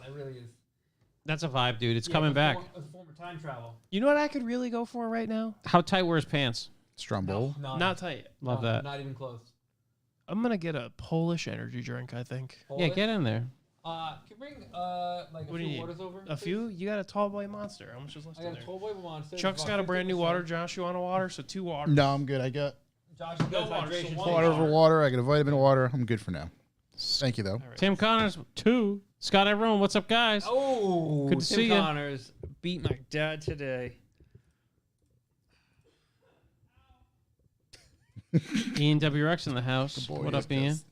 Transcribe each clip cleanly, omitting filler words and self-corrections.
It really is. That's a vibe, dude. It's coming back. It's a form of time travel. You know what I could really go for right now? How tight were his pants? Stromboli. Not tight. Love that. Not even close. I'm gonna get a Polish energy drink. I think. Yeah, get in there. Can you bring like What do a you few need? waters over? A few? You got a tall boy monster. How much is left I in got there? a tall boy monster. Chuck's got a brand new water. Josh, you want a water? So 2 waters. No, I'm good. I got Josh, No water, so one water over water. I got a vitamin water. I'm good for now. Thank you, though. All right. Tim Connors, 2. Scott Everone, what's up, guys? Oh, Good to see ya. Tim Connors beat my dad today. Ian WRX in the house. Good boy, What yes, up, Ian? yes.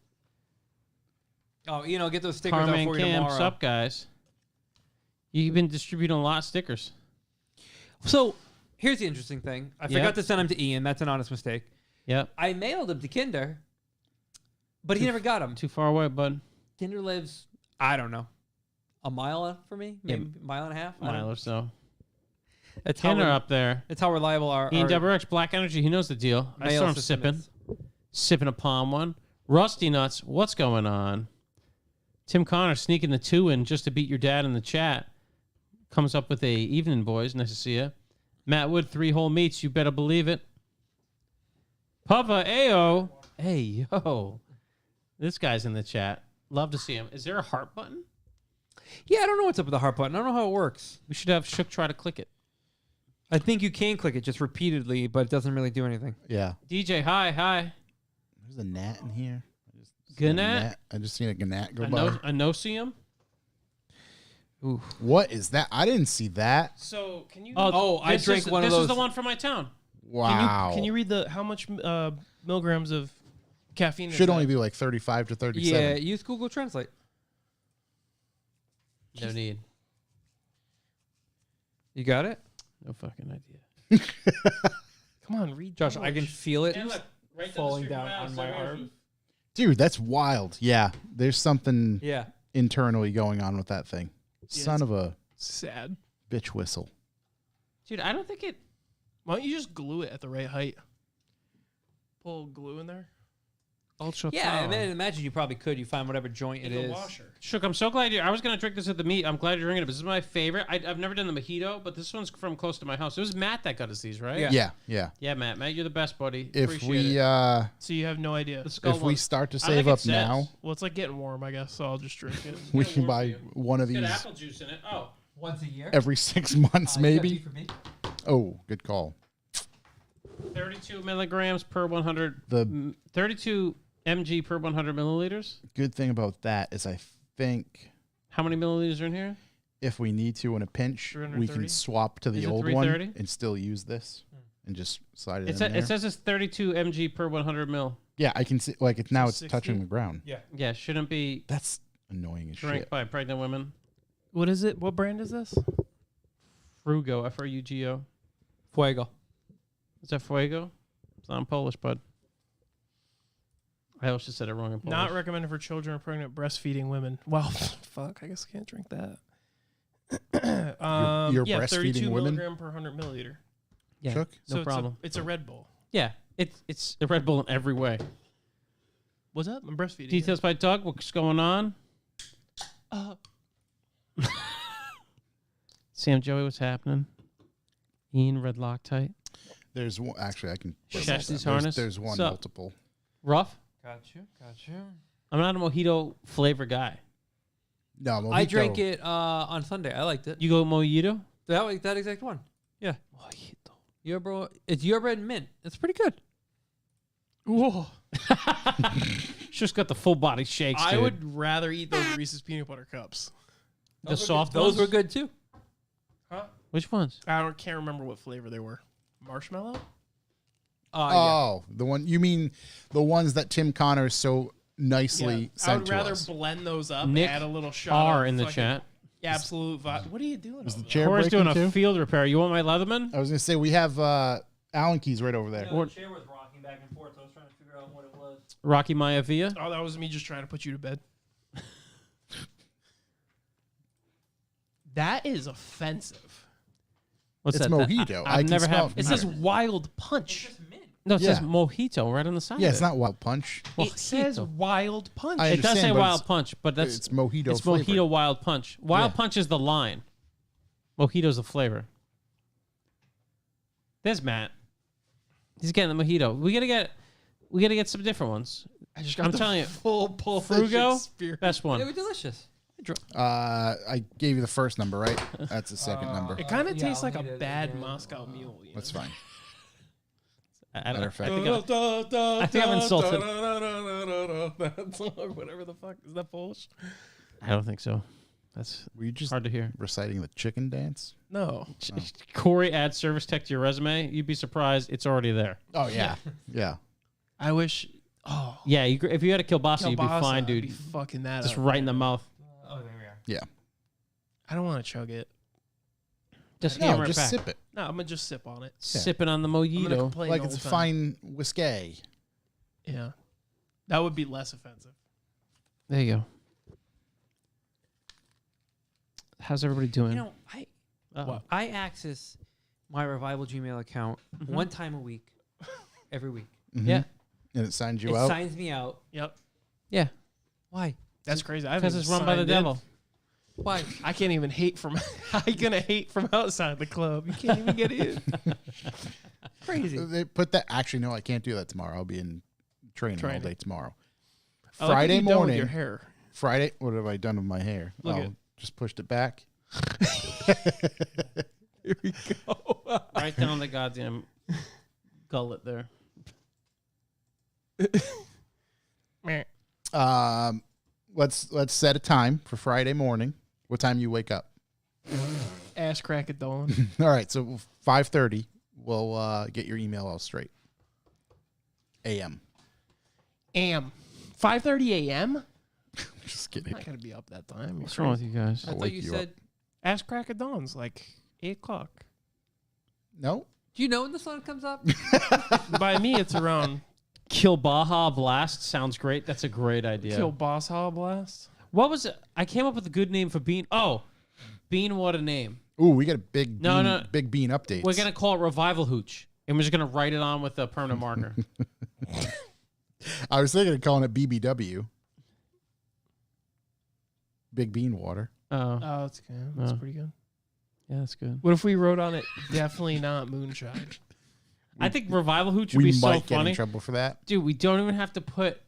Oh, get those stickers out Carman for you Cam, tomorrow. what's up, guys? You've been distributing a lot of stickers. So here's the interesting thing. I Yep. forgot to send them to Ian. That's an honest mistake. Yep. I mailed them to Kinder, but he never got them. Too far away, bud. Kinder lives, I don't know, a mile for me, maybe a mile and a half. I don't Mile know. or so. That's how, Kinder up there. that's how reliable our Ian WRX, Black Energy, he knows the deal. I mail saw him system sipping. is. Sipping a palm one. Rusty Nuts, what's going on? Tim Connor sneaking the 2 in just to beat your dad in the chat. Comes up with a evening, boys. Nice to see you. Matt Wood, 3 whole meats. You better believe it. Pava Ayo. Hey, yo. This guy's in the chat. Love to see him. Is there a heart button? Yeah, I don't know what's up with the heart button. I don't know how it works. We should have Shook try to click it. I think you can click it just repeatedly, but it doesn't really do anything. Yeah. DJ, hi. There's a gnat in here. Gnat? I just seen a gnat go by. I know see him. Ooh. What is that? I didn't see that. So can you? I drank one of This is those. the one from my town. Wow. Can you read how much milligrams of caffeine? Should only be like 35 to 37. Yeah, use Google Translate. No need. You got it? No fucking idea. Come on, read. Josh, I can feel it And look, right falling street from down my house, on my right here. arm. Dude, that's wild. Yeah, there's something Yeah. internally going on with that thing. Yeah, Son of a sad. bitch whistle. Dude, I don't think it. Why don't you just glue it at the right height? Pull glue in there. Ultra. Yeah, and then imagine you probably could. You find whatever joint it Like a is. washer. Shook, I'm so glad you. I was gonna drink this at the meet. I'm glad you're drinking it. This is my favorite. I've never done the mojito, but this one's from close to my house. It was Matt that got us these, right? Yeah. Yeah. Yeah, Matt, you're the best, buddy. If Appreciate we it. So you have no idea. The skull if we one. start to I save think it up says. now, Well, it's like getting warm, I guess. So I'll just drink it. we Get can warm for buy you. one of It's got these apple juice in it. Oh, Once a year. every 6 months, maybe. Oh, good call. 32 milligrams per 100. The 32 mg per 100 milliliters. good thing about that is I think How many milliliters are in here? if we need to in a pinch, we 330? can swap to Is the it old one 330? and still use this and just slide it It, in there. it says it's 32 mg per 100 mil. Yeah, I can see. Like it's now, it's 60? touching the ground. Yeah. Yeah, shouldn't be That's annoying as drank shit. by pregnant women. What is it? What brand is this? Frugo, Frugo. Fuego. Is that Fuego? It's not in Polish, bud. I also said it wrong in Polish. Not recommended for children or pregnant breastfeeding women. Well, fuck. I guess I can't drink that. You're yeah, breastfeeding 32 women? milligram per 100 milliliter. Yeah, Chuck? no So problem. It's a Red Bull. Yeah, it's a Red Bull in every way. What's up? I'm breastfeeding. Details by Doug. What's going on? Sam, Joey, what's happening? Ian, red Loctite. There's one. Actually, I can. Shashti's harness. There's one Sup? multiple. Rough. Got you. I'm not a mojito flavor guy. No, I mojito. drank it on Sunday. I liked it. You go mojito? That exact one. Yeah. Mojito. It's yerba and mint. It's pretty good. Whoa. Just got the full body shakes, I dude. would rather eat those Reese's peanut butter cups. The soft Those ones? were good too. Huh? Which ones? Can't remember what flavor they were. Marshmallow? Oh, the one you mean the ones that Tim Connors so nicely I sent would to rather us. blend those up Nick and add a little shot R of in the fucking chat. Absolute What are you doing? Was the over chair Corey's breaking doing a too? field repair. You want my Leatherman? I was gonna say we have Allen keys right over there. The chair was rocking back and forth. So I was trying to figure out what it was. Rocky Maivia. there? Oh, that was me just trying to put you to bed. That is offensive. What's It's that? mojito. I I've can never smell had. It says wild It's punch. just mint. No, it says Yeah. mojito right on the side. Yeah, of it's it. not Wild Punch. It says Wild Punch. I It does say understand, but Wild it's- Punch, but It's mojito. it's flavored. mojito Wild Punch. Wild Yeah. Punch is the line. Mojito's the flavor. There's Matt. He's getting the mojito. We gotta get some different ones. I just got I'm the telling you, full Polish Frugo, experience. best They one. were delicious. I gave you the first number, right? That's the second number. It kind of Yeah, tastes I'll like a need it bad again. Moscow Mule. You That's know? fine. I Matter of fact, I think I'm insulted. That song, whatever the fuck. Is that Polish? I don't think so. That's were you just hard to hear. reciting the chicken dance? No. Corey, add service tech to your resume. You'd be surprised. It's already there. Oh yeah, yeah. I wish. Oh, Yeah, if you had a kielbasa, you'd be kielbasa, fine, I'd dude. be fucking that Just up. right in the mouth. Oh, there we are. Yeah. I don't want to chug it. Just No, hammer it just back. sip it No, I'm gonna just sip on it. Sipping on the I'm gonna mojito. complain like the it's a whole time. fine whiskey. Yeah, that would be less offensive. There you go. How's everybody doing? You know, Uh-oh. I access my Revival Gmail account one time a week, every week. Mhm. Yeah. And it signs you It out. signs me out. Yep, Yeah, Why? that's crazy. I because haven't it's even run by the signed in. devil. Why? I can't even hate from. How you gonna hate from outside the club? You can't even get in. Crazy. They put that. Actually, no, I can't do that tomorrow. I'll be in training all Training. day tomorrow. I like what Friday you've done with morning. your hair. Friday. What have I done with my hair? Look oh, at- just pushed it back. Here we go. Right down the goddamn gullet there. Meh. Let's set a time for Friday morning. What time you wake up? Ass crack at dawn. All right, so 5:30. We'll get your email all straight. A.M. 5:30 a.m. Just I'm kidding. not gonna be up that time. What's wrong with you guys? I I'll thought wake you you said. Ass crack at dawn's like 8:00. No. Do you know when the sun comes up? By me, it's around Kill Baja Blast sounds great. That's a great idea. Kill Boss Hall Blast. What was it? I came up with a good name for Bean. Oh, Bean, what a name. Ooh, we got a big No, bean, no. big bean updates. We're going to call it Revival Hooch. And we're just going to write it on with a permanent marker. I was thinking of calling it BBW. Big bean water. Oh, Oh, that's good. That's Oh. pretty good. yeah, that's good. What if we wrote on it, definitely not moonshine? I think Revival Hooch would We be so might get funny. in trouble for that. Dude, we don't even have to put...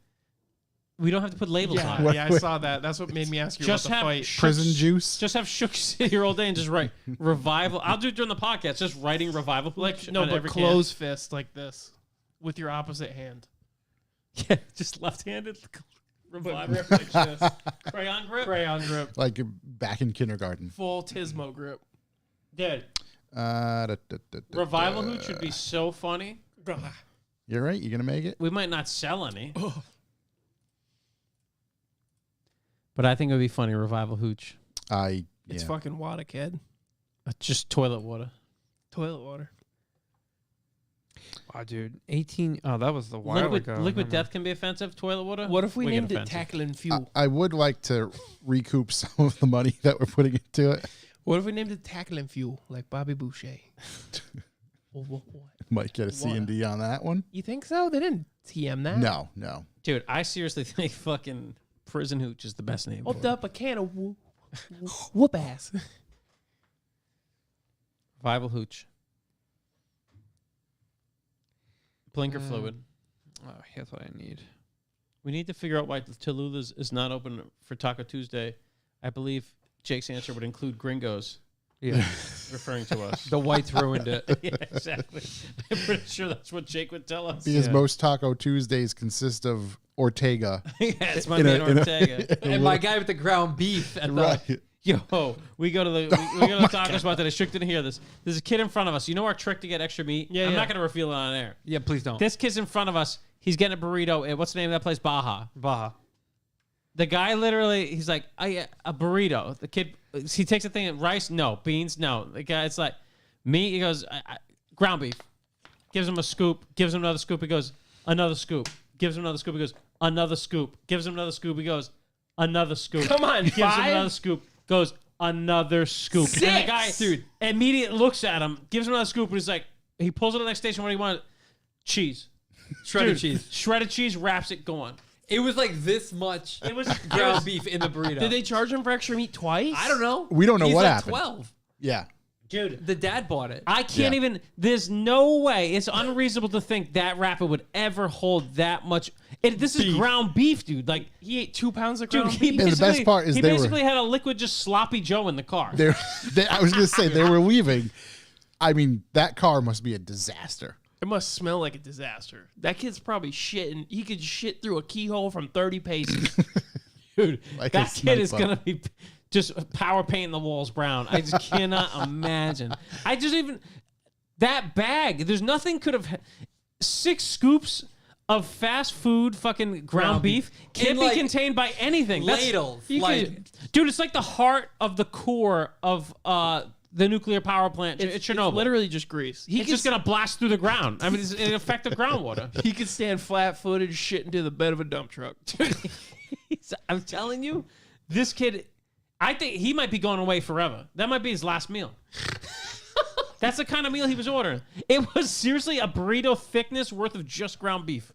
We don't have to put labels on it. Yeah, I saw that. That's what made me ask you Just about the have fight. Prison Shooks- juice. Just have Shook sit here all day and just write Revival. I'll do it during the podcast. Just writing Revival Hooch. No, on but every can. closed fist like this with your opposite hand. Yeah, just left-handed. Revival. grip like this. Crayon grip. Crayon grip. Like you're back in kindergarten. Full Tismo grip. Dude, Revival Hooch would be so funny. You're right. You gonna make it? We might not sell any. But I think it would be funny, Revival Hooch. It's fucking water, kid. Just toilet water. Toilet water. Wow, dude. 18. Oh, that was the while Liquid, ago. liquid Never death can be offensive. Toilet water? What if we get named it offensive. Tackling Fuel? I would like to recoup some of the money that we're putting into it. What if we named it Tackling Fuel, like Bobby Boucher? What? Might get a C and D on that one. You think so? They didn't TM that. No. Dude, I seriously think fucking Prison Hooch is the best name. Hold for it. up a can of whoop ass. Revival Hooch. Blinker fluid. Oh, here's what I need. We need to figure out why Tallulah's is not open for Taco Tuesday. I believe Jake's answer would include gringos, Yeah. referring to us. The whites ruined it. Yeah, exactly. I'm pretty sure that's what Jake would tell us. Because Yeah. most Taco Tuesdays consist of Ortega. Yeah, it's my in a- man in a- Ortega. And my guy with the ground beef. At the, Right. Yo, we go to the we go to the taco spot today. Strick didn't hear this. There's a kid in front of us. You know our trick to get extra meat? Yeah, I'm yeah. not gonna reveal it on air. Yeah, please don't. This kid's in front of us. He's getting a burrito at what's the name of that place? Baja. Baja. The guy literally, he's like, a burrito. The kid, he takes a thing of rice, no. Beans, no. The guy, it's like, meat, he goes, ground beef. Gives him a scoop, gives him another scoop, he goes, another scoop. Gives him another scoop, he goes, another scoop. Gives him another scoop, he goes, another scoop. Come on, Gives him 5? another scoop, goes, another scoop. And the guy, 6. dude, immediately looks at him, gives him another scoop, and he's like, he pulls it to the next station when he wants. cheese. Shredded Dude, cheese. Shredded cheese, wraps it, go on. It was like this much. It was ground beef in the burrito. Did they charge him for extra meat twice? I don't know. We don't know He's what like happened. 12. Yeah. Dude, The dad bought it. I can't Yeah. even. There's no way. It's unreasonable to think that wrapper would ever hold that much. This is ground beef, dude. Like, He ate 2 pounds of dude, ground he beef. And the best basically- part is he they were- basically had a liquid, just sloppy Joe in the car. I was going to say, they were leaving. I mean, that car must be a disaster. It must smell like a disaster. That kid's probably shitting. He could shit through a keyhole from 30 paces. Dude, Like a that kid is sniper. gonna be just power painting the walls brown. I just cannot imagine. I just even that bag. There's nothing could have 6 scoops of fast food fucking ground beef can't In, be like, contained by anything. ladles, you like- dude, it's like the heart of the core of the nuclear power plant at It's Chernobyl. literally just grease. It's just gonna blast through the ground. I mean, it affect the groundwater. He could stand flat-footed, shit into the bed of a dump truck. I'm telling you, this kid, I think he might be going away forever. That might be his last meal. That's the kind of meal he was ordering. It was seriously a burrito thickness worth of just ground beef.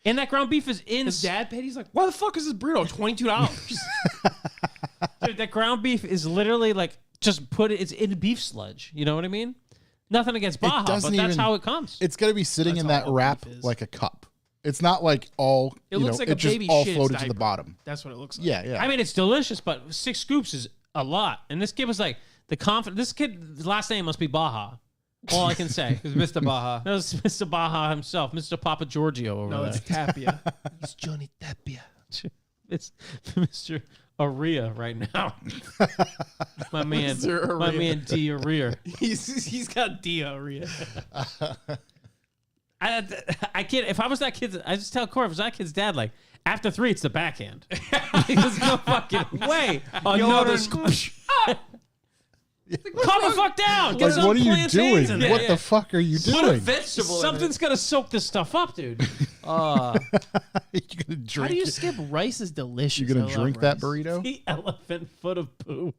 And that ground beef is in. His dad paid. He's like, "Why the fuck is this burrito $22?" Dude, that ground beef is literally like just it's in beef sludge. You know what I mean? Nothing against Baja, but doesn't that's even- how it comes. It's going to be sitting That's in that all wrap beef is. like a cup. It's not like all, It you looks know, like it a just baby all shit's floated to the diaper. bottom. That's what it looks like. Yeah, yeah. I mean, it's delicious, but 6 scoops is a lot. And this kid was like, this kid's last name must be Baja. All I can say. It was Mr. Baja. That was Mr. Baja himself, Mr. Papa Giorgio over No, there. it's Tapia. He's Johnny Tapia. It's Mr. Aria right now. my man, Mr. my Aria. man D. Aria. He's got diarrhea. I can't. If I was that kid, I just tell Corey, if I was that kid's dad, like after 3, it's the backhand. There's no fucking way. Another calm the fuck down. Get Like, some what are you plantains doing? in there. What the fuck are you Put a doing? vegetable Something's gonna soak this stuff up, dude. You're gonna How drink do you it? skip rice? Is delicious. You're gonna I love drink that rice. burrito? The elephant foot of poo.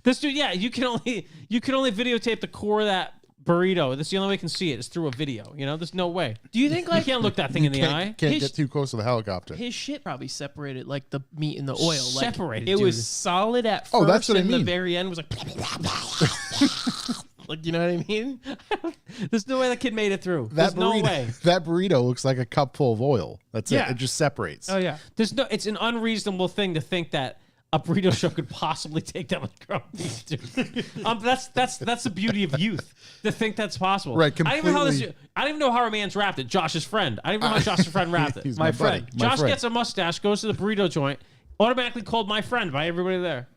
This dude, yeah, you can only videotape the core of that burrito. That's the only way you can see it is through a video. You know, there's no way. Do you think You like can't look that thing in the eye. Can't His- get too close to the helicopter. his shit probably separated like the meat and the oil? Separated, Like, it dude. was solid at first. Oh, that's what I and mean. the very end was like, like, you know what I mean? There's no way that kid made it through. That There's no burrito, way. that burrito looks like a cup full of oil. That's Yeah. it. It just separates. Oh yeah. There's no. It's an unreasonable thing to think that a burrito show could possibly take that much ground beef, dude. That's the beauty of youth to think that's possible. Right, I don't even know how completely. I don't even know how our man's wrapped it. Josh's friend. I don't even know how Josh's friend wrapped it. He's My my, buddy. friend. My Josh friend. gets a mustache, goes to the burrito joint, automatically called my friend by everybody there.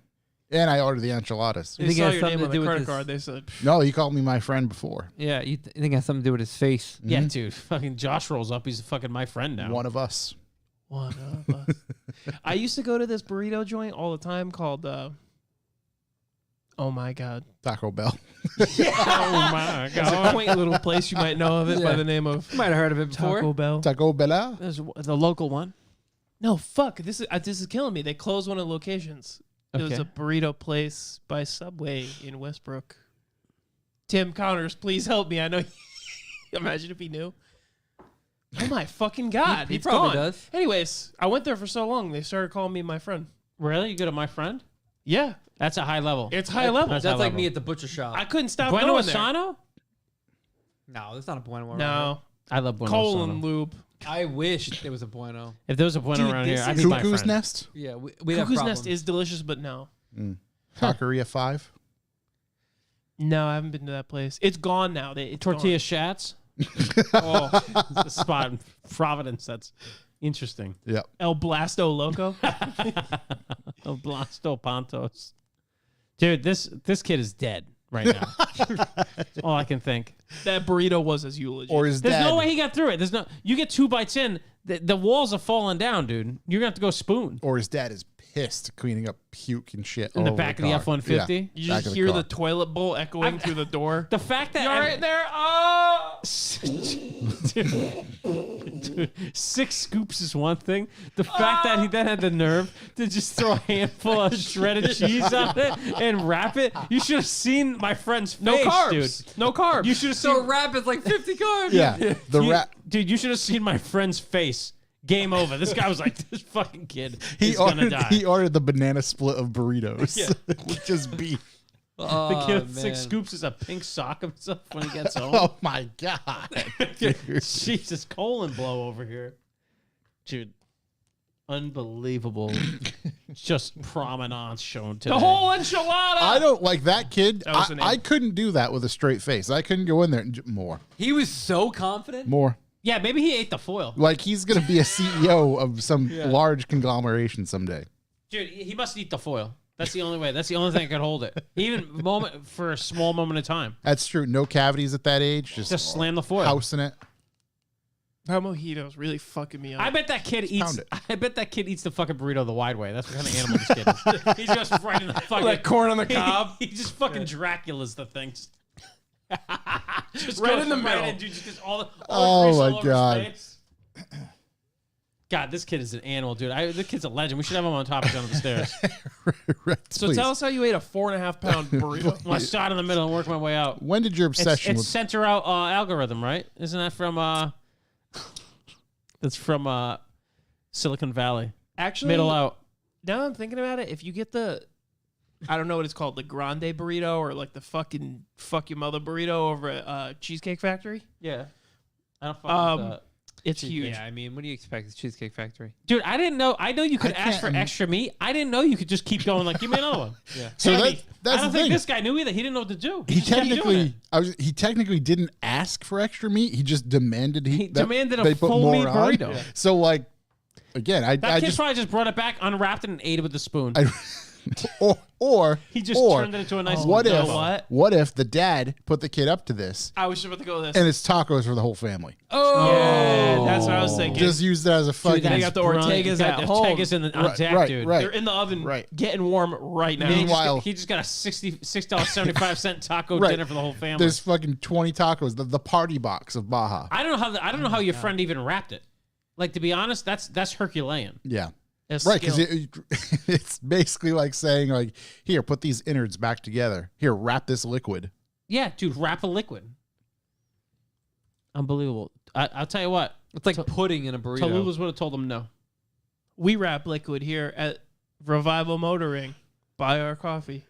And I ordered the enchiladas. You They think it saw has your something name to on do the with credit his- card. They said, No, he called me my friend before. Yeah, you think it has something to do with his face. Yeah, dude. Fucking Josh rolls up. He's fucking my friend now. One of us. one of us. I used to go to this burrito joint all the time called, oh my God. Taco Bell. Oh my It's a god. quaint little place. You might know of it by Yeah. the name of You might have heard of it before. Taco Bell. Taco Bella? There's the local one. No, fuck. This is killing me. They closed one of the locations. It was Okay. a burrito place by Subway in Westbrook. Tim Connors, please help me. I know. Imagine if he knew. Oh my fucking god, He it's probably gone. does. Anyways, I went there for so long. They started calling me my friend. Really? You go to my friend? Yeah, That's a high level. it's high level. That's That's high like level. me at the butcher shop. I couldn't stop Bueno going there. Asano? No, that's not a Bueno. around No, I love Bueno colon Asano. lube. here. I wish there was a Bueno. If there was a Bueno Dude, around this here, I'd is- be my Cuckoo's friend. Nest? Yeah, we have Cuckoo's problems. Nest is delicious, but no. Taqueria 5? No, I haven't been to that place. It's gone now. It's Tortilla gone. Shats. Oh, the spot in Providence. That's interesting. Yep. El Blasto Loco. El Blasto Pontos. Dude, this kid is dead right now. That's all I can think. That burrito was his eulogy. Or his There's dad. no way he got through it. There's no. You get 2 bites in, the walls are falling down, dude. You're gonna have to go spoon Or his dad is pissed cleaning up puke and shit. in all the over back of the car. F-150. you back just of hear car. the toilet bowl echoing through the door. The fact that You all right there? Oh! Dude, 6 scoops is one thing. The fact that he then had the nerve to just throw a handful of shredded cheese on it and wrap it. You should have seen my friend's face, No carbs. dude. No carbs. You should have So seen wrap is like 50 carbs. Yeah, the wrap. Dude, you should have seen my friend's face. Game over. This guy was like, this fucking kid He is gonna die. He ordered the banana split of burritos. With just beef. The kid with man. 6 scoops is a pink sock of himself when he gets home. Oh my god. Jesus, colon blow over here. Dude, unbelievable. Just promenade shown today. the whole enchilada. I don't like that kid. That was an I A. couldn't do that with a straight face. I couldn't go in there and more. He was so confident. More. Yeah, maybe he ate the foil. Like he's gonna be a CEO of some large conglomeration someday. Dude, he must eat the foil. That's the only way. That's the only thing that could hold it. Even moment for a small moment of time. That's true. No cavities at that age. Just Slam the foil. housing it. That mojito's really fucking me up. I bet that kid eats. pound it. I bet that kid eats the fucking burrito the wide way. That's what kind of animal this kid is. He's just right in the fucking Like corn on the cob. He just fucking Dracula's the thing. Just Right goes in the middle. in, dude, just gets all the grease Oh all my over his God. face. God, this kid is an animal, dude. This kid's a legend. We should have him on top of down the stairs. Right, So please. tell us how you ate a 4.5 pound burrito. I start in the middle and work my way out. When did your obsession It's with center out algorithm, right? Isn't that from that's from Silicon Valley? Actually, Middle out. now that I'm thinking about it, if you get the, I don't know what it's called, the grande burrito or like the fucking fuck your mother burrito over at Cheesecake Factory, Yeah. I don't fuck with that. it's huge. Yeah, I mean, what do you expect? The Cheesecake Factory. Dude, I didn't know. I know you could I ask for can't- extra meat. I didn't know you could just keep going. Like, give me another one. Yeah. So Heavy. that's I don't the think thing. this guy knew either. He didn't know what to do. He just kept doing technically, he technically didn't ask for extra meat. He just demanded He that demanded a they put full more meat on. burrito. Yeah. So like, again, That I kid just probably just brought it back, unwrapped it, and ate it with a spoon. or He just or turned it into a nice what little if dough. what if the dad put the kid up to this I was just about to go with this. and it's tacos for the whole family? Yeah, that's what I was thinking. Just use that as a fucking. they got the Ortegas Got at the home. Ortegas in the, on Right, deck, right, dude. right. They're in the oven, Right. getting warm right now. Meanwhile- He just got a $66.75 taco Right. dinner for the whole family. There's fucking 20 tacos, the party box of Baja. I don't know how your friend even wrapped it. Like, to be honest, that's Herculean. Yeah. It's Right, because skill. it's basically like saying, like, here, put these innards back together. Here, wrap this liquid. Yeah, dude, wrap a liquid. Unbelievable. I'll tell you what. It's like pudding in a burrito. Tallulah's would have told him no. We wrap liquid here at Revival Motoring. Buy our coffee.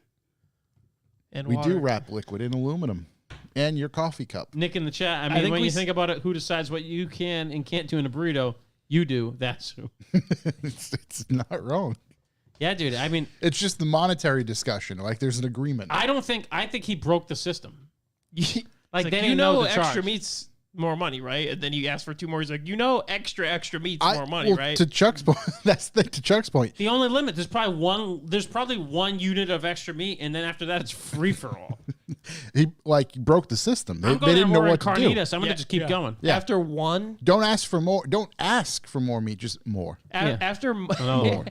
And We water. do wrap liquid in aluminum and your coffee cup. Nick in the chat. I mean, think when we you s- think about it, who decides what you can and can't do in a burrito? You do. That's who. It's not wrong. Yeah, dude. I mean, It's just the monetary discussion. Like, there's an agreement. I think he broke the system. Like, Like, they you didn't know know the extra charge. meat's more money, right? And then you ask for 2 more. He's like, extra meat's I- more money, well, right? To Chuck's point, that's to Chuck's point. The only limit, there's probably one unit of extra meat, and then after that, it's free for all. He broke the system. They I'm going didn't to know order what to do. carnitas. I'm going to just keep going. Yeah. After one, Don't ask for more. Don't ask for more meat. Just more. Yeah. after Another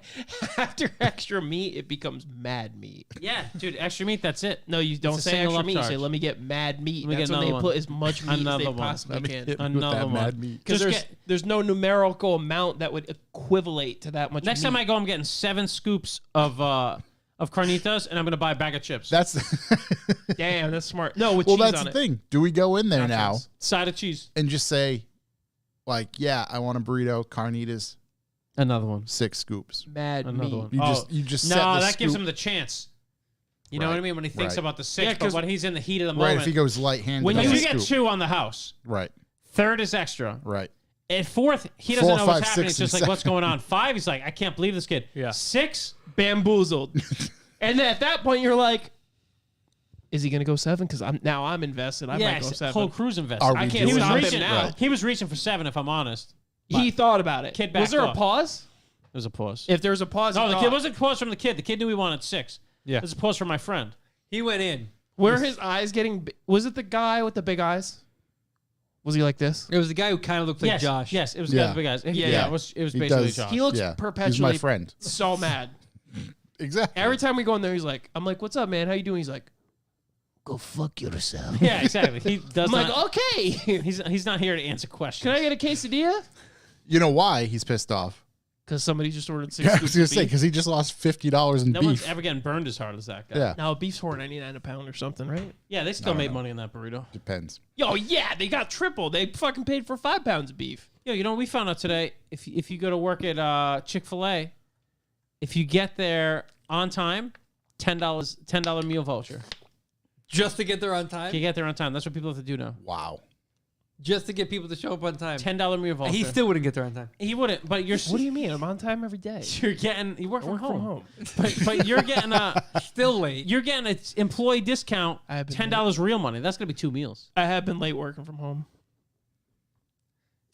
after extra meat, it becomes mad meat. Yeah, dude, extra meat, that's it. No, you don't It's a say single extra meat. You upcharge. say, let me get mad meat. Let me That's get when they another put one. as much meat as Another they one. possibly Let me can. hit with Another that one. mad meat. Because Just there's no numerical amount that would equivalent to that much Next meat. time I go, I'm getting 7 scoops of carnitas, and I'm going to buy a bag of chips. That's Damn, that's smart. No, with well. cheese That's on the it. thing. Do we go in there now Nachos. Side of cheese. and just say, like, yeah, I want a burrito, carnitas, Another one. 6 scoops. Mad Another meat. one. You just set No, the that gives scoop- him the chance. You know Right, what I mean? When he thinks right. about the 6, Yeah, but 'cause- when he's in the heat of the right. moment. If he goes light-handed, When on you the get scoop. 2 on the house, right, 3rd is extra. right. At 4th, he doesn't 4, know what's 5, happening. 6, It's just and like, what's going on? 5, he's like, I can't believe this kid. Yeah. 6, Bamboozled. And then at that point, you're like, is he going to go 7? Because I'm invested. I might go 7. whole crew's invested. Are we I can't He doing was stop it? reaching him now. Right. He was reaching for 7, if I'm honest. He thought about it. Kid Was backed there a off. pause? There's a pause. If there's a pause, No, he the thought. kid wasn't pause from the kid. The kid knew he wanted 6. Yeah. There's a pause from my friend. He went in. Were his eyes getting? Was it the guy with the big eyes? Was he like this? It was the guy who kind of looked like yes, Josh. Yes, it was Yeah. the big guys. Yeah. It was He basically does. Josh. He looks Yeah. perpetually He's my friend. so mad. Exactly. Every time we go in there, he's like, I'm like, what's up, man? How you doing? He's like, Go fuck yourself. Yeah, exactly. He does I'm not. like, okay. He's not here to answer questions. Can I get a quesadilla? You know why he's pissed off? Because somebody just ordered 6 I scoops was gonna of say beef. because he just lost $50 in No one's beef. ever getting burned as hard as that guy. Yeah, Now beef's $4.99 a pound or something, right? Yeah, they still I don't made know. money on that burrito. depends. Yo, yeah, they got triple. They fucking paid for 5 pounds of beef. Yo, you know what we found out today? If you go to work at Chick-fil-A, if you get there on time, $10 meal voucher. Just to get there on time? You get there on time. That's what people have to do now. Wow. Just to get people to show up on time. $10 meal voucher. He still wouldn't get there on time. He wouldn't, but you're What do you mean? I'm on time every day. you work from Work home. from home. But you're getting Still late. you're getting an employee discount. I have been $10 real money. That's gonna be 2 meals. I have been late working from home.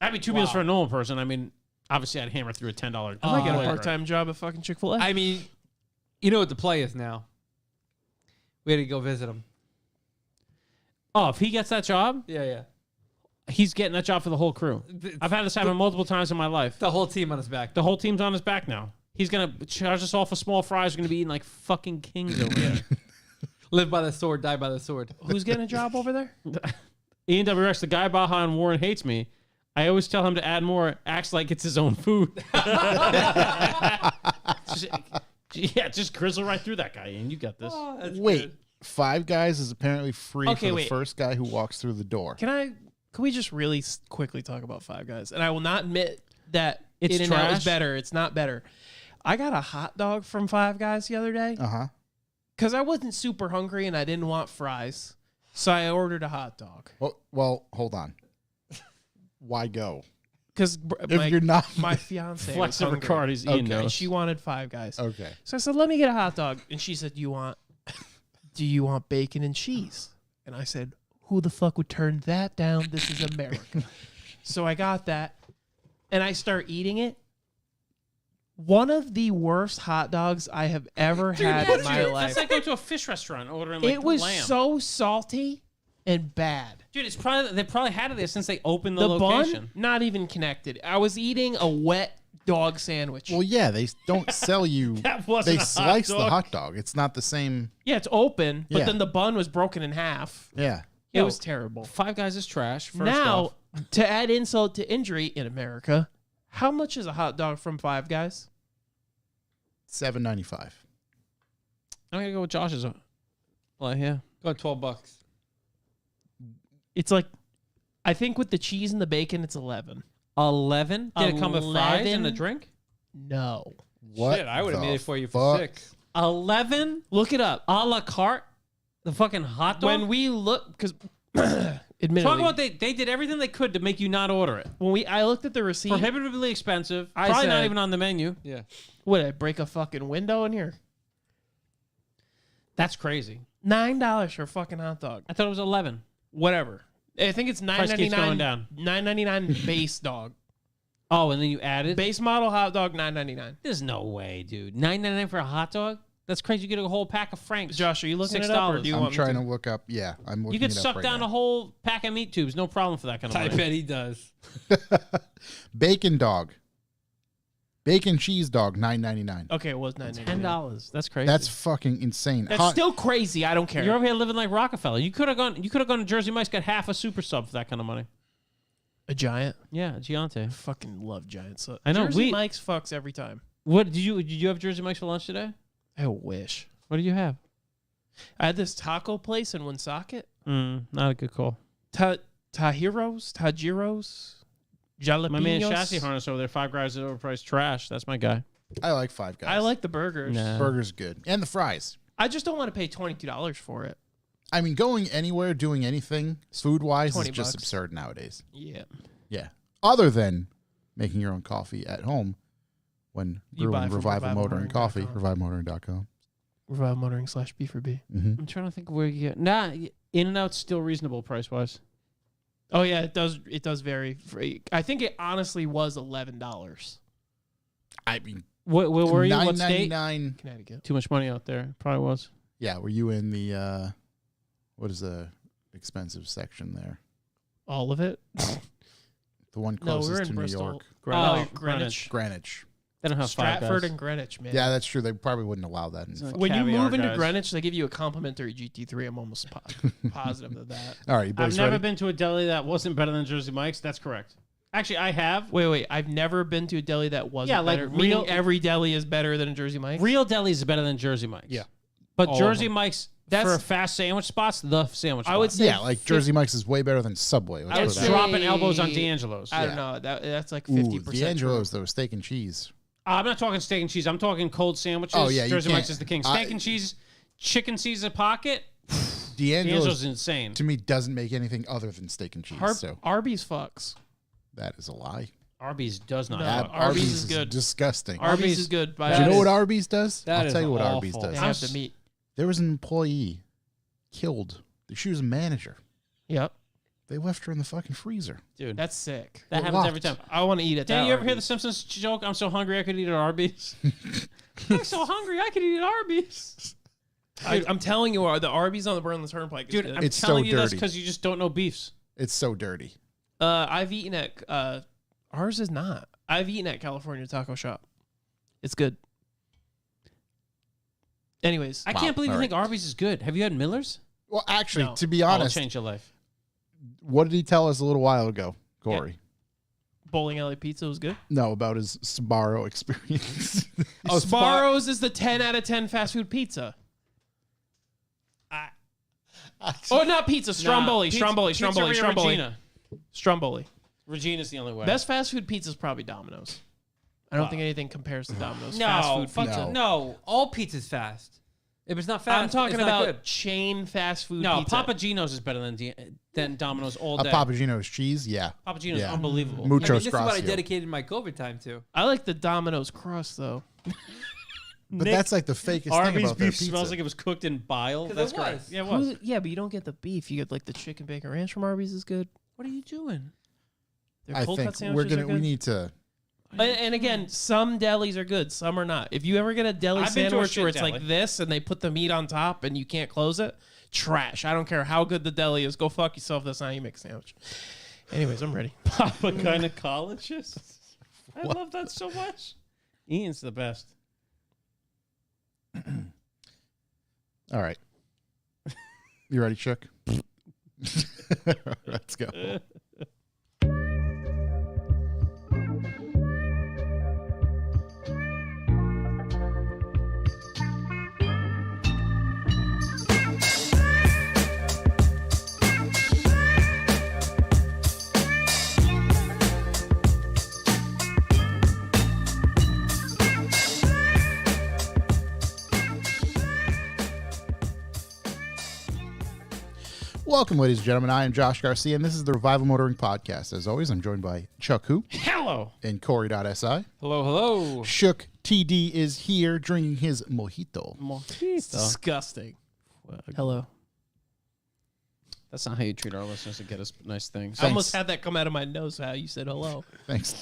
That'd be 2 meals for a normal person. I mean, obviously, I'd hammer through a $10. I might get a employee part-time job at fucking Chick-fil-A. I mean, you know what the play is now. We had to go visit him. Oh, if he gets that job, Yeah. he's getting that job for the whole crew. I've had this happen multiple times in my life. The whole team on his back. The whole team's on his back now. He's gonna charge us all for small fries. We're gonna be eating like fucking kings over here. Live by the sword, die by the sword. Who's getting a job over there? Ian WX, the guy behind Warren hates me. I always tell him to add more. Acts like it's his own food. Just grizzle right through that guy, Ian. You got this. Oh, that's Wait, good. Five Guys is apparently free Okay, for the wait. first guy who walks through the door. Can we just really quickly talk about Five Guys? And I will not admit that It's In-N-Out trash. is better. It's not better. I got a hot dog from Five Guys the other day Uh-huh. because I wasn't super hungry and I didn't want fries. So I ordered a hot dog. Well, hold on. Why go? Because If you're not my fiance was Flex of hungry, Ricardi's Ian and knows. she wanted Five Guys. Okay. So I said, let me get a hot dog. And she said, do you want bacon and cheese? And I said, who the fuck would turn that down? This is America. So I got that and I start eating it. One of the worst hot dogs I have ever had in my life. That's like going to a fish restaurant ordering like It was lamb. so salty and bad. Dude, they probably had it there since they opened the The location. bun, not even connected. I was eating a wet dog sandwich. Well, yeah, they don't sell you. That wasn't They a hot slice the dog. hot dog. It's not the same. Yeah, it's open, but Yeah. then the bun was broken in half. Yeah. It Yo, was terrible. Five Guys is trash. First Now, off. to add insult to injury in America, how much is a hot dog from Five Guys? $7.95. I'm gonna go with Josh's. Well, yeah. Go $12. It's like, I think with the cheese and the bacon, it's 11. 11? Did it come with fries and a 11? drink? No. What? Shit, I would have the made it for you for fuck? 6. 11 Look it up. a la carte? The fucking hot dog? When we look, because admittedly, Talk about they did everything they could to make you not order it. I looked at the receipt. Prohibitively expensive. I Probably not said- even on the menu. Yeah. What, did I break a fucking window in here? That's crazy. $9 for a fucking hot dog. I thought it was 11. Whatever. I think it's Price keeps going down. $9.99 base dog. Oh, and then you added? Base model hot dog, $9.99. There's no way, dude. $9.99 for a hot dog? That's crazy. You get a whole pack of Franks. Josh, are you looking $6. it up, or do you I'm want trying me to look up. Yeah, I'm looking You could it up suck right down now. a whole pack of meat tubes. No problem for that kind of I money. bet he does. Bacon dog. Bacon cheese dog, $9.99. Okay, it was $9.99. $10. That's crazy. That's fucking insane. That's still crazy. I don't care. You're over here living like Rockefeller. You could have gone to Jersey Mike's, got half a super sub for that kind of money. a giant. Yeah, Giante. I fucking love giants. I know, Jersey we- Mike's fucks every time. What did you have Jersey Mike's for lunch today? I wish. What did you have? I had this taco place in Woonsocket. Not a good call. Tajiros, jalapenos. My man Chassis Harness over there, Five Guys is overpriced trash. That's my guy. I like Five Guys. I like the burgers. Nah. burgers good and the fries. I just don't want to pay $22 for it. I mean, going anywhere, doing anything food wise is 20 just bucks. absurd nowadays. Yeah. Yeah. Other than making your own coffee at home when You buy brewing from Revival Motoring Coffee, revivalmotoring.com. revivalmotoring.com. Revive Motoring /B4B. Mm-hmm. I'm trying to think where you get. Nah, In-N-Out's still reasonable price wise. Oh yeah, it does. It does vary. I think it honestly was $11. I mean, Where were you? What state? $9.99. Connecticut. Too much money out there. Probably was. Yeah, were you in the what is the expensive section there? All of it. The one No, we were closest in to New Bristol. York. Oh, Oh, Greenwich. Greenwich. They don't have Five Stratford Guys. and Greenwich, man. Yeah, that's true. They probably wouldn't allow that. When you Caviar move into guys. Greenwich, they give you a complimentary GT3. I'm almost positive of that. All right, you boys I've never ready? been to a deli that wasn't better than Jersey Mike's. That's correct. Actually, I have. Wait. I've never been to a deli that wasn't like better. real- Meaning every deli is better than a Jersey Mike's? Real delis is better than Jersey Mike's. Yeah. But All of Jersey them. Mike's That's- for fast sandwich spots, the sandwich. I would spot. say Yeah, like Jersey Mike's is way better than Subway. Let's I would put it It's that way. say- dropping elbows on D'Angelo's. I Yeah. don't know. That's like Ooh, 50%. D'Angelo's though, steak and cheese. I'm not talking steak and cheese. I'm talking cold sandwiches. Oh, yeah, you Jersey can't- Mike's is the king. Steak and cheese, chicken Caesar pocket. D'Angelo's D'Angelo's insane. to me doesn't make anything other than steak and cheese. So Arby's fucks. that is a lie. Arby's does not. No. have Arby's is good. disgusting. Arby's is good. Do you know what Arby's does? that I'll is tell you what Arby's awful. does. They have the meat. There was an employee killed. She was a manager. Yep. They left her in the fucking freezer. Dude, That's sick. that We're happens every locked. time. I want to eat at that. Dan, you ever hear the Arby's. Simpsons joke? I'm so hungry I could eat at Arby's. I'm so hungry I could eat at Arby's. I'm telling you, the Arby's on the Burnley Turnpike is Dude, good. I'm It's so telling you this dirty. because you just don't know beefs. It's so dirty. I've eaten at ours is not. I've eaten at California Taco Shop. It's good. Anyways, I Wow. can't believe you All think Arby's is good. Have you had Miller's? Well, actually, No. to be Oh, it'll honest, change your life. what did he tell us a little while ago, Corey? Bowling Alley Pizza was good. No, about his Sbarro experience. Oh, Sbarro's is the 10 out of 10 fast food pizza. Oh, not pizza. Stromboli. Stromboli. Stromboli. Pizzeria Stromboli. Regina. Stromboli. Regina's the only way. Best fast food pizza is probably Domino's. I don't think anything compares to Domino's no, fast food fuck pizza. no. All pizza's fast. If it's not fast, I'm talking it's not about good. chain fast food No, pizza. Papa Gino's is better than Domino's all A day. Papa Gino's cheese, yeah. Papa Gino's Yeah. unbelievable. Mucho this is what I Straccio. dedicated my COVID time to. I like the Domino's crust though. But that's like the fakest thing Arby's about their beef pizza. smells like it was cooked in bile. 'Cause That's it correct. was. Yeah, it was. Yeah, but you don't get the beef. You get like the chicken bacon ranch from Arby's is good. What are you doing? Their I cold think cut sandwiches are we good. need to. And again, some delis are good, some are not. If you ever get a deli I've been to a sandwich where shit it's like deli. this and they put the meat on top and you can't close it, trash. I don't care how good the deli is. Go fuck yourself. That's not how you make a sandwich. Anyways, I'm ready. Papa gynecologist. I love that so much. Ian's the best. All right. You ready, Shook? Let's go. Welcome, ladies and gentlemen. I am Josh Garcia, and this is the Revival Motoring Podcast. As always, I'm joined by Chuck Who Hello. and Corey.si. Hello, hello. Shook TD is here drinking his mojito. Disgusting. Hello. That's not how you treat our listeners to get us nice things. I almost had that come out of my nose how you said hello. Thanks.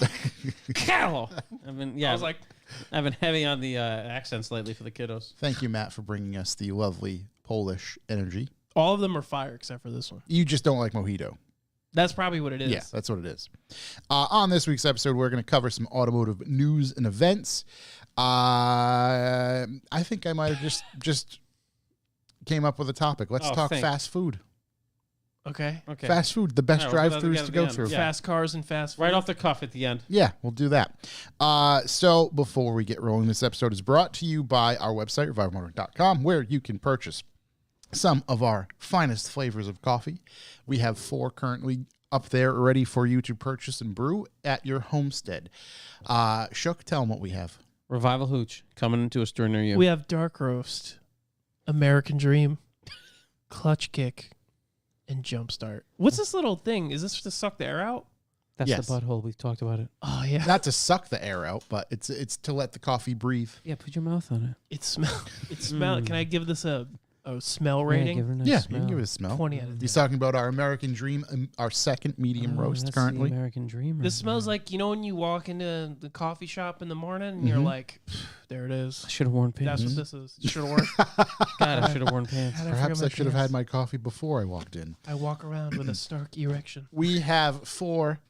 Hello. I've been heavy on the accents lately for the kiddos. Thank you, Matt, for bringing us the lovely Polish energy. All of them are fire except for this one. You just don't like mojito. That's probably what it is. Yeah, that's what it is. On this week's episode, we're going to cover some automotive news and events. I think I might have just came up with a topic. Let's talk think. fast food. Okay. Okay. Fast food, the best All right, we'll put that drive-thrus together to at go the end. through. Yeah. Fast cars and fast food. Right off the cuff at the end. Yeah, we'll do that. So before we get rolling, this episode is brought to you by our website, revivalmotoring.com, where you can purchase some of our finest flavors of coffee. We have 4 currently up there ready for you to purchase and brew at your homestead. Shook, tell them what we have. Revival Hooch coming into a store near you. We have Dark Roast, American Dream, Clutch Kick, and Jumpstart. What's this little thing? Is this to suck the air out? That's Yes. the butthole. We've talked about it. Oh yeah. Not to suck the air out, but it's to let the coffee breathe. Yeah, put your mouth on it. It smell. It smell. Can I give this a smell rating? Yeah, give it a nice Yeah, smell. you can give it a smell. 20 out of 10. He's talking about our American Dream, our second medium roast that's currently. The American Dreamer. This smells like, you know, when you walk into the coffee shop in the morning and you're like, there it is. I should have worn pants. That's what this is. You should have worn. God, I should have worn pants. Perhaps I should have had my coffee before I walked in. I walk around with a stark erection. We have 4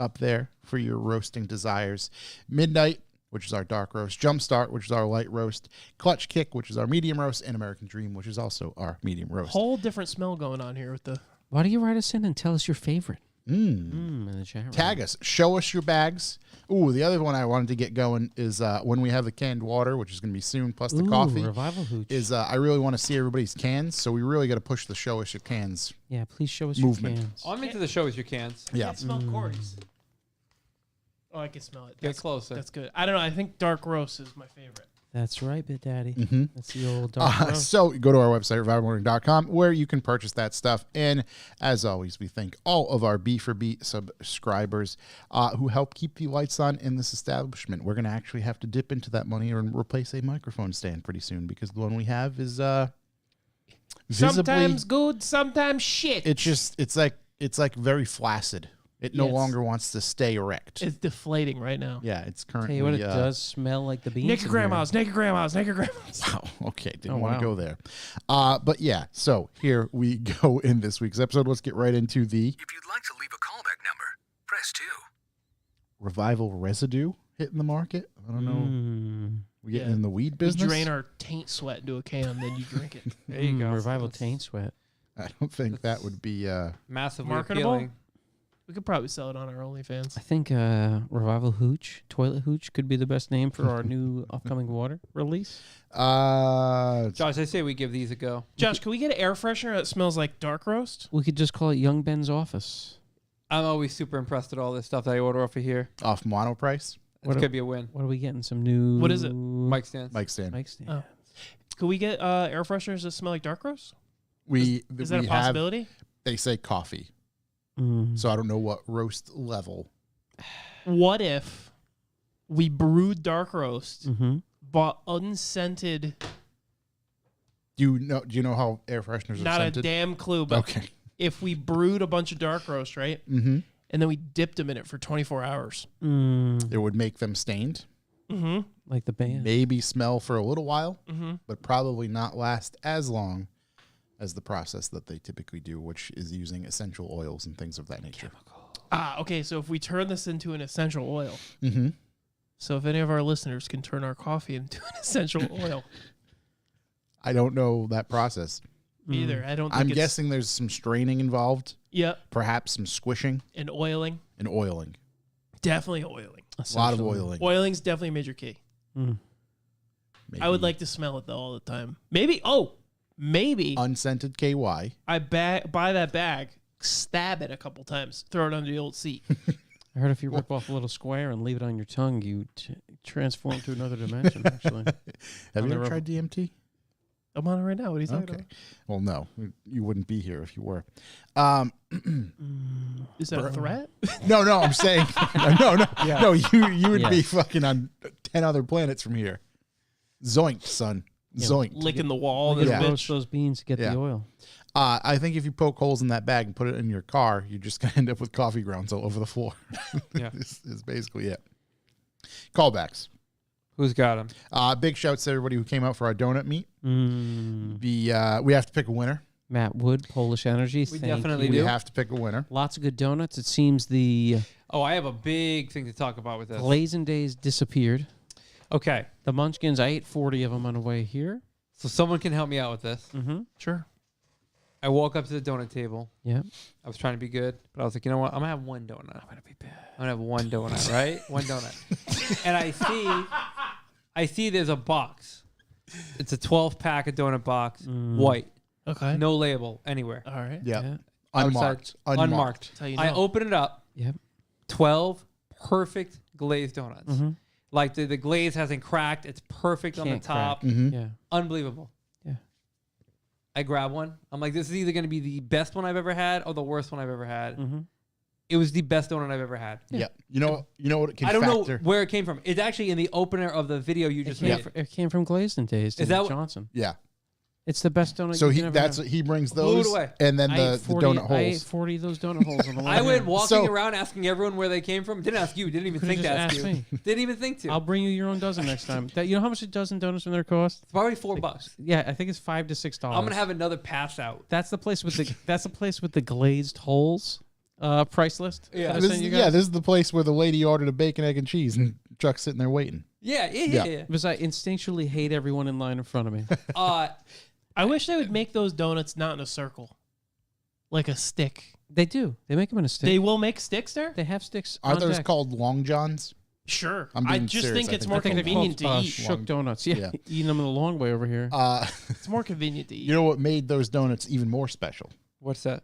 up there for your roasting desires. Midnight which is our dark roast, Jumpstart, which is our light roast, Clutch Kick, which is our medium roast, and American Dream, which is also our medium roast. Whole different smell going on here with the. Why do you write us in and tell us your favorite? In the chat room. Tag us. Show us your bags. Ooh, the other one I wanted to get going is when we have the canned water, which is going to be soon, plus the coffee. Revival Hooch. Is I really want to see everybody's cans, so we really got to push the show us your cans. Yeah, please show us Movement. your cans. I'm into the show with your cans. I Yeah. can't smell Corey's. Oh, I can smell it. Get closer. That's good. I don't know. I think dark roast is my favorite. That's right, Bit Daddy. Mm-hmm. That's the old dark roast. So go to our website, revivalmorning.com, where you can purchase that stuff. And as always, we thank all of our B for B subscribers who help keep the lights on in this establishment. We're going to actually have to dip into that money and replace a microphone stand pretty soon because the one we have is visibly... Sometimes good, sometimes shit. It's like very flaccid. It no Yes. longer wants to stay erect. It's deflating right now. Yeah, it's Tell currently... you what, it does smell like the beans. Naked in grandmas, naked grandmas, naked grandmas. Wow. Okay. Didn't Oh, want wow. to go there. But yeah, so here we go in this week's episode. Let's get right into the If you'd like to leave a callback number, press 2. revival residue hitting the market. I don't know. Mm. We getting Yeah. in the weed We business? drain our taint sweat into a can, then you drink it. There you go. Revival Taint Sweat. I don't think that would be... Massively Marketable? appealing. We could probably sell it on our OnlyFans. I think Revival Hooch, Toilet Hooch, could be the best name for our new upcoming water release. Josh, I say we give these a go. Josh, can we get an air freshener that smells like dark roast? We could just call it Young Ben's Office. I'm always super impressed at all this stuff that I order off of here. off mono price. It could be a win. What are we getting? Some new... What is it? Mic stands. Mike stand. Mic stand. Oh. Could we get air fresheners that smell like dark roast? Is Is that a possibility? They say coffee. Mm. So I don't know what roast level. What if we brewed dark roast, Mm-hmm. bought unscented, Do you know how air fresheners are not scented? a damn clue, but Okay. if we brewed a bunch of dark roast, right? Mm-hmm. And then we dipped them in it for 24 hours. It would make them stained. Mm-hmm. Like the band. Maybe smell for a little while, Mm-hmm. but probably not last as long as the process that they typically do, which is using essential oils and things of that nature. Ah, okay. So if we turn this into an essential oil, Mm-hmm. so if any of our listeners can turn our coffee into an essential oil, I don't know that process. either. I don't think I'm it's... guessing there's some straining involved, Yep. perhaps some squishing And oiling. and oiling. Definitely oiling. A lot of oiling. Oiling's definitely a major key. Mm. I would like to smell it, though, all the time. Maybe unscented KY. I buy that bag, stab it a couple times, throw it under the old seat. I heard if you rip off a little square and leave it on your tongue, you transform to another dimension, actually. Have On you the ever tried DMT? I'm on it right now. What are you talking Okay. about? Well, no, you wouldn't be here if you were. Is that a threat? No, I'm saying no. You would be Yes. fucking on 10 other planets from here. Zoinked, son. Yeah. Zoinked. Licking the wall, You this gotta roast bitch. those beans to get Yeah. the oil. I think if you poke holes in that bag and put it in your car, you're just gonna end up with coffee grounds all over the floor. Yeah. is basically it. Callbacks. Who's got them? Big shouts to everybody who came out for our donut meet. Mm. We have to pick a winner. Matt Wood, Polish Energy. We thank definitely you. We do. have to pick a winner. Lots of good donuts. It seems the Oh, I have a big thing to talk about with this. Glazing days disappeared. Okay, The Munchkins, I ate 40 of them on the way here. so someone can help me out with this. Mm-hmm. Sure. I walk up to the donut table. Yeah. I was trying to be good, but I was like, you know what? I'm gonna have one donut. I'm gonna be bad. I'm gonna have one donut, right? One donut. And I see there's a box. It's a 12 pack of donut box, white, Okay. no label anywhere. All right. Yep. Yeah. Unmarked. Outside, unmarked. That's how you I know. open it up. Yep. 12 perfect glazed donuts. Mm-hmm. Like the glaze hasn't cracked. It's perfect on the Can't top. crack. Mhm. Yeah. Unbelievable. Yeah. I grab one. I'm like, this is either going to be the best one I've ever had or the worst one I've ever had. Mm-hmm. It was the best donut I've ever had. Yep. You know what it can I don't factor? know where it came from. It's actually in the opener of the video you just made. It came from Glazing Days. Is that what- Johnson? Yeah. It's the best donut. So you can ever have. he brings Blew it those away. and then I the ate 40, donut I ate holes. 40 of those donut holes on the way. I went here. walking So- around asking everyone where they came from. Didn't ask you. Didn't even Could've think to just ask asked you. me. Didn't even think to. I'll bring you your own dozen next time. You know how much a dozen donuts from there cost? It's probably $4. Yeah, I think it's $5 to $6. I'm gonna have another pass out. That's the place with the glazed holes. Price list. Yeah. that I This sent is, you yeah, guys? this is the place where the lady ordered a bacon, egg, and cheese, and Chuck's sitting there waiting. Yeah. Because I instinctually hate everyone in line in front of me. I wish they would make those donuts not in a circle, like a stick. They do. They make them in a stick. They will make sticks there. They have sticks. Are on those deck. called Long Johns? Sure. I'm I being just serious. think I it's think more I think they're convenient to called, eat. shook donuts. Yeah, Yeah. eating them the long way over here. It's more convenient to eat. You know what made those donuts even more special? What's that?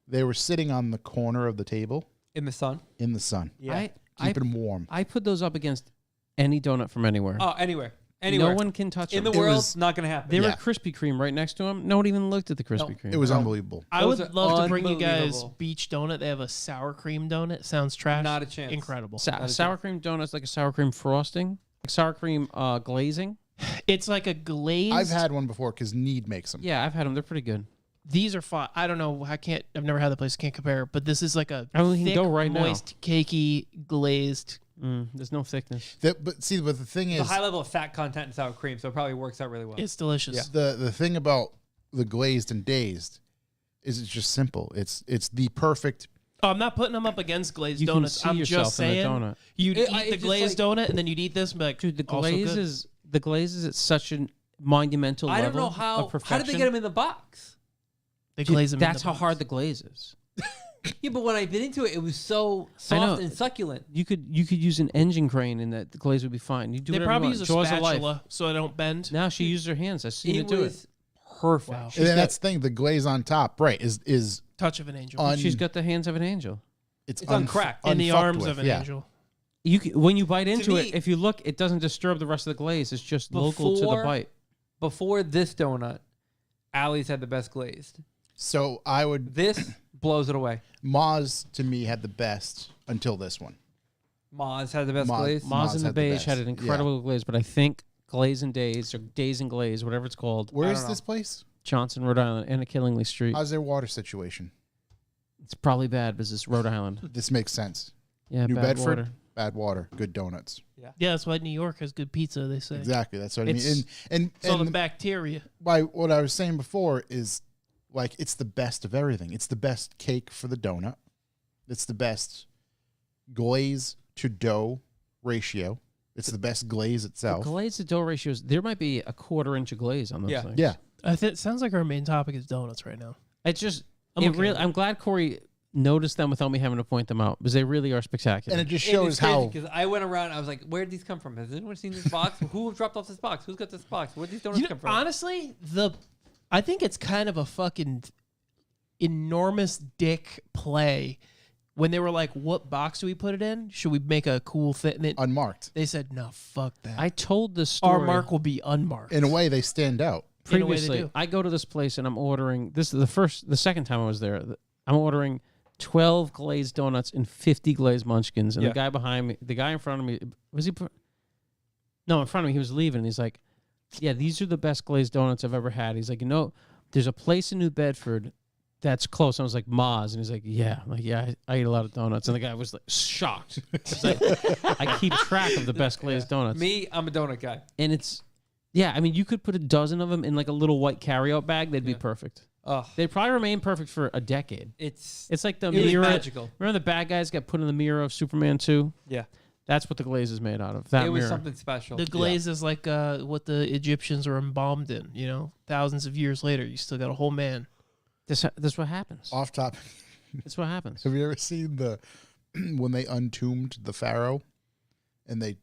They were sitting on the corner of the table In the sun? in the sun, Yeah. keeping them warm. I put those up against any donut from anywhere. Oh, anywhere. Anywhere. No one can touch in them. the world, was- not going to happen. They were Yeah. Krispy Kreme right next to them. No one even looked at the Krispy Kreme. It was unbelievable. I Those would are love to bring you guys unbelievable. beach donut. They have a sour cream donut. Sounds trash. Not a chance. Incredible. Sour cream donuts like a sour cream frosting, like sour cream glazing. It's like a glazed. I've had one before because Need makes them. Yeah, I've had them. They're pretty good. These are fun. I don't know. I've never had the place. Can't compare. But this is like a I mean, we can thick, go right now. moist, cakey, glazed. There's no thickness. But the thing It's is, a high level of fat content in sour cream, so it probably works out really well. It's delicious. the thing about the glazed and dazed is it's just simple. It's the perfect. Oh, I'm not putting them up against glazed You can donuts. see I'm yourself just in the saying donut. you'd It- eat it's the just glazed like- donut and then you'd eat this and be like, Dude, the also good. glaze is at such a monumental I don't level know how. of perfection. How did they get them in the box? They Dude, glaze them. in that's the how box. hard the glaze is. Yeah, but when I bit into it, it was so I know. soft and succulent. You could use an engine crane and that the glaze would be fine. You do They whatever probably you use want. a Jaws of life. spatula so they don't bend. Now she used her hands. I've seen It her do it. was perfect. Wow. And She's then got- that's the thing. The glaze on top, right, is Touch of an angel. She's got the hands of an angel. It's uncracked. in the unfucked arms with, of an yeah. angel. When you bite into me- it, if you look, it doesn't disturb the rest of the glaze. It's just local to the Before- bite. Before this donut, Allie's had the best glazed. So I would. This blows it away. Moz to me had the best until this one. Maz had the best Maz- glaze. Ma- Maz and the had the Beige best. had an incredible glaze, but I think Glaze and Days or Days and Glaze, whatever it's called, Where I is don't this place? Johnson, Rhode Island, and a Killingly Street. How's their water situation? It's probably bad because it's Rhode Island. This makes sense. Yeah, New bad Bedford, water. bad water, good donuts. Yeah, that's why New York has good pizza. They say Exactly. That's what I mean. It's- And it's all the and bacteria. by what I was saying before is like it's the best of everything. It's the best cake for the donut. It's the best glaze to dough ratio. It's the best glaze The itself. glaze to dough ratios, there might be a quarter inch of glaze on those Yeah. things. Yeah. It sounds like our main topic is donuts right now. It's just, I'm okay with it. I'm glad Corey noticed them without me having to point them out because they really are spectacular. And it just shows how because I went around. I was like, "Where did these come from? Has anyone seen this box? Who dropped off this box? Who's got this box? Where did these donuts You know, come from?" honestly, I think it's kind of a fucking enormous dick play when they were like, "What box do we put it in? Should we make a cool thing?" unmarked. They said, "No, fuck that. I told this story Our mark will be unmarked." In a way, they stand out. In a way they previously. do. I go to this place and I'm ordering. This is the second time I was there. I'm ordering 12 glazed donuts and 50 glazed munchkins. And Yeah. the guy behind me, the guy in front of me, was he? No, in front of me, he was leaving. And he's like, "Yeah, these are the best glazed donuts I've ever had." He's like, there's a place in New Bedford that's close. I was like, Maz. And he's like, "Yeah." I'm like, "Yeah, I eat a lot of donuts." And the guy was like, shocked. He's like, I keep track of the best glazed donuts. Me, I'm a donut guy. And it's, yeah, I mean, you could put a dozen of them in like a little white carryout bag. They'd be perfect. Oh, They'd probably remain perfect for a decade. it's It's like the it was mirror. magical. Remember the bad guys got put in the mirror of Superman 2? Yeah, That's what the glaze is made out of. That it was mirror. something special. The glaze is like what the Egyptians were embalmed in. You know, thousands of years later, you still got a whole man. This what happens. Off top. That's what happens. Have you ever seen the when they untombed the pharaoh and they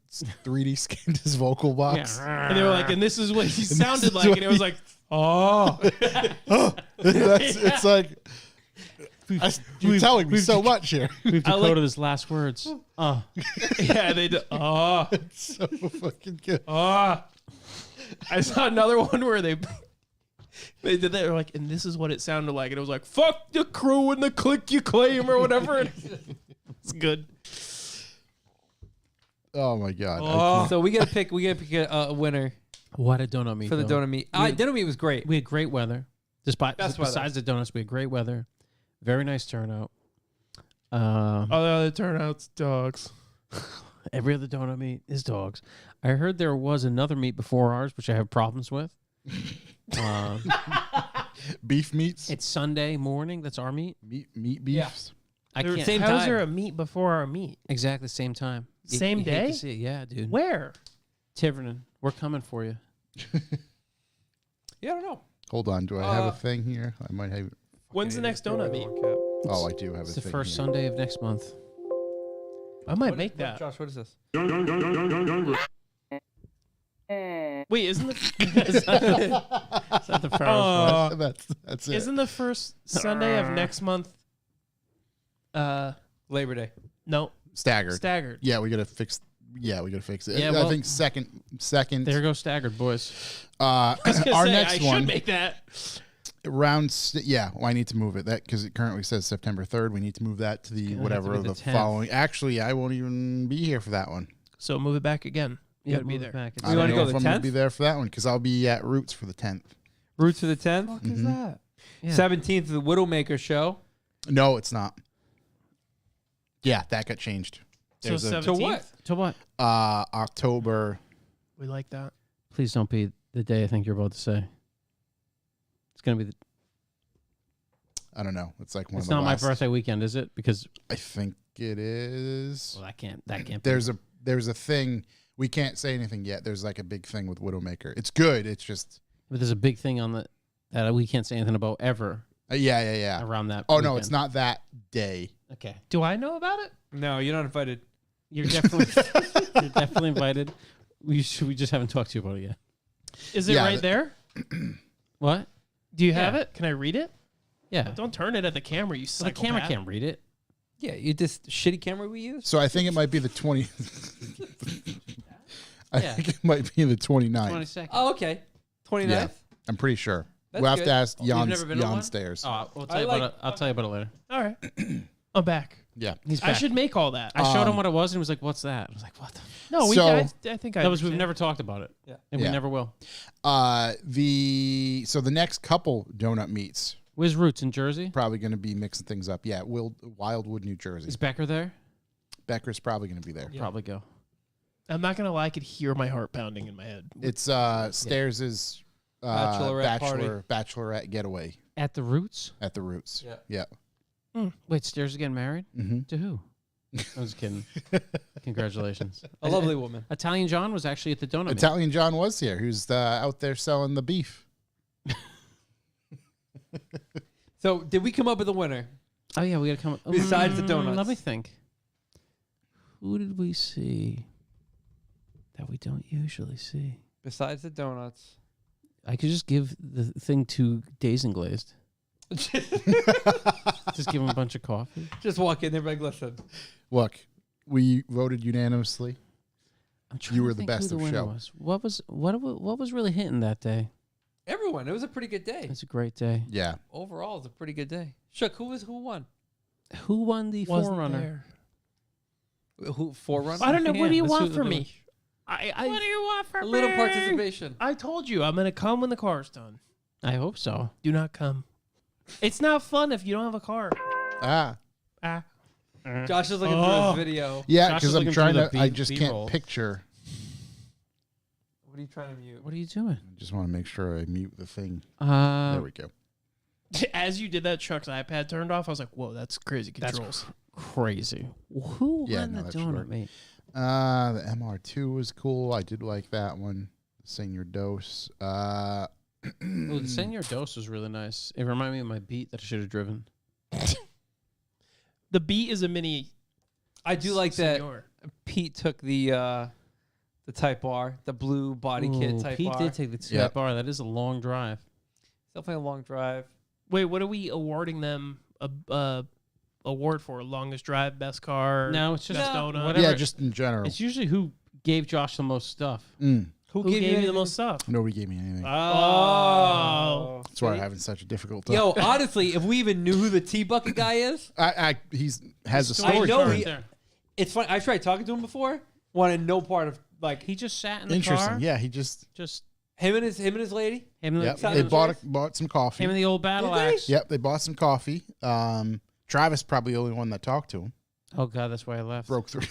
3D scanned his vocal box? And they were like, and this is what he this sounded is like. what And it was like, oh. It's like you're telling me so much here. We've I like- decoded his last words. Yeah, they did. Oh. So fucking good. Oh. I saw another one where they did that. They're like, and this is what it sounded like. And it was like, fuck the crew and the click you claim or whatever. It's good. Oh my god. Oh. So we gotta pick a winner What a donut meat. for the though. donut meat. Donut meat was great. We had great weather. Despite Best weather. besides the donuts, we had great weather. Very nice turnout. Oh, the other turnout's dogs. Every other donut meat is dogs. I heard there was another meat before ours, which I have problems with. Beef meats. It's Sunday morning. That's our meat. Meat beefs. I can't. Same How's time. there a meat before our meat? Exactly same time. Same you hate to day? see it. Yeah, dude. Where? Tiverton, we're coming for you. Yeah, I don't know. Hold on. Do I have a thing here? I might have. When's the next donut meet? Oh, I do have It's a the thing first here. Sunday of next month. I might make that. Josh, what is this? Wait, isn't the Is that the first one? That's it. isn't the first Sunday of next month? Labor Day. No, Staggered. staggered. Yeah, we gotta fix. Yeah, we gotta fix it. Yeah, I well- think second. There goes staggered, boys. Our next I one should make that. Yeah, well, I need to move it that because it currently says September 3rd. We need to move that to the Gonna whatever have to of be the the 10th. following. Actually, I won't even be here for that one. So move it back again. You gotta be move there. it back. I You don't wanna know go if the I'm gonna 10th? be there for that one because I'll be at Roots for the 10th. Roots of the 10th. What the fuck is that? Yeah. 17th, the Widowmaker show. No, it's not. Yeah, that got changed. So There's a 17th. To what? To what? October. We like that. Please don't be the day I think you're about to say. It's gonna be. I don't know. It's like one It's of the not last. my birthday weekend, is it? Because I think it is. well, that can't. That can't. There's a thing. We can't say anything yet. There's like a big thing with Widowmaker. It's good. It's just. But there's a big thing on that we can't say anything about ever Yeah. around that. Oh no, weekend. it's not that day. Okay, Do I know about it? No, you're not invited. you're definitely you're definitely invited. We just haven't talked to you about it yet. Is it Yeah, right there? What? Do you have Yeah. it? Can I read it? Yeah. Don't turn it at the camera, you Well, the camera psychopath. can't read it. Yeah, you just shitty camera we use. So I think it might be the 20. I Yeah. think it might be the 29th. 22nd. Oh, okay. 29th. Yeah. I'm pretty sure. That's We'll have good. to ask You've never been to one? Stairs. Oh, we'll I tell you like- about it. I'll tell you about it later. All right. I'm back. Yeah. He's I back. should make all that. I showed him what it was, and he was like, "What's that?" I was like, "What the?" No, So- I think I That was we've understand. never talked about it. Yeah. and Yeah. we never will. The next couple donut meets Where's Roots in Jersey? probably going to be mixing things up. Yeah, Wildwood, New Jersey. Is Becker there? Becker's probably going to be there. Probably go. I'm not gonna lie, I could hear my heart pounding in my head. It's Stairs' bachelorette getaway At the Roots? at the Roots. Yeah. Yeah. Wait, Stairs is getting married? Mm-hmm. To who? I was kidding. Congratulations. A lovely woman. Italian John was actually at the donut. meet. Italian John was here. Who's out there selling the beef? So, did we come up with a winner? Oh yeah, we gotta come. Besides the donuts. Let me think. Who did we see that we don't usually see? Besides the donuts. I could just give the thing to Dazed and Glazed. Just give him a bunch of coffee. Just walk in there and be like, listen. Look, we voted unanimously. I'm trying You to were the think best who of winner show. Was. What was really hitting that day? Everyone. It was a pretty good day. It's a great day. Yeah. Overall, it was a pretty good day. Shook, who won? Who won the Wasn't Forerunner? there. Who Forerunner? I don't know. What do you let's want do from the me? village. What do you want from A little participation. I told you I'm gonna come when the car's done. I hope so. Do not come. It's not fun if you don't have a car. Ah. Ah. Josh is looking through Oh. his video. Yeah, Josh because is I'm looking trying through to. the I just B-roll. can't picture. What are you trying to mute? What are you doing? I just want to make sure I mute the thing. There we go. As you did that, Chuck's iPad turned off. I was like, "Whoa, that's crazy That's controls." crazy. Who Yeah, won no, the that's donut short. meet? The MR2 was cool. I did like that one. Senior Dose. Oh, the Senior Dose was really nice. It reminded me of my beat that I should have driven. The Beat is a mini. I do like that Senor. Pete took the Type R, the blue body kit Ooh, Type Pete R. did take the Type Yep. R. That is a long drive. Definitely a long drive. Wait, what are we awarding them a award for? Longest drive, best car? No, it's just best donut. whatever. Yeah, just in general. It's usually who gave Josh the most stuff. Who gave you the anything? most stuff? Nobody gave me anything. Oh. That's why I'm having such a difficult time. Yo, honestly, if we even knew who the Tea Bucket guy is, He's has a I story. know for he- it. there. it's funny. I tried talking to him before. Wanted no part of like He just sat in the Interesting. car. Yeah, he just. Him him and his lady. and the, Yep. Sound They of bought some coffee. him and the old battle Did they? axe. Yep, they bought some coffee. Travis probably the only one that talked to him. Oh god, that's why I left. Broke through.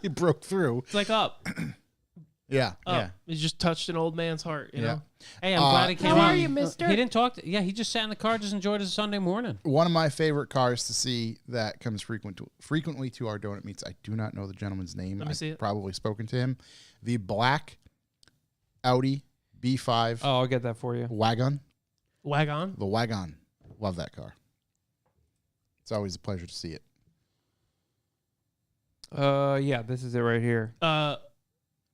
He broke through. It's like up. Yeah, Oh, yeah. he just touched an old man's heart, you know? Hey, I'm glad he came How out. are you, mister? He didn't talk. Yeah, he just sat in the car, just enjoyed his Sunday morning. One of my favorite cars to see that comes frequently to our donut meets. I do not know the gentleman's name. Let me see I've it. probably spoken to him. The black Audi B5 Oh, I'll get that for you. wagon. Wagon? The wagon. Love that car. It's always a pleasure to see it. Yeah, this is it right here.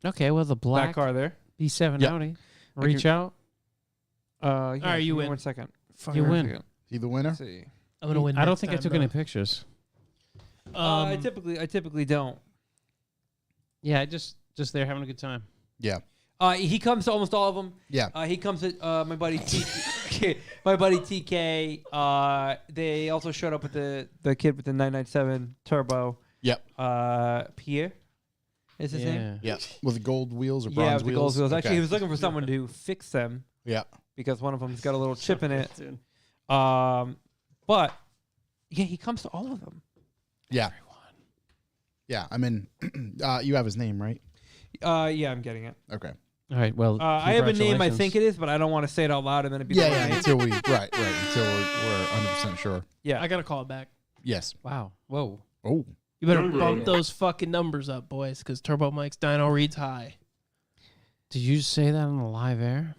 Okay, well, the black That car there. B7 Yep. Audi. Reach out. Yeah, All right, you give me win. 1 second. You win. Second. He the winner? Let's see. I'm going to win I don't next think I time, took bro. any pictures. I typically don't. Yeah, I just there having a good time. Yeah. He comes to almost all of them. Yeah. He comes to my buddy TK. My buddy TK. They also showed up with the kid with the 997 turbo. Yep. Pierre is his name. Yeah. With the gold wheels or Yeah, bronze with the gold wheels. Actually, Okay. he was looking for someone to fix them Yeah. because one of them's got a little chip in it. But yeah, he comes to all of them. Yeah. Yeah. I mean, you have his name, right? Yeah, I'm getting it. Okay. All right, well, I have a name I congratulations. think it is, but I don't want to say it out loud and then it'd be Yeah, the yeah. wrong name. Until we're 100% sure. Yeah. I got to call it back. Yes. Wow. Whoa. Oh. You better bump those fucking numbers up, boys, because Turbo Mike's dyno reads high. Did you just say that on the live air?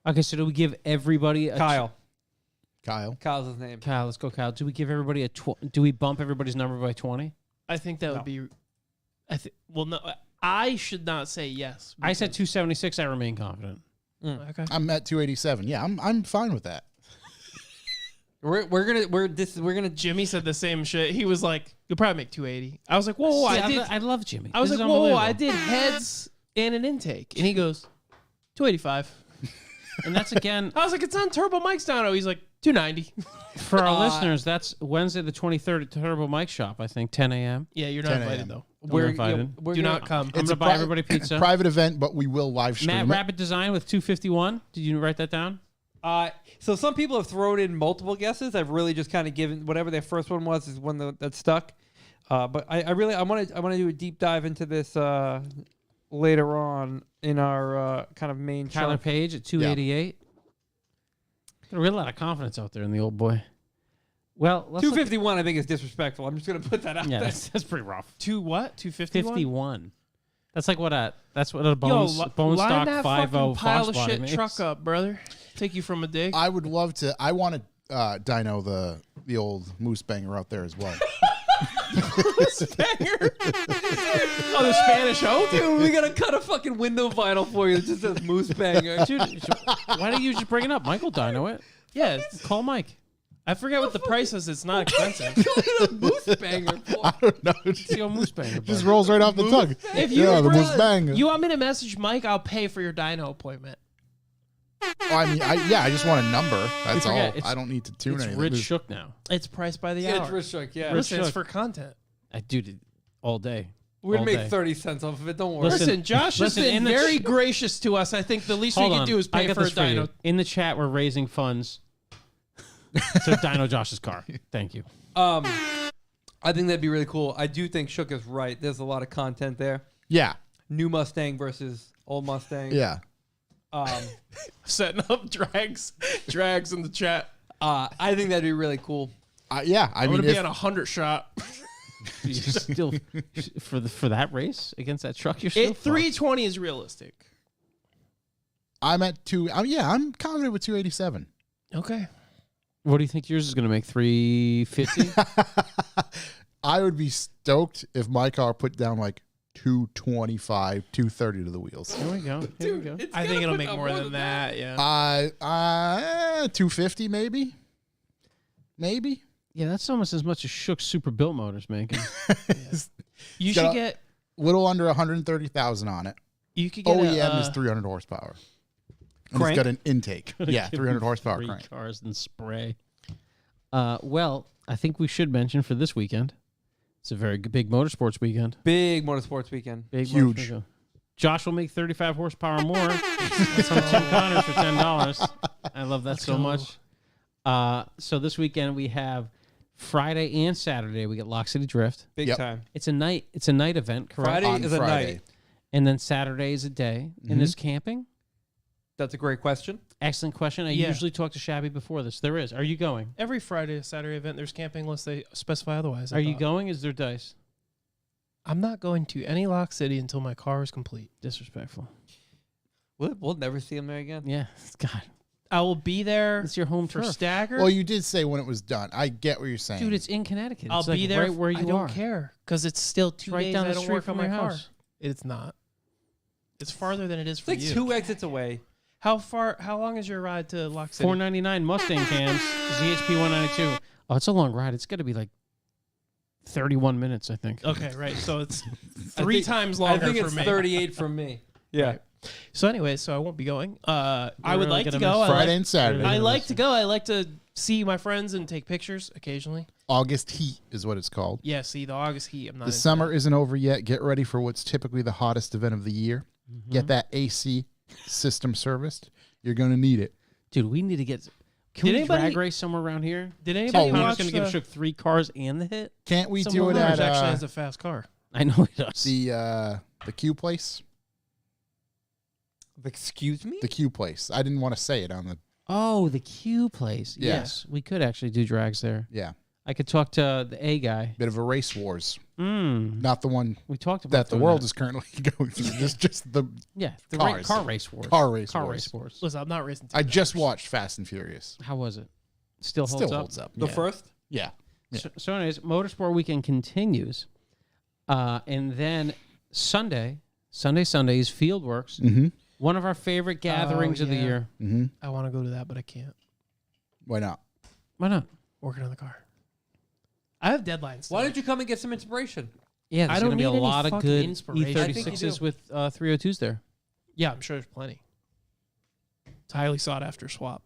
Okay, so do we give everybody a Kyle. Kyle. His name. Kyle, let's go, Kyle. Do we give everybody a do we bump everybody's number by 20? I think that would be. Well, no, I should not say yes. I said 276. I remain confident. Okay. I'm at 287. Yeah, I'm fine with that. We're gonna. Jimmy said the same shit. He was like, "You'll probably make 280." I was like, "Whoa, I love Jimmy. I was This like, is "Whoa, unbelievable. I did heads and an intake," and he goes, 285. And that's again I was like, "It's on Turbo Mike's dyno." He's like, 290. for our listeners. That's Wednesday the 23rd at Turbo Mike Shop. I think 10 a.m. Yeah, you're not 10 invited a.m. though. We're invited. Do not come. I'm gonna buy everybody pizza. Private event, but we will live stream Matt it. Rapid Design with 251. Did you write that down? So some people have thrown in multiple guesses. I've really just kind of given whatever their first one was is one that stuck. But I want to do a deep dive into this later on in our kind of main Tyler chunk. Page at 288. Got a real lot of confidence out there in the old boy. Well, let's 251 I think is disrespectful. I'm just gonna put that out Yeah, there. that's pretty rough. Two what? 251. 51. That's like what a bone Yo, bone line stock that 50 fucking pile Fox of body shit makes. truck up, brother. Take you from a dig. I would love to. I want to dyno the old moose banger out there as well. Banger. Oh, the Spanish oath. Dude, we gotta cut a fucking window vinyl for you that just says Moose Banger. Dude, why don't you just bring it up? Michael Dino it. Yeah, Call Mike. I forget what the price is. It's not expensive. Moose Banger. I don't know. It's the old moose banger. Just bud. rolls right off the tongue. If you Yeah, the moose banger. You want me to message Mike? I'll pay for your dyno appointment. I mean, I just want a number. That's all. forget, it's- I don't need to tune It's anything. Rich Shook now. It's priced by the Yeah, hour. it's Rich Shook, yeah. Listen, it's Shook. for content. I do it all day. We'd all make day. 30 cents off of it. Don't worry. Listen, Listen, Josh has listen, been in the very ch- gracious to us. I think the least Hold we on. can do is I pay got for a this for you. dyno. In the chat, we're raising funds to Dino Josh's car. Thank you. I think that'd be really cool. I do think Shook is right. There's a lot of content there. Yeah. New Mustang versus old Mustang. Yeah. Setting up drags in the chat. I think that'd be really cool. Yeah. I I'm mean, gonna be if- on 100 shot. You're still for that race against that truck. You're still 320 is realistic. I'm at two. I'm confident with 287. Okay. What do you think yours is going to make? 350? I would be stoked if my car put down like 225, 230 to the wheels. Here we go. Here we go. I think it'll make more than that. Yeah. 250 maybe. Maybe. Yeah, that's almost as much as Shook's super built motors making. You got should a- get. Little under 130,000 on it. You could get OEM a, is 300 horsepower. And Crank? it's got an intake. Yeah, 300 horsepower Three crank. cars and spray. Well, I think we should mention for this weekend. It's a very big motorsports weekend. Big motorsports weekend. Big Huge. motorsports weekend. Josh will make 35 horsepower more. That's on Tim Connors for $10. I love that so much. So this weekend we have Friday and Saturday. We get Lock City Drift. Big Yep. time. It's a night event, correct? Friday On is a Friday. night. And then Saturday is a day. And there's camping? That's a great question. Excellent question. I usually talk to Shabby before this. There is. Are you going? Every Friday, Saturday event, there's camping unless they specify otherwise. Are you going? Is there dice? I'm not going to any Lock City until my car is complete. Disrespectful. We'll never see him there again. Yeah. God. I will be there It's your home for turf. Stagger. Well, you did say when it was done. I get what you're saying. Dude, it's in Connecticut. I'll It's be like there right where you I don't are. care because it's still 2 right days down I the don't street work from on my your car. house. It's not. It's farther than it is It's for like you. 2 exits away. How long is your ride to Lock City? $4.99 Mustang cams, ZHP 192. Oh, it's a long ride. It's got to be like 31 minutes, I think. Okay, right. So it's three times longer I think for it's me. 38 from me. Yeah. So anyway, so I won't be going. I would really like to gonna go. miss Friday and Saturday. I like to go. I like to see my friends and take pictures occasionally. August heat is what it's called. Yeah, see the August heat. I'm not. The into summer that. isn't over yet. Get ready for what's typically the hottest event of the year. Get that AC system serviced. You're going to need it. Dude, we need to get. Can Did we anybody- drag race somewhere around here? Did Tim anybody Connor's watch going to give the? Shook 3 cars and the hit? Can't we Someone do it Mars at actually has a fast car. I know he does. the Q place? Excuse me? The Q place. I didn't want to say it on the. Oh, the Q place. Yeah. Yes, we could actually do drags there. Yeah. I could talk to the A guy. Bit of a race wars. Mm. Not the one We talked about that the doing world that. is currently going through. Just the Yeah, the Cars. car race wars. car race Car wars. race wars. Listen, I'm not racing. I just $10. watched Fast and Furious. How was it? Still holds Still up. holds up. The yeah. first? Yeah. So anyways, Motorsport Weekend continues, and then Sunday is Fieldworks. Mm-hmm. One of our favorite gatherings of the yeah. year. Mm-hmm. I want to go to that, but I can't. Why not? Why not? Working on the car. I have deadlines. Why don't you come and get some inspiration? Yeah, there's I don't going to be a need any lot of fucking good inspiration. I think you E36s do. with 302s there. Yeah, I'm sure there's plenty. It's a highly sought after swap.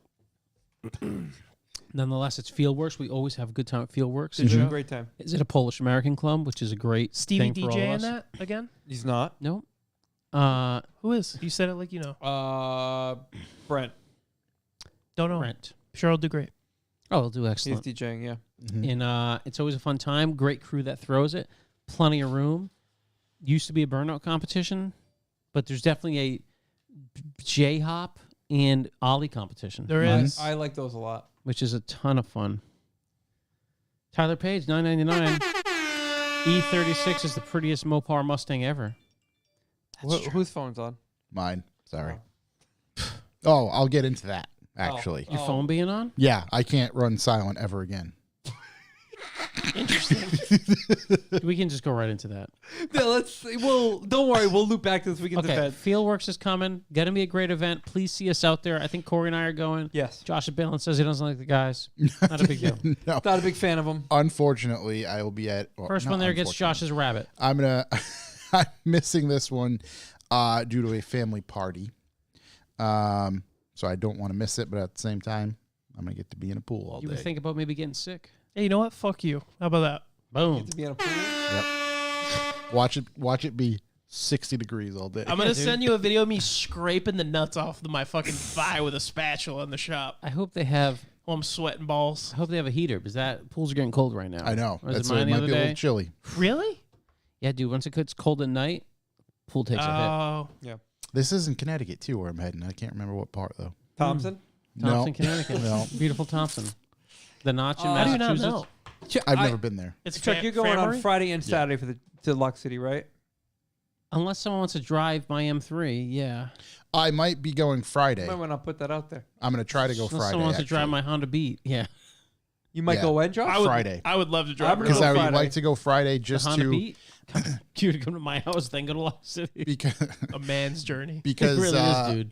Nonetheless, it's Fieldworks. We always have a good time at Fieldworks. It's a great time. Is it a Polish American club, which is a great Stevie thing for all DJ of in us? that again? He's not. No. Who is? You said it like you know. Brent. Don't know. Brent. Sure, I'll do great. Oh, he'll do He's excellent. DJing, yeah. Mm-hmm. And it's always a fun time. Great crew that throws it. Plenty of room. Used to be a burnout competition, but there's definitely a J-hop and Ollie competition, There is. I like those a lot. which is a ton of fun. Tyler Page, $9.99. E36 is the prettiest Mopar Mustang ever. Whose phone's on? Mine. Sorry. Oh, I'll get into that, actually. Your phone being on? Yeah, I can't run silent ever again. We can just go right into that. Yeah, don't worry. We'll loop back to this weekend's Okay, event. Fieldworks is coming. Going to be a great event. Please see us out there. I think Corey and I are going. Yes. Josh Balin says he doesn't like the guys. Not a big deal. No. Not a big fan of them. Unfortunately, I will be at... well, First not one there gets unfortunately. Josh's rabbit. I'm missing this one due to a family party. So I don't want to miss it, but at the same time, I'm going to get to be in a pool all You day. would think about maybe getting sick. Hey, you know what? Fuck you. How about that? Boom. To be in a pool. Watch it be 60 degrees all day. I'm gonna dude. send you a video of me scraping the nuts off my fucking thigh with a spatula in the shop I hope they have while I'm sweating balls. I hope they have a heater because that pools are getting cold right now. I know. Or was That's it mine the might other be a day? little chilly. Really? Yeah, dude. Once it gets cold at night, pool takes a Oh, This is in Connecticut, too, where I'm heading. I can't remember what part, though. Thompson? hit. Thompson, Connecticut. No. Beautiful Thompson. The Notch in how do you not Massachusetts. know? I've never been there. It's Chuck, you're going on Family? Friday and Saturday to Lock City, right? Unless someone wants to drive my M3, yeah. I might be going Friday. Might want to put that out there. I'm going to try to go Unless Friday. someone wants to drive actually. my Honda Beat, yeah. You might Yeah. go when, Josh? Friday. I would love to drive. I'm gonna Because go I would Friday. like to go Friday The just Honda to... Beat. You to come to my house, then go to Lost City. Because, a man's journey. because it really is, dude.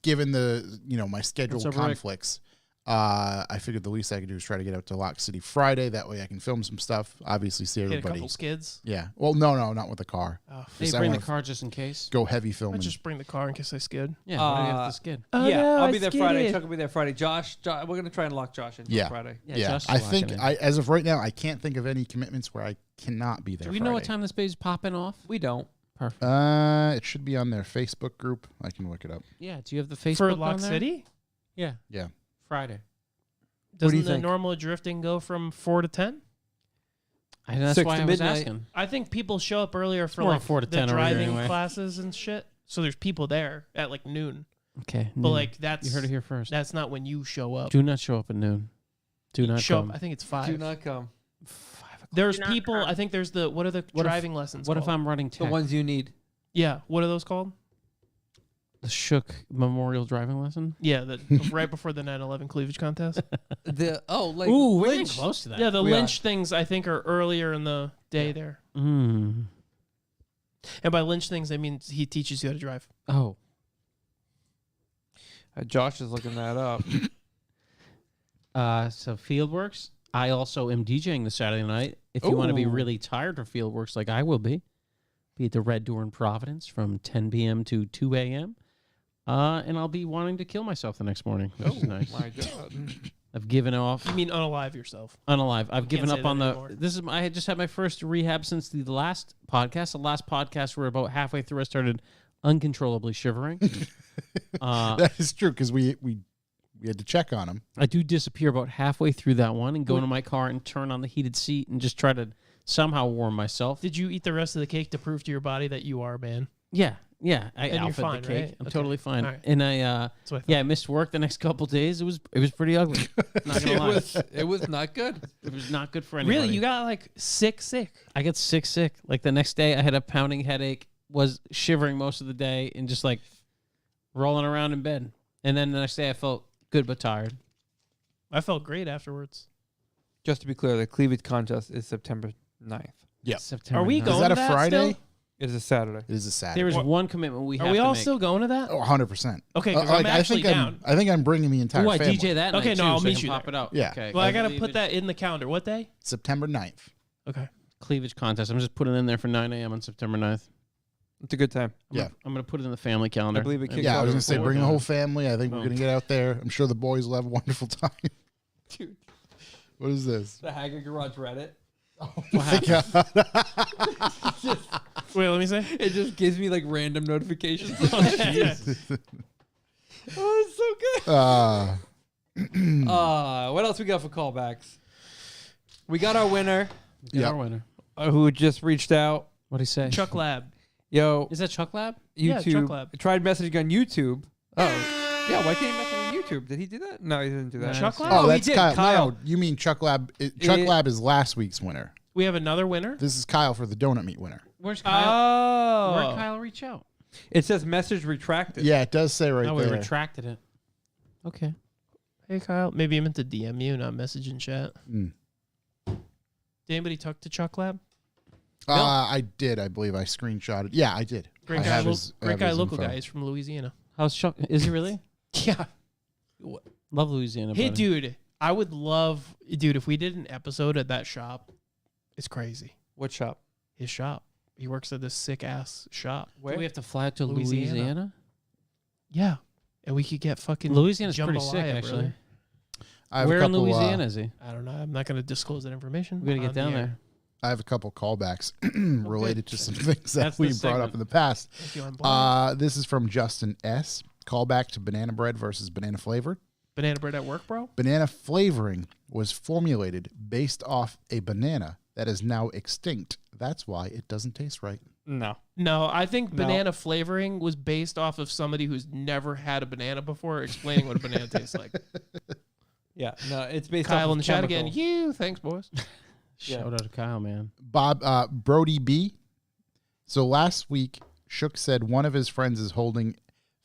given the my scheduled What's up, Rick? conflicts, I figured the least I could do is try to get out to Lock City Friday. That way I can film some stuff. Obviously, see Hit a everybody. couple skids. Yeah. Well, no, not with the car. Oh, Hey, I bring the wanna car just in case. Go heavy I filming. just bring the car in case I skid. Yeah, what do we have Uh, to skid? Oh, yeah, no, I'll I be there Friday. skidded. Chuck will be there Friday. Josh, we're going to try and lock Josh in Yeah. Friday. Yeah, Yeah, Josh is I think locking in. as of right now, I can't think of any commitments where I cannot be there. Do we Friday. know what time this baby's popping off? We don't. Perfect. It should be on their Facebook group. I can look it up. Yeah, do you have the Facebook For on Lock there? City? Yeah, Yeah. Friday. do Doesn't you the think? normal drifting go from 4 to 10? That's 6 why to I was midnight. asking. I think people show up earlier for more like 4 to the 10 over here driving anyway. classes and shit. So there's people there at like noon. Okay. But like that's You heard it here first. That's not when you show up. Do not show up at noon. Do not show come. up. I think it's 5. Do not come. There's Do not people. come. I think there's the what are the What if- driving lessons? What if called? I'm running The tech? ones you need. Yeah. What are those called? The Shook Memorial Driving Lesson? Yeah. The right before the 9/11 cleavage contest. Like Ooh, we're getting Lynch. close to that. Yeah. The We lynch things I think are earlier in the day there. Mm. And by lynch things, I mean he teaches you how to drive. Oh. Josh is looking that up. So Fieldworks. I also am DJing this Saturday night. If you want to be Ooh. really tired for Fieldworks like I will be at the Red Door in Providence from 10 p.m. to 2 a.m. And I'll be wanting to kill myself the next morning, which is nice. My God. I've given off. You mean unalive yourself? Unalive. I've given say up on that the. anymore. This is. I had just had my first rehab since the last podcast. The last podcast, we're about halfway through. I started uncontrollably shivering. That is true because we had to check on him. I do disappear about halfway through that one and go into my car and turn on the heated seat and just try to somehow warm myself. Did you eat the rest of the cake to prove to your body that you are a man? Yeah. I And you're alphaed fine, the cake. right? I'm Okay. totally fine. All right. And I That's what I thought. yeah, I missed work the next couple days. It was pretty ugly. Not gonna lie. It was not good. It was not good for anybody. Really, you got like sick. I got sick. Like the next day I had a pounding headache, was shivering most of the day and just like rolling around in bed. And then the next day I felt good but tired. I felt great afterwards. Just to be clear, the cleavage contest is September 9th. Yep. September Are we 9th. going Is that to a that Friday? still? It is a Saturday. It is a Saturday. There is What- one commitment we have Are we to all make. still going to that? Oh, 100%. Okay, 'cause I'm actually down. I think I'm bringing the entire Ooh, I family. DJ that Okay, night no, too, I'll so I meet can you pop there. it out. Yeah. Okay. Well, I got to Cleavage- put that in the calendar. What day? September 9th. Okay. cleavage contest. I'm just putting it in there for 9 a.m. on September 9th. It's a good time. Yeah. I'm gonna put it in the family calendar. I believe it kicks Yeah, I off was at going to say, 4. bring the whole family. I think we're Oh. going to get out there. I'm sure the boys will have a wonderful time. Dude, What is this? the Haggard Garage Reddit. Wait, let me say. It just gives me like random notifications. Oh, it's so good. What else we got for callbacks? We got our winner Yeah. Yeah. Our winner. who just reached out. What'd he say? Chuck Lab. Yo, Is that Chuck Lab? Yeah, YouTube. Chuck Lab. Tried messaging on YouTube. Oh, yeah. Why can't he message on YouTube? Did he do that? No, he didn't do that. Chuck Lab? Oh, he that's did. Kyle. Kyle. No, you mean Chuck Lab. Chuck It- Lab is last week's winner. We have another winner. This is Kyle for the donut meat winner. Where's Kyle? Oh. Where'd Kyle reach out? It says message retracted. Yeah, it does say right No, we there. retracted it. Okay. Hey, Kyle. Maybe I meant to DM you, not message in chat. Mm. Did anybody talk to Chuck Lab? I did. I believe I screenshotted. Yeah, I did. Great I guy, have his- I great have guy, his local info. guy. He's from Louisiana. How's Chuck? Is he really? Yeah. Love Louisiana. Hey, buddy. dude. I would love, dude, if we did an episode at that shop, it's crazy. What shop? His shop. He works at this sick ass shop. Where? Do we have to fly out to Louisiana. Louisiana? Yeah. And we could get fucking Louisiana's pretty jambalaya, sick, actually. brother. I have a Where in couple, Louisiana is he? I don't know. I'm not going to disclose that information. We gotta get on the down air. there. I have a couple callbacks related to some things that That's we the brought up segment. in the past. Thank you, I'm blind. This is from Justin S. Callback to banana bread versus banana flavored. Banana bread at work, bro? Banana flavoring was formulated based off a banana that is now extinct. That's why it doesn't taste right. No. No, I think No. banana flavoring was based off of somebody who's never had a banana before explaining what a banana tastes like. Yeah. No. It's based Kyle off in the of chat chemical. again. You, thanks, boys. Yeah. Shout out to Kyle, man. Brody B. So last week, Shook said one of his friends is holding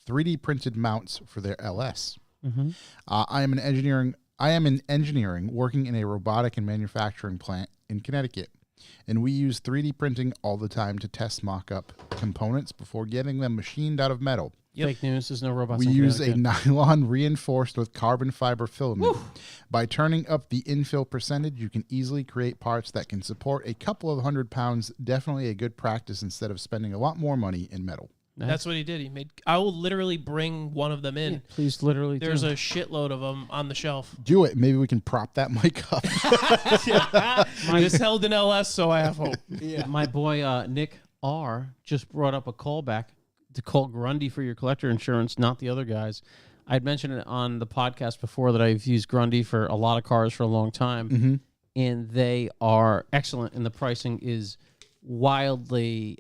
3D printed mounts for their LS. Mm-hmm. I am in engineering, working in a robotic and manufacturing plant in Connecticut, and we use 3D printing all the time to test mock-up components before getting them machined out of metal. Yep. Fake news. There's no robots. We in use a Connecticut. nylon reinforced with carbon fiber filament. By turning up the infill percentage, you can easily create parts that can support a couple of 100 pounds. Definitely a good practice instead of spending a lot more money in metal. Nice. That's what he did. He made. I will literally bring one of them in. Yeah, please, literally. There's do. a shitload of them on the shelf. Do it. Maybe we can prop that mic up. This held in LS, so I have hope. My boy Nick R just brought up a callback to call Grundy for your collector insurance, not the other guys. I'd mentioned it on the podcast before that I've used Grundy for a lot of cars for a long time. and they are excellent, and the pricing is wildly.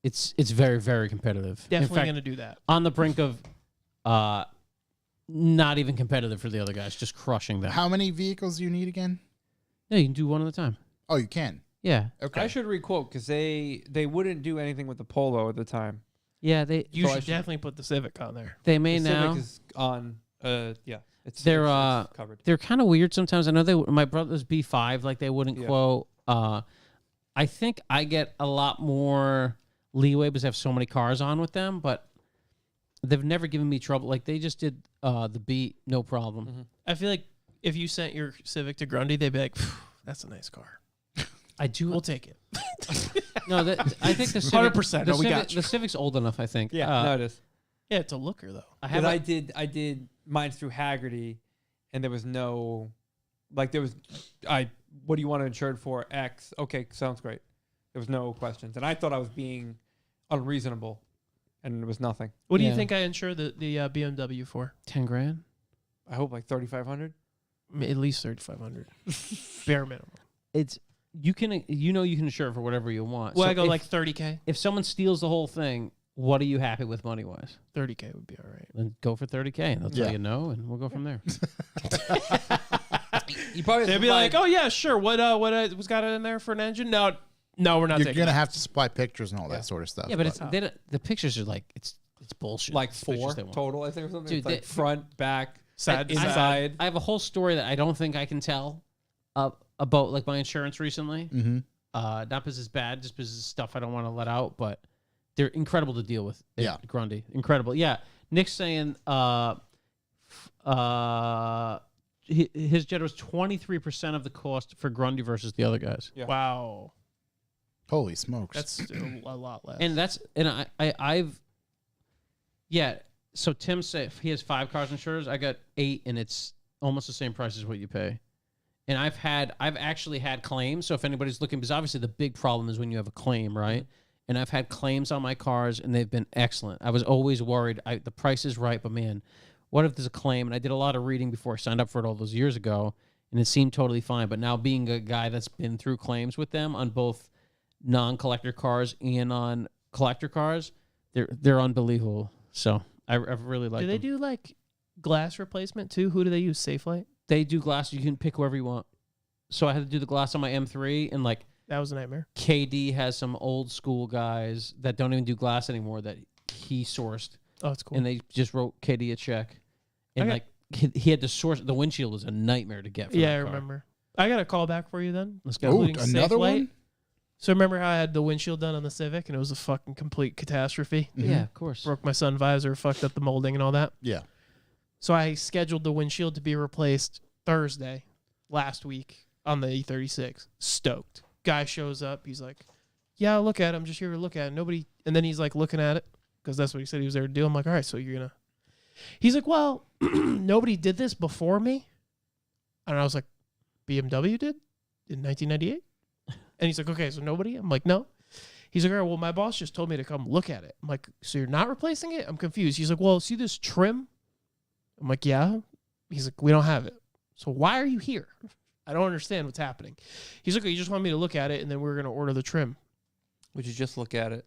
It's very, very competitive. Definitely In fact, going to do that. on the brink of not even competitive for the other guys, just crushing them. How many vehicles do you need again? Yeah, you can do one at a time. Oh, you can. Yeah. Okay. I should requote because they wouldn't do anything with the Polo at the time. Yeah, they You So I should should- definitely put the Civic on there. they may The now. Civic is on. Yeah, it's They're, it's covered. They're kind of weird sometimes. I know my brother's B5, like they wouldn't Yeah. quote. I think I get a lot more leeway because I have so many cars on with them, but they've never given me trouble. Like they just did the Beat, no problem. Mm-hmm. I feel like if you sent your Civic to Grundy, they'd be like, "Phew, that's a nice car. I do. We'll take it." No, I think the Civic, 100%. The, No, we Civic, got you. the Civic's old enough. I think. Yeah, no, it is. Yeah, it's a looker, though. I have. Because I did mine through Haggerty, and there was no, like there was, what do you want to insure it for? X. Okay, sounds great. There was no questions, and I thought I was being unreasonable, and it was nothing. What do Yeah. you think I insure the BMW for? 10 grand. I hope like 3,500. At least 3,500. Bare minimum. It's you can you can insure it for whatever you want. Well, So I go if, like 30K. if someone steals the whole thing, what are you happy with money wise? 30K would be all right. Then go for 30K, and they'll Yeah. tell you no, and we'll go from there. You probably They'd be like, "Oh yeah, sure. What was got it in there for an engine? No, we're not You're taking gonna it." have to supply pictures and all that sort of stuff. Yeah, but it's the pictures are like it's bullshit. like It's the pictures 4 they want. total, I think, or something. Dude, It's like they- front, back, Side to side. inside. I have a whole story that I don't think I can tell about like my insurance recently. Mm-hmm. Not because it's bad, just because it's stuff I don't want to let out, but they're incredible to deal with. Yeah. Grundy, incredible. Yeah, Nick's saying his jet was 23% of the cost for Grundy versus the other guys, Yeah. Wow, Holy smokes. that's still a lot less. and I've yeah. So Tim said he has 5 cars insurers. I got 8, and it's almost the same price as what you pay. And I've actually had claims. So if anybody's looking, because obviously the big problem is when you have a claim, right? And I've had claims on my cars, and they've been excellent. I was always worried. The price is right, but man, what if there's a claim? And I did a lot of reading before I signed up for it all those years ago, and it seemed totally fine. But now being a guy that's been through claims with them on both non-collector cars and on collector cars, they're unbelievable. So I really like do they them. do like glass replacement too? Who do they use? Safelight? They do glass. You can pick whoever you want. So I had to do the glass on my M3, and like That was a nightmare. KD has some old school guys that don't even do glass anymore that he sourced, Oh, it's cool. and they just wrote KD a check, and Okay. like he had to source. The windshield was a nightmare to get. For Yeah, that I car. remember. I got a call back for you then. Let's go. Ooh, including another Safelight. one? So remember how I had the windshield done on the Civic and it was a fucking complete catastrophe? Yeah, of course. Broke my sun visor, fucked up the molding and all that. Yeah. So I scheduled the windshield to be replaced Thursday last week on the E36. Stoked. Guy shows up. He's like, "Yeah, I'll look at it. I'm just here to look at it." Nobody. And then he's like looking at it because that's what he said he was there to do. I'm like, "All right, so you're gonna." He's like, "Well, nobody did this before me," and I was like, "BMW did in 1998." And he's like, "Okay, so nobody?" I'm like, "No." He's like, "All right, well, my boss just told me to come look at it." I'm like, "So you're not replacing it?" I'm confused. He's like, "Well, see this trim?" I'm like, "Yeah." He's like, "We don't have it. So why are you here? I don't understand what's happening." He's like, "You just want me to look at it, and then we're going to order the trim." Would you just look at it?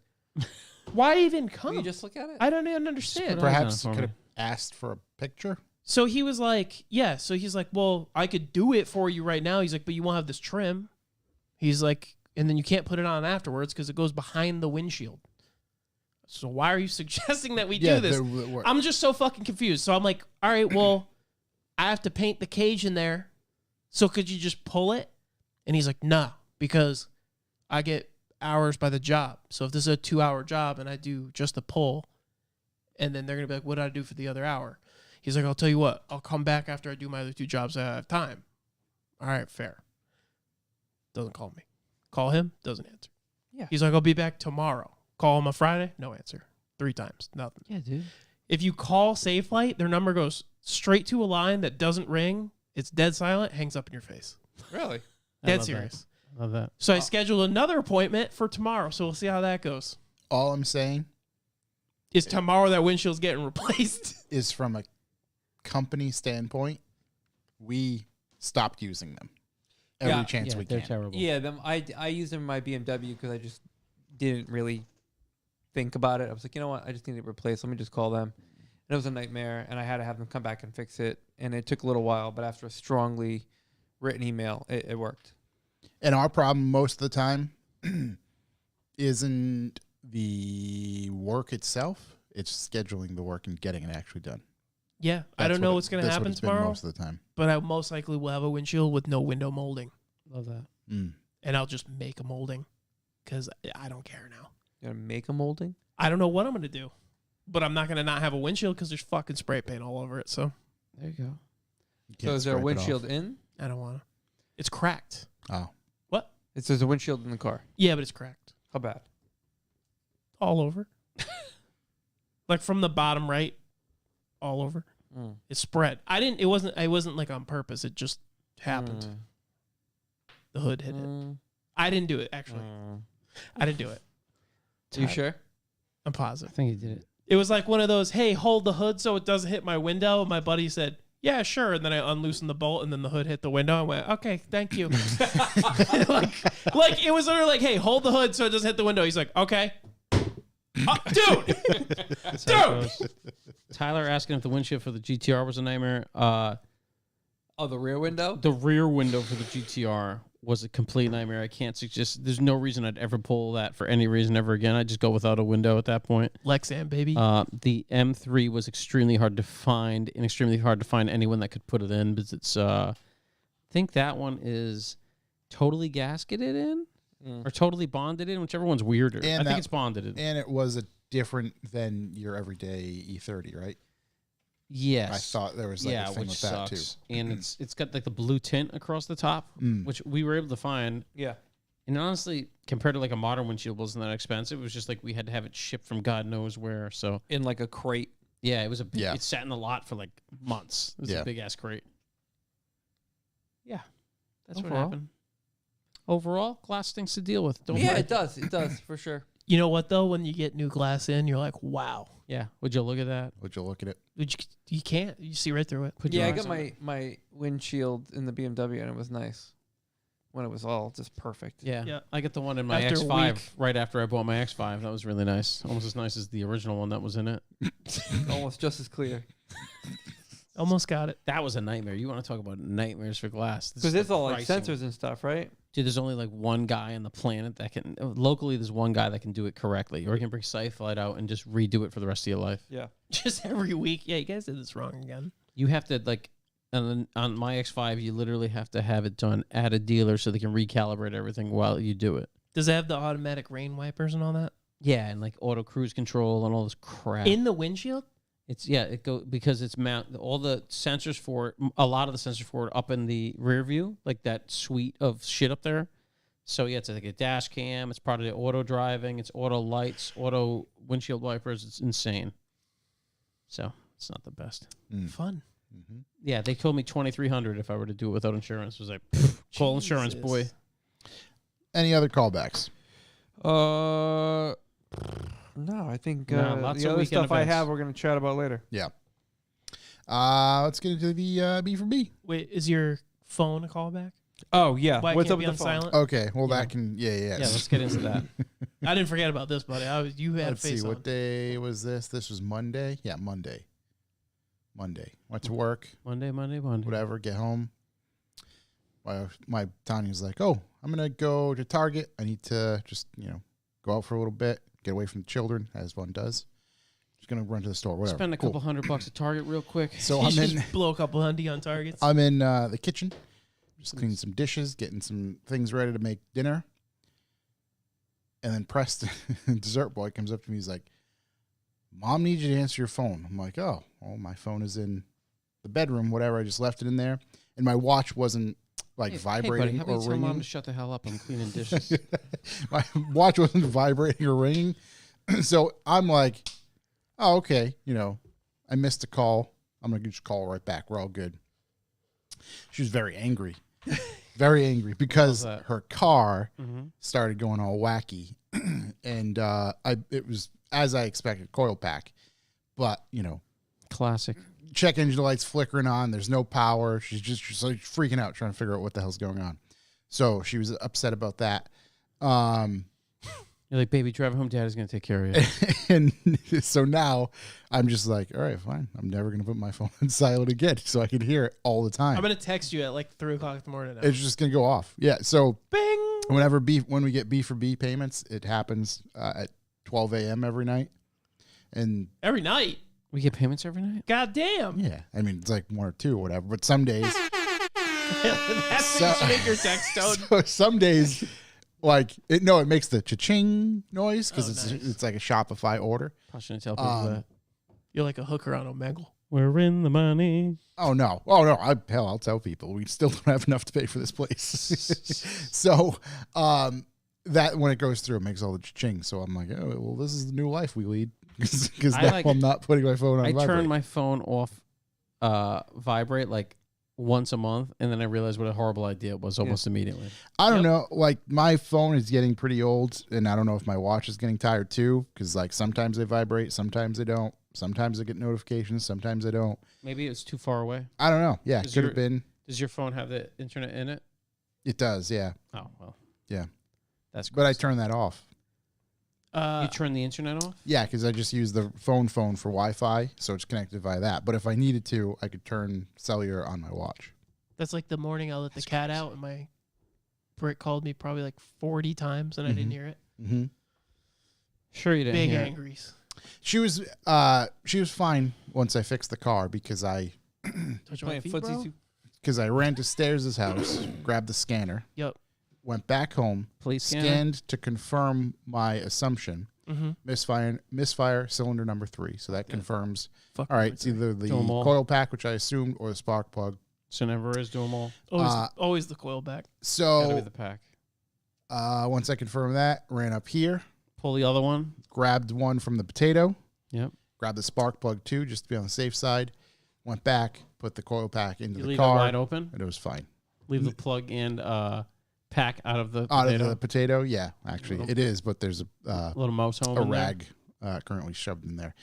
Why even Will come? you just look at it? I don't even understand. Put it Perhaps on you for could me. have asked for a picture. So he was like, "Yeah." So he's like, "Well, I could do it for you right now." He's like, "But you won't have this trim." He's like, "And then you can't put it on afterwards because it goes behind the windshield." So why are you suggesting that we do this? I'm just so fucking confused. So I'm like, "All right, well, I have to paint the cage in there. So could you just pull it?" And he's like, "No, because I get hours by the job. So if this is a 2-hour job and I do just the pull, and then they're going to be like, what did I do for the other hour?" He's like, "I'll tell you what, I'll come back after I do my other 2 jobs. I have time." All right, fair. Doesn't call me. Call him, doesn't answer. Yeah. He's like, "I'll be back tomorrow." Call him on Friday, no answer. 3 times, nothing. Yeah, dude. If you call Safelight, their number goes straight to a line that doesn't ring. It's dead silent, hangs up in your face. Really? I Dead love serious. That. Love that. So I scheduled another appointment for tomorrow, so we'll see how that goes. All I'm saying Is tomorrow that windshield's getting replaced? is from a company standpoint, we stopped using them. every Yeah. chance Yeah, we they're can. terrible. Yeah, them. I use them in my BMW because I just didn't really think about it. I was like, you know what? I just need it replaced. Let me just call them. And it was a nightmare, and I had to have them come back and fix it. And it took a little while, but after a strongly written email, it worked. And our problem most of the time isn't the work itself; it's scheduling the work and getting it actually done. Yeah, I don't know what's going to that's what happen it's been tomorrow, most of the time. but I most likely will have a windshield with no window molding, Love that. Mm. and I'll just make a molding because I don't care now. You gonna make a molding? I don't know what I'm going to do, but I'm not going to not have a windshield because there's fucking spray paint all over it. So There you go. You So can't is there a scrape it off. windshield in? I don't want to. It's cracked. Oh, What? It says a windshield in the car. Yeah, but it's cracked How bad? all over. Like from the bottom right, all over. Mm. It's spread. It wasn't like on purpose. It just happened. Mm. The hood hit it. Mm. I didn't do it, actually. Mm. I didn't do it. You sure? I'm I positive. think he did it. It was like one of those, hey, hold the hood so it doesn't hit my window. And my buddy said, yeah, sure. And then I unloosened the bolt and then the hood hit the window. I went, okay, thank you. like it was literally like, hey, hold the hood so it doesn't hit the window. He's like, okay. Dude. That's how it Dude. goes. Tyler asking if the windshield for the GTR was a nightmare. Oh, the rear window? The rear window for the GTR was a complete nightmare. I can't suggest. There's no reason I'd ever pull that for any reason ever again. I'd just go without a window at that point. Lexan, baby. The M3 was extremely hard to find, and extremely hard to find anyone that could put it in. Because it's, I think that one is totally gasketed in or totally bonded in, whichever one's weirder. And I think that- it's bonded in. and it was a different than your everyday E30, right? Yes. I thought there was like a thing which with that sucks. too. And it's got like the blue tint across the top, which we were able to find. Yeah. And honestly, compared to like a modern windshield, wasn't that expensive. It was just like we had to have it shipped from God knows where. So In like a crate. yeah, it was a big, Yeah. it sat in the lot for like months. It was Yeah. a big ass crate. Yeah, that's what Overall. happened. Overall, glass stinks to deal with. Don't Yeah, worry. it does. It does, for sure. You know what, though? When you get new glass in, you're like, wow. Yeah, would you look at that? Would you look at it? You can't. You see right through it. Put your Yeah, I eyes got on it. my windshield in the BMW, and it was nice when it was all just perfect. Yeah. Yeah. I got the one in my After a X5 week. right after I bought my X5. That was really nice. Almost as nice as the original one that was in it. Almost just as clear. Almost got it. That was a nightmare. You want to talk about nightmares for glass? This Because is it's the all like pricing. sensors and stuff, right? Dude, there's only like one guy on the planet that can. Locally, there's one guy that can do it correctly. Or you can bring Sci-Flight out and just redo it for the rest of your life. Yeah. Just every week. Yeah, you guys did this wrong again. You have to like, on my X5, you literally have to have it done at a dealer so they can recalibrate everything while you do it. Does it have the automatic rain wipers and all that? Yeah, and like auto cruise control and all this crap. In the windshield? It's it go because it's all the sensors for it. A lot of the sensors for it up in the rear view, like that suite of shit up there. So yeah, it's like a dash cam. It's part of the auto driving. It's auto lights, auto windshield wipers. It's insane. So it's not the best. Fun. Yeah, they told me $2,300 if I were to do it without insurance. It was like pff, call insurance, Jesus. boy. Any other callbacks? No, I think No, lots the of other weekend stuff I events. have we're going to chat about later. Yeah. Let's get into the B for B. Wait, is your phone a callback? Oh, yeah. Why What's can't up be with on the phone? silent? Okay, well that can yeah. Yeah, let's get into that. I didn't forget about this, buddy. You had Let's a face see, on. what day was this? This was Monday. Yeah, Monday. Went to work, Monday. whatever. Get home. My Tanya's like, "Oh, I'm gonna go to Target. I need to just go out for a little bit, get away from the children, as one does. Just gonna run to the store, whatever. Spend a Cool. couple $100 at Target real quick. So You I'm in. just blow a couple hundy on targets. I'm in the kitchen, just cleaning some dishes, getting some things ready to make dinner. And then Preston, dessert boy, comes up to me. He's like, "Mom needs you to answer your phone." I'm like, "Oh, well, my phone is in the bedroom, whatever. I just left it in there." And my watch wasn't like vibrating hey, buddy, how about or you tell Mom ringing. to shut the hell up? I'm cleaning dishes. My watch wasn't vibrating or ringing. So I'm like, "Oh, okay. I missed a call. I'm going to just call right back. We're all good." She was very angry. Very angry because that? her car Mhm. started going all wacky. And it was, as I expected, coil pack. But, Classic. check engine lights flickering on. There's no power. She's like freaking out trying to figure out what the hell's going on. So she was upset about that. You're like, baby, drive home. Dad is going to take care of you. And so now I'm just like, all right, fine. I'm never going to put my phone on silent again so I can hear it all the time. I'm gonna text you at like 3 o'clock in the morning. Now. It's just going to go off. Yeah. So Bing. when we get B for B payments, it happens at 12 a.m. every night. And Every night. We get payments every night? God damn. yeah, I mean, it's like 1 or 2 or whatever. But some days, That's what you should make your text tone. so some days, like, it makes the cha-ching noise because it's like a Shopify order. I shouldn't tell people that. You're like a hooker on Omegle. We're in the money. Oh no! I'll tell people we still don't have enough to pay for this place. So, that when it goes through, it makes all the ching. So I'm like, oh well, this is the new life we lead because now I'm not putting my phone on. I vibrate. turn my phone off, vibrate like once a month, and then I realized what a horrible idea it was almost immediately. I don't know. Like my phone is getting pretty old, and I don't know if my watch is getting tired too. Because like sometimes they vibrate, sometimes they don't. Sometimes I get notifications, sometimes I don't. Maybe it's too far away. I don't know. Yeah, it Does could your- have been. Does your phone have the internet in it? It does. Yeah, Oh, well. yeah. That's But I gross. turn that off. You turn the internet off? Yeah, because I just use the phone for Wi-Fi, so it's connected via that. But if I needed to, I could turn cellular on my watch. That's like the morning I let the cat out and my Britt called me probably like 40 times and I didn't hear it. Mm-hmm. Sure you didn't Big hear it. angries. She was fine once I fixed the car because I Touch my Playing feet, footsie bro? ran to Stairs' house, grabbed the scanner, Yep. went back home, Please scan. scanned to confirm my assumption. Mm-hmm. Misfire cylinder number 3. So that confirms. Fuck. All right, it's either the Do 'em all. coil pack, which I assumed, or the spark plug. So never is do them all. Always the coil back. Gotta be So the pack. once I confirmed that, ran up here, Pull the other one. grabbed one from the potato, Yep. grabbed the spark plug too, just to be on the safe side. Went back, put the coil pack into You the leave car, it wide open. and it was fine. Leave the plug and pack out of the Out potato. of the potato, yeah, actually it is, but there's a little mouse home in there. rag currently shoved in there.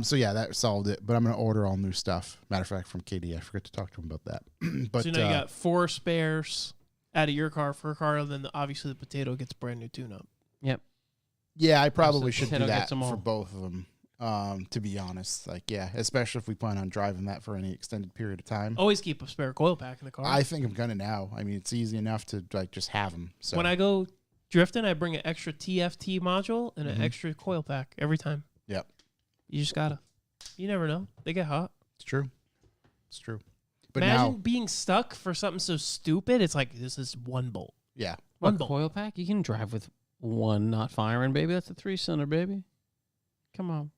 So yeah, that solved it. But I'm gonna order all new stuff. Matter of fact, from Katie, I forgot to talk to him about that. But So now you got 4 spares out of your car for a car, and then obviously the potato gets brand new tune-up. Yep. yeah, I probably the should do potato that gets 'em all. for both of them. To be honest, like yeah, especially if we plan on driving that for any extended period of time. Always keep a spare coil pack in the car. I think I'm gonna now. I mean, it's easy enough to like just have them. So When I go drifting, I bring an extra TFT module and an extra coil pack every time. Yep, You just gotta. You never know. They get hot. it's true. It's true. But Imagine now, being stuck for something so stupid. It's like, this is one bolt. yeah, One What, bolt. coil pack? You can drive with one not firing, baby. That's a 3-cylinder, baby. Come on.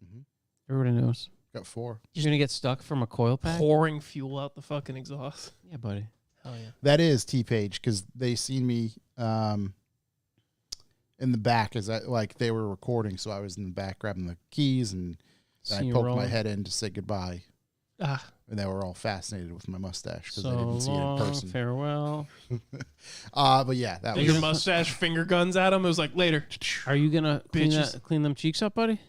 Mhm. Everybody knows. got 4. You're gonna get stuck from a coil pack? Pouring fuel out the fucking exhaust. Yeah, buddy. Hell yeah. That is T-Page because they seen me in the back as they were recording, so I was in the back grabbing the keys and then See I you poked my rolling. head in to say goodbye, Ah, and they were all fascinated with my mustache because So they didn't see it in long, person. farewell. But yeah, that and was your mustache finger guns at him. It was like, later. Are you gonna Bitches. clean them cheeks up, buddy?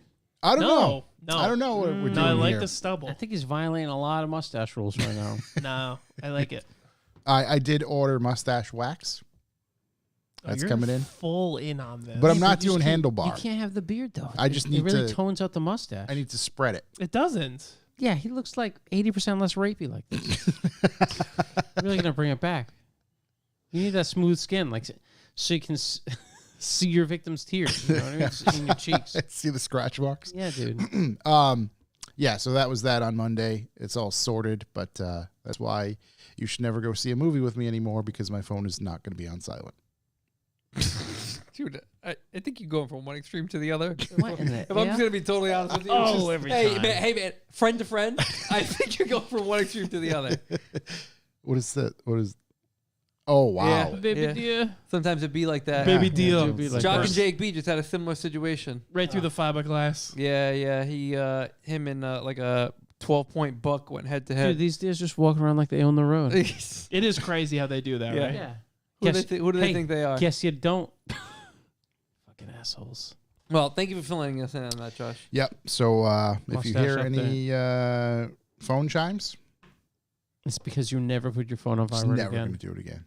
I don't know. No. I don't know what we're doing No, I like here. the stubble. I think he's violating a lot of mustache rules right now. No, I like it. I did order mustache wax, That's you're coming in. Full in on this. but I'm Yeah, not you doing just can't- handlebar. You can't have the beard though. I just it need really to- tones out the mustache. I need to spread it. It doesn't. Yeah, he looks like 80% less rapey like this. I'm really gonna bring it back. You need that smooth skin, like so you can see your victim's tears. You know what I mean? Just in your cheeks. See the scratch marks. Yeah, dude. Yeah, so that was that on Monday. It's all sorted, but that's why you should never go see a movie with me anymore because my phone is not going to be on silent. Dude, I think you're going from one extreme to the other. What in the- If I'm yeah? just gonna be totally honest with you, Oh, it's just, every hey, time. Man, hey man, friend to friend, I think you're going from one extreme to the other. What is that? What is? Oh wow! Yeah. Baby dear. Sometimes it'd be like that. Baby Yeah, deal. it'd be like Jock that. and Jake B just had a similar situation. Right through the fiberglass. Yeah, he, him and like a 12-point buck went head to Dude, head. these deers just walking around like they own the road. Who It is crazy how they do that, Yeah. right? Yeah. do Guess- they, who do they hey, think they are? Guess you don't. Fucking assholes. Well, thank you for filling us in on that, Josh. Yep. So if you Mustache hear up any phone chimes, It's because you never put your phone on just vibrate never going again. to do it again.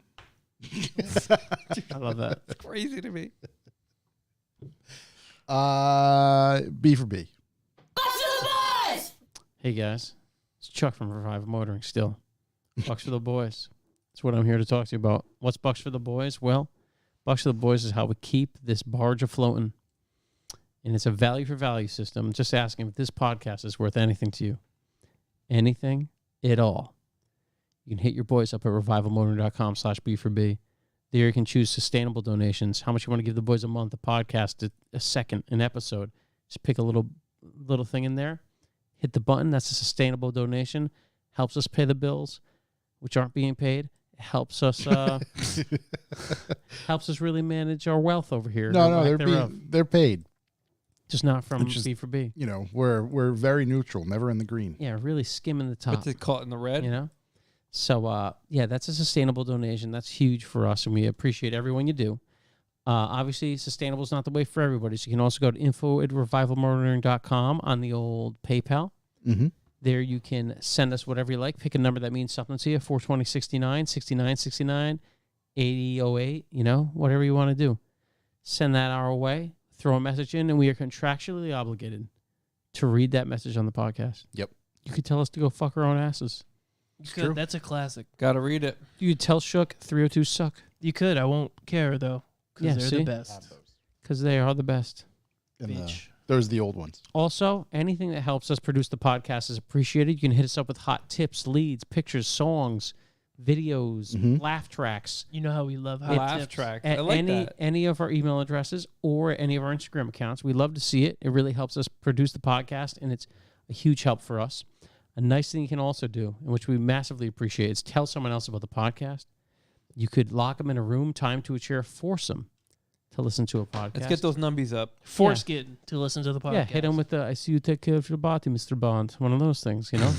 I love that. It's crazy to me. B for B. Hey guys, it's Chuck from Revive Motoring still. Bucks for the boys. That's what I'm here to talk to you about. What's Bucks for the boys? Well, Bucks for the boys is how we keep this barge afloat. And it's a value for value system. Just asking if this podcast is worth anything to you. Anything at all. You can hit your boys up at revivalmotoring.com/B4B. There you can choose sustainable donations, how much you want to give the boys a month, a podcast, a second, an episode. Just pick a little thing in there. Hit the button. That's a sustainable donation. Helps us pay the bills, which aren't being paid. It helps us really manage our wealth over here. No, they're paid. Just not from Which is- B for B. You know, we're very neutral, never in the green. Yeah, really skimming the top. What's it caught in the red? You know? So, yeah, that's a sustainable donation. That's huge for us, and we appreciate everyone you do. Obviously, sustainable is not the way for everybody, so you can also go to info@revivalmotoring.com on the old PayPal. Mm-hmm. There you can send us whatever you like. Pick a number that means something to you, 420-69, 69-69, 8008, you know, whatever you want to do. Send that our way, throw a message in, and we are contractually obligated to read that message on the podcast. Yep. You could tell us to go fuck our own asses. You could. That's a classic. Gotta read it. You could tell Shook 302 suck. You could. I won't care, though, because Yeah, they're see? the best. Because they are the best. Bitch. There's the old ones. Also, anything that helps us produce the podcast is appreciated. You can hit us up with hot tips, leads, pictures, songs, videos, Mhm. laugh tracks, You know how we love hot Laugh tips. track. at I like any that. any of our email addresses or any of our Instagram accounts. We love to see it. It really helps us produce the podcast, and it's a huge help for us. A nice thing you can also do, and which we massively appreciate, is tell someone else about the podcast. You could lock them in a room, tie them to a chair, force them to listen to a podcast. Let's get those numbies up. Foreskin to listen to the podcast. Yeah, hit them with the "I see you take care of your body, Mr. Bond." One of those things, you know.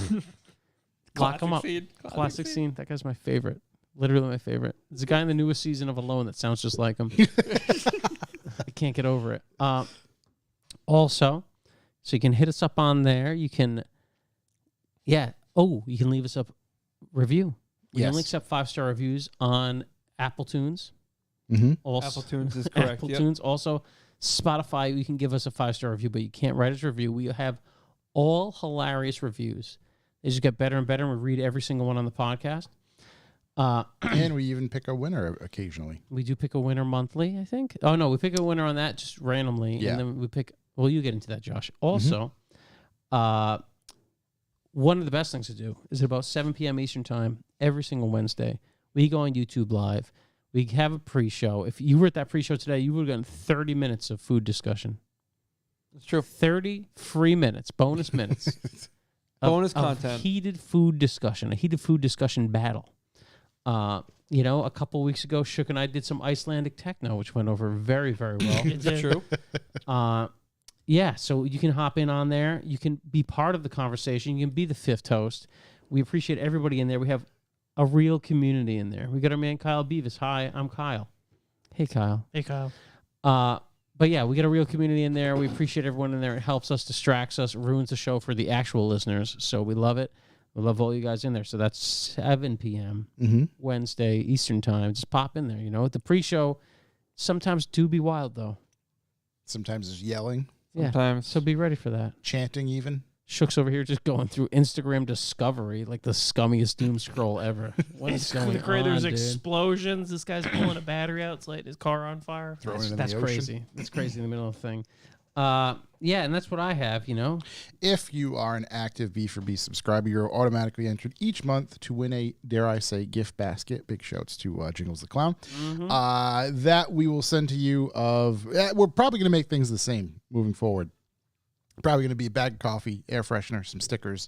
Lock them up. Classic scene. That guy's my favorite. Literally my favorite. There's a guy in the newest season of Alone that sounds just like him. I can't get over it. Also, so you can hit us up on there. You can, you can leave us a review. We Yes. only accept 5-star reviews on Apple Tunes. Mm-hmm. Also, Apple Tunes is correct. Apple Yep. Tunes. Also, Spotify, you can give us a 5-star review, but you can't write us a review. We have all hilarious reviews. They just get better and better, and we read every single one on the podcast. And we even pick a winner occasionally. We do pick a winner monthly, I think. Oh, no, we pick a winner on that just randomly. Yeah. And then we pick, well, you get into that, Josh. Also, one of the best things to do is at about 7 p.m. Eastern Time every single Wednesday. We go on YouTube Live. We have a pre-show. If you were at that pre-show today, you would have gotten 30 minutes of food discussion. It's true. 30 free minutes, bonus minutes. Bonus of content. Heated food discussion, a heated food discussion battle. You know, a couple weeks ago, Shook and I did some Icelandic techno, which went over very, very well. It did. True. Yeah, so you can hop in on there. You can be part of the conversation. You can be the fifth host. We appreciate everybody in there. We have a real community in there. We got our man Kyle Beavis. Hi, I'm Kyle. Hey, Kyle. Hey, Kyle. But yeah, we got a real community in there. We appreciate everyone in there. It helps us, distracts us, ruins the show for the actual listeners. So we love it. We love all you guys in there. So that's 7 p.m. Mm-hmm. Wednesday Eastern Time. Just pop in there. You know, the pre-show sometimes do be wild though. Sometimes there's yelling, Sometimes. So be ready for that. chanting even. Shook's over here just going through Instagram discovery like the scummiest doom scroll ever. What is going on, There's dude? explosions. This guy's pulling a battery out. It's lighting his car on fire. Throwing it in That's the ocean. crazy. That's crazy in the middle of the thing. Yeah, and that's what I have, you know. If you are an active B4B subscriber, you're automatically entered each month to win a, dare I say, gift basket. Big shouts to Jingles the Clown. That we will send to you of, we're probably going to make things the same moving forward. Probably going to be a bag of coffee, air freshener, some stickers,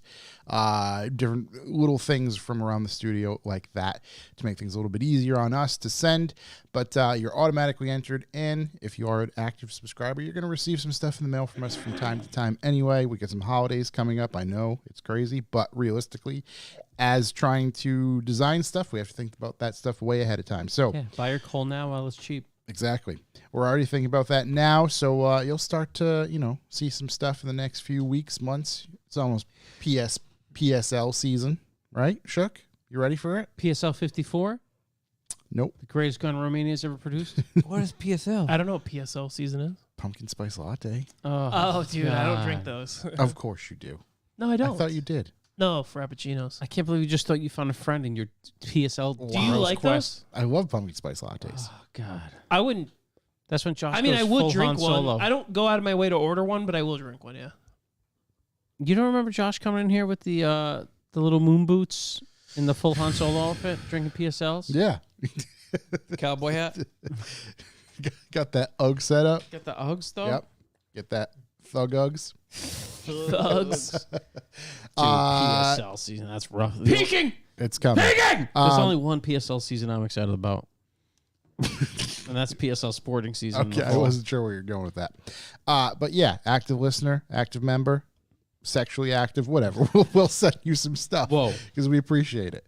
different little things from around the studio like that to make things a little bit easier on us to send. But you're automatically entered in. If you are an active subscriber, you're going to receive some stuff in the mail from us from time to time anyway. We got some holidays coming up. I know it's crazy, but realistically, as trying to design stuff, we have to think about that stuff way ahead of time. So Yeah, buy your coal now while it's cheap. exactly. We're already thinking about that now, so you'll start to, see some stuff in the next few weeks, months. It's almost PSL season, right, Shook? You ready for it? PSL 54? Nope. The greatest gun Romania's ever produced. What is PSL? I don't know what PSL season is. Pumpkin spice latte. Oh, dude, I don't drink God. those. Of course you do. No, I I don't. thought you did. No, frappuccinos. I can't believe you just thought you found a friend in your PSL. Do you gross like quest. I love pumpkin spice lattes. Oh God, I wouldn't. that's when Josh. I mean, goes I would full drink Han one. Solo. I don't go out of my way to order one, but I will drink one. Yeah. You don't remember Josh coming in here with the little moon boots in the full Han Solo outfit, drinking PSLs? Yeah. Cowboy hat. Got that UGG set up. Get the Uggs though. Yep. Get that thug Uggs. Thugs. Dude, Uh, PSL season. That's rough. Peeking. It's coming. There's only one PSL season I'm excited about, and that's PSL sporting season. in the Okay, I fall. wasn't sure where you're going with that. But yeah, active listener, active member, sexually active, whatever. We'll send you some stuff. Whoa. Because we appreciate it.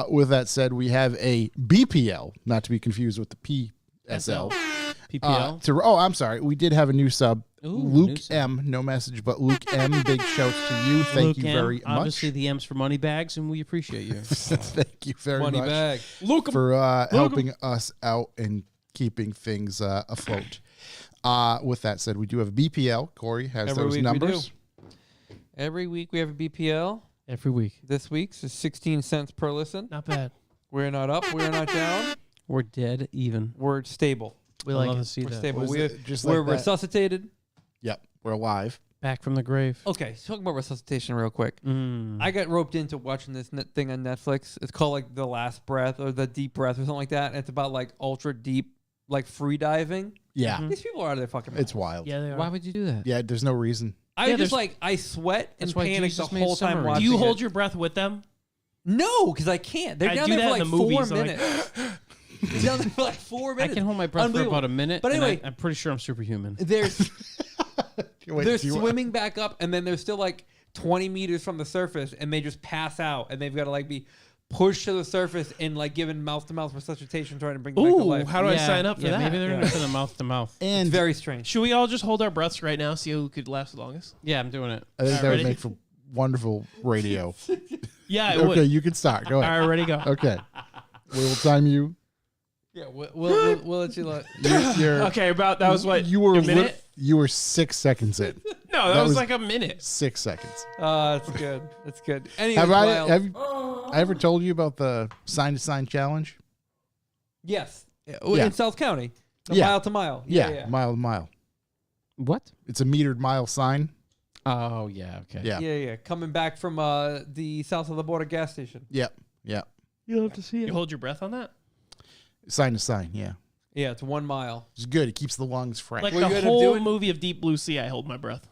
With that said, we have a BPL, not to be confused with the PSL. PPL. I'm sorry. We did have a new sub. Ooh, Luke new sub. M. No message, but Luke M. Big shouts to you. Thank Luke you M, very much. Obviously, the M's for money bags, and we appreciate you. Thank you very Money much bag. for helping us out and keeping things afloat. With that said, we do have a BPL. Corey has Every those week we numbers. Every week we have a BPL. Every week, This week's is 16 cents per listen. Not bad. We're not up. We're not down. we're dead even. We're stable. We I like love it. to see We're that. stable. Was We're, it just we're like that? resuscitated. Yep, we're alive. Back from the grave. Okay, talking about resuscitation real quick. Mm. I got roped into watching this thing on Netflix. It's called like The Last Breath or The Deep Breath or something like that. And it's about like ultra deep, like free diving. Yeah, These people are out of their fucking mind. it's wild. Yeah, they are. Why would you do that? Yeah, there's no reason. I Yeah, just there's- like I sweat and That's why panic Jesus the made whole time submarines. watching Do you hold it. your breath with them? No, because I can't. They're I down do there for that in like the 4 movies. I'm like, minutes. They're down there for like 4 I minutes. can hold my breath for Unbelievable. about a minute. But and anyway- I'm pretty sure I'm superhuman. There's Wait, they're do you- swimming back up, and then they're still like 20 meters from the surface, and they just pass out, and they've got to like be pushed to the surface and like given mouth-to-mouth resuscitation, trying to bring them back to ooh, life. how do I sign up for that? Maybe they're Yeah. into the mouth to mouth. And It's very strange. Should we all just hold our breaths right now, see who could last the longest? Yeah, I'm doing it. I think that Ready? would make for wonderful radio. Yeah, it Okay, would. you can start. Go All ahead. right, ready, go. Okay, we will time you. Yeah, we'll let you let. You're, Okay, about that was what you were a minute. you were 6 seconds in. No, that, that was was- like a minute. 6 seconds. That's good. That's good. Anyway, Have I Lyle, ever told you about the sign to sign challenge? yes, Yeah. in South County, Yeah. mile to mile. Yeah, mile to mile. What? It's a metered mile sign. Oh yeah. Okay. Yeah. yeah. Coming back from the south of the border gas station. Yep. Yep. You'll have to see You hold your breath on that? Sign to sign. Yeah. Yeah, it's 1 mile. It's good. It keeps the lungs fresh. Like Well, you the end up whole doing- movie of Deep Blue Sea, I hold my breath.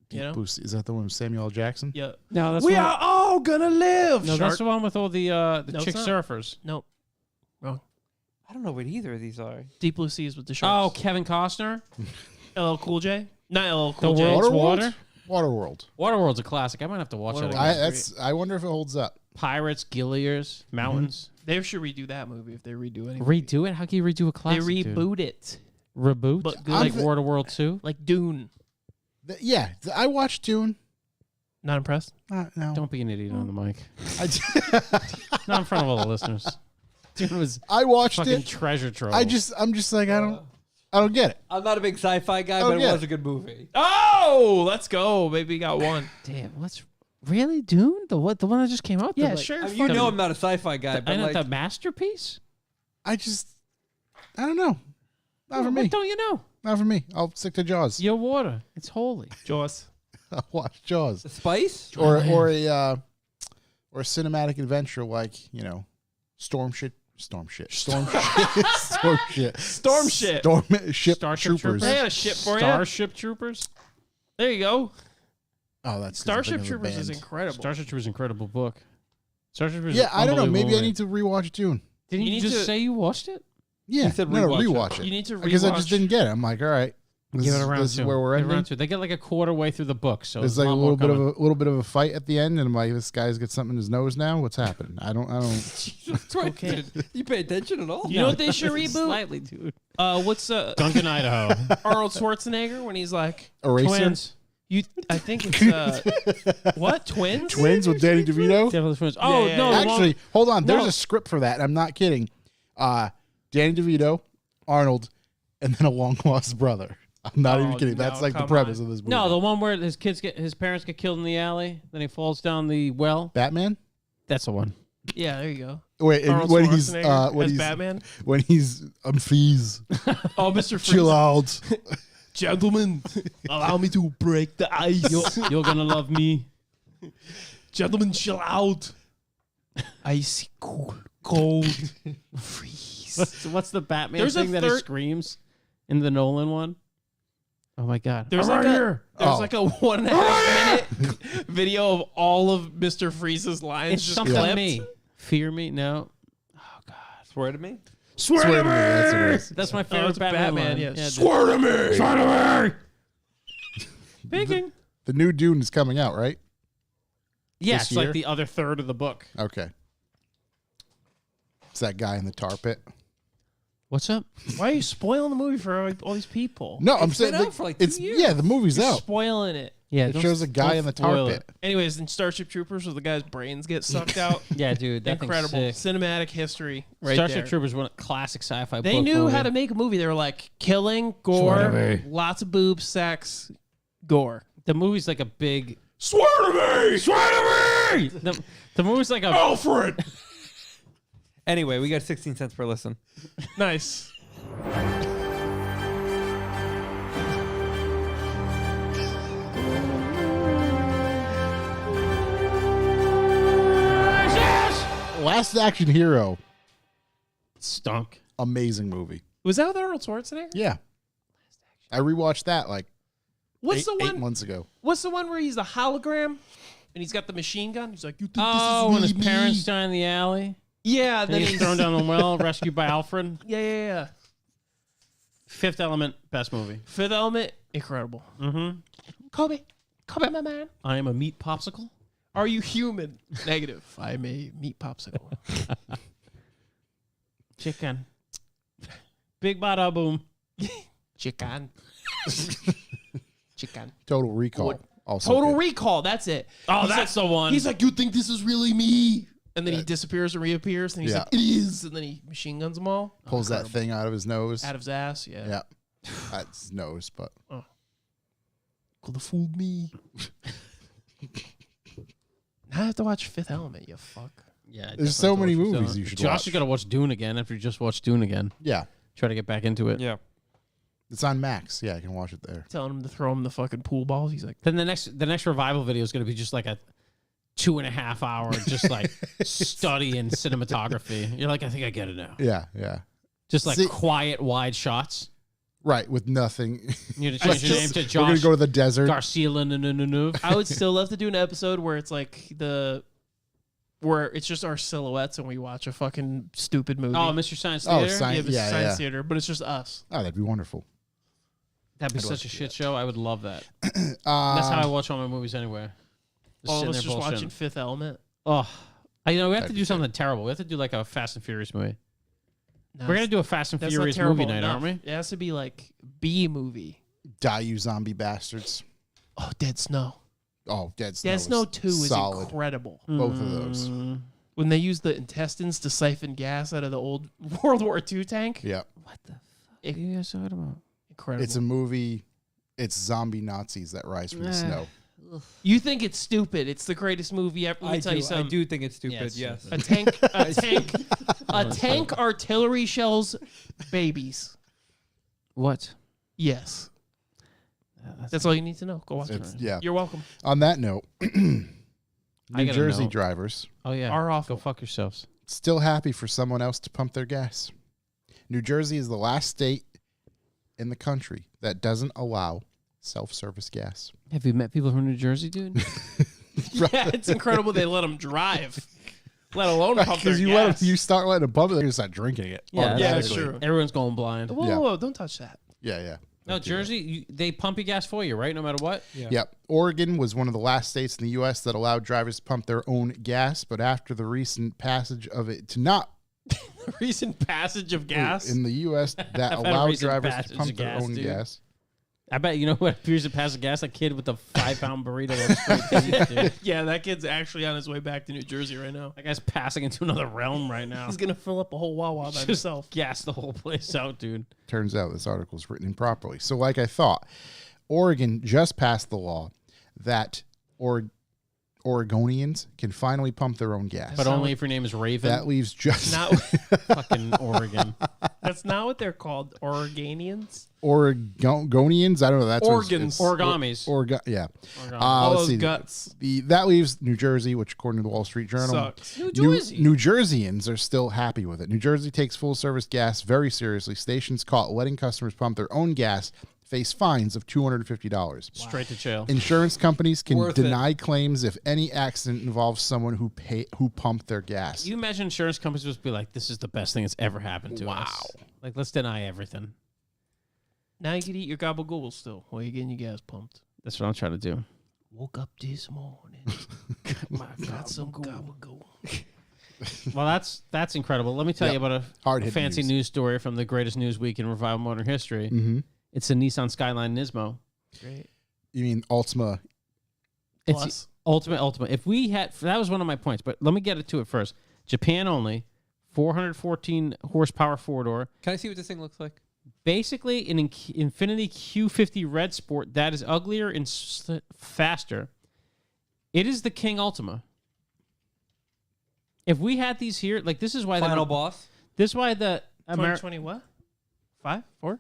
Deep you know? Boost. Is that the one with Samuel L. Jackson? Yeah. No, that's We one- are all gonna live. No, Shark. that's the one with all the No, it's chick not. surfers. Nope. Wrong. I don't know what either of these are. Deep Blue Sea is with the Oh, sharks. Kevin Costner. LL Cool J? Not LL The Cool J. World's Waterworld? Water. Waterworld. Waterworld's a classic. I might have to watch that Waterworld. again. I wonder if it holds up. Pirates, Gilliers, mountains. They should redo that movie if they redo anything. Redo it? How can you redo a They classic? dude? reboot it. Reboot? But good. Like I'm- Waterworld 2? Like Dune. I watched Dune. Not impressed? No. Don't be an idiot on the mic. I, Not in front of all the listeners. Dude was I watched fucking it. treasure trove. I'm just like I don't get it. I'm not a big sci-fi guy, Oh, but yeah. it was a good movie. Oh, let's go. Baby got one. Damn, what's really Dune? The one that just came out? The, Yeah, like, sure. I mean, fuck you know it. I'm not a sci-fi guy, but And like, the masterpiece? I don't know. Not for What me. don't you know? Not for me. I'll stick to Jaws. Your water. It's holy. Jaws. I'll watch Jaws. the spice. Or a cinematic adventure like, Storm shit. Storm shit. Storm shit. Storm shit. Storm ship Starship troopers. I got a ship for you. Starship Troopers? There you go. Oh, that's Starship Troopers is incredible. Starship Troopers is an incredible book. Starship Troopers. Yeah, I don't know. Maybe I need to rewatch Dune. Didn't You you need just to- say you watched it? Yeah, He said no, rewatch it. rewatch it. You need to Because I just rewatch- didn't get it. I'm like, all right, this Give it is- a round this two. is where we're Give it a round ending. two. They get like a quarter way through the book, so There's there's like a lot little more bit of a little bit of a fight at the end, and I'm like, this guy's got something in his nose now. What's happening? I don't. That's right. Okay. You pay attention at all? You know what they should reboot? Slightly, dude. What's Duncan, Idaho. Arnold Schwarzenegger when he's like, Eraser. Twins. I think it's what? Twins? Twins with Danny DeVito. Definitely twins. Oh yeah, no! yeah. the one- Actually, hold on. There's No. a script for that. I'm not kidding. Danny DeVito, Arnold, and then a long lost brother. I'm not even kidding. That's no, like the come premise on. of this movie. No, the one where his parents get killed in the alley, then he falls down the well. Batman. That's the one. Yeah, there you go. Wait, and Arnold when he's Schwarzenegger as Batman. when he's freeze, Oh, Mr. Freeze. chill out. Gentlemen, allow me to break the ice. You're gonna love me. Gentlemen, chill out. Icy cold, freeze. What's the Batman There's a thing that he third- screams in the Nolan one? Oh my god! There's I'm like right a here. like a 1.5 minute video of all of Mr. Freeze's lines It's just something clipped. me. Fear me? No. Oh god. Swear to me. Swear to me. That's what it is. That's my Oh, favorite it's Batman. Batman, line. yeah. dude. Swear to me. Swear to me. Speaking. The new Dune is coming out, right? Yeah, this it's like year? the other third of the book. Okay. It's that guy in the tar pit. What's up? Why are you spoiling the movie for like, all these people? No, I'm It's saying been out like, for like 2 it's years. yeah, the movie's You're out. spoiling it. Yeah, It shows a guy in the tar spoil pit. it. Anyways, in Starship Troopers, where the guy's brains get sucked out, Yeah, dude, that incredible thing's sick. cinematic history. Right Starship there. Troopers was a classic sci-fi. They book knew movie. how to make a movie. They were like killing, gore, lots of boobs, sex, gore. The movie's like a big. Swear to me. Swear to me. The movie's like a. Alfred. Anyway, we got 16 cents per listen. Nice. Last Action Hero. Stunk. Amazing movie. Was that with Arnold Schwarzenegger? Yeah. I rewatched that like What's eight, the one? 8 months ago. What's the one where he's a hologram and he's got the machine gun? He's like, "You think Oh, this when is his me?" parents die in the alley, Yeah, and then he's thrown down the well, rescued by Alfred. Yeah. Fifth Element, best movie. Fifth Element, incredible. Mm-hmm. Kobe, my man. I am a meat popsicle. Are you human? Negative. I'm a meat popsicle. Chicken. Big bada boom. Chicken. Chicken. Total Recall. Also Total good. Recall. That's it. Oh, He's that's like, the one. He's like, you think this is really me? And then he disappears and reappears, and he's Yeah. like, it is. And then he machine guns them all Pulls that thing out of his nose. out of his ass. Yeah. Yeah. That's his nose, but Could have fooled me. Now I have to watch Fifth Element. You fuck. Yeah, there's so many movies you should Josh watch. is gonna watch Dune again after you just watched Dune again. Yeah. Try to get back into it. Yeah. It's on Max. Yeah, I can watch it there. Telling him to throw him the fucking pool balls. He's like, Then the next revival video is gonna be just like a 2.5 hour just like study in cinematography. You're like, I think I get it now. Yeah, yeah. Just like See- quiet, wide shots. Right, with nothing. You need to change your name to We're going Josh to go to the desert. Garcia. I would still love to do an episode where it's like where it's just our silhouettes and we watch a fucking stupid movie. Oh, Mr. Science Oh, Theater. Science- Mr. yeah, Science yeah. Theater, but it's just us. Oh, that'd be wonderful. That'd be I'd such a watch shit show. I would love that. That's That's how I watch all my movies anyway. Just All of sitting us there just bullshitting. watching Fifth Element. Oh, we have That'd to be do something terrible. We have to do like a Fast and Furious movie. No, We're gonna do a Fast and that's Furious not terrible movie night, enough. aren't we? It has to be like B movie. Die, you zombie bastards. Oh, Dead Snow. Oh, Dead Snow. Dead Snow is 2 is solid. incredible. Both of those. Mm, When they use the intestines to siphon gas out of the old World War II tank. Yeah. What the fuck are you guys talking about? Incredible. It's a movie. It's zombie Nazis that rise from the snow. You think it's stupid. It's the greatest movie ever. Let me tell you I something. do think it's stupid. it's yes. stupid. A tank artillery shells babies. What? Yes. That's all you need to know. Go watch It's, it. yeah. You're welcome. On that note, I New gotta Jersey know. drivers Oh yeah. Are awful. Go fuck yourselves. still happy for someone else to pump their gas. New Jersey is the last state in the country that doesn't allow self-service gas. Have you met people from New Jersey, dude? Yeah, it's incredible they let them drive, let alone pump their Because gas. you start letting them pump it, they're gonna start drinking it. Yeah, that's automatically. true. Everyone's going blind. Whoa, Yeah. whoa, don't touch that. Yeah, yeah. No, Jersey, they pump your gas for you, right? No matter what. Yeah. Yep. Oregon was one of the last states in the U.S. that allowed drivers to pump their own gas, but after the recent passage of it to not Recent passage of gas. in the U.S. that I've had a allowed recent drivers passage to of pump their gas, own dude. gas. I bet you know what appears to pass the gas? A kid with a 5-pound burrito on straight teeth, dude. Yeah, that kid's actually on his way back to New Jersey right now. That guy's passing into another realm right now. He's gonna fill up a whole Wawa by Just himself. gas the whole place out, dude. Turns out this article is written improperly. So, like I thought, Oregon just passed the law that Oregonians can finally pump their own gas. But only if your name is Raven. That leaves just Not, Fucking Oregon. that's not what they're called. Oregonians. Oregonians. I don't know. That's what Organs. Origamis. Yeah. All Let's those see. guts. That leaves New Jersey, which according to the Wall Street Journal, Sucks. New Jersey. New Jerseyans are still happy with it. New Jersey takes full service gas very seriously. Stations caught letting customers pump their own gas face fines of $250. Straight to jail. Insurance companies can Worth it. deny claims if any accident involves someone who pumped their gas. You imagine insurance companies just be like, this is the best thing that's ever happened to us. Like, let's deny everything. Now you can eat your gabagool still while you're getting your gas pumped. That's what I'm trying to do. Woke up this morning. Got some gabagool. Well, that's incredible. Let me tell Yep. you about a Hard-hitting fancy news. news story from the greatest news week in Revival Modern History. Mm-hmm. It's a Nissan Skyline Nismo. Great. You mean Altima? It's Plus. ultimate. If we had, that was one of my points, but let me get it to it first. Japan only, 414 horsepower 4-door. Can I see what this thing looks like? Basically, an Infiniti Q50 Red Sport that is uglier and faster. It is the King Ultima. If we had these here, like this is why Final boss. This is why the 2020 what? 5? 4?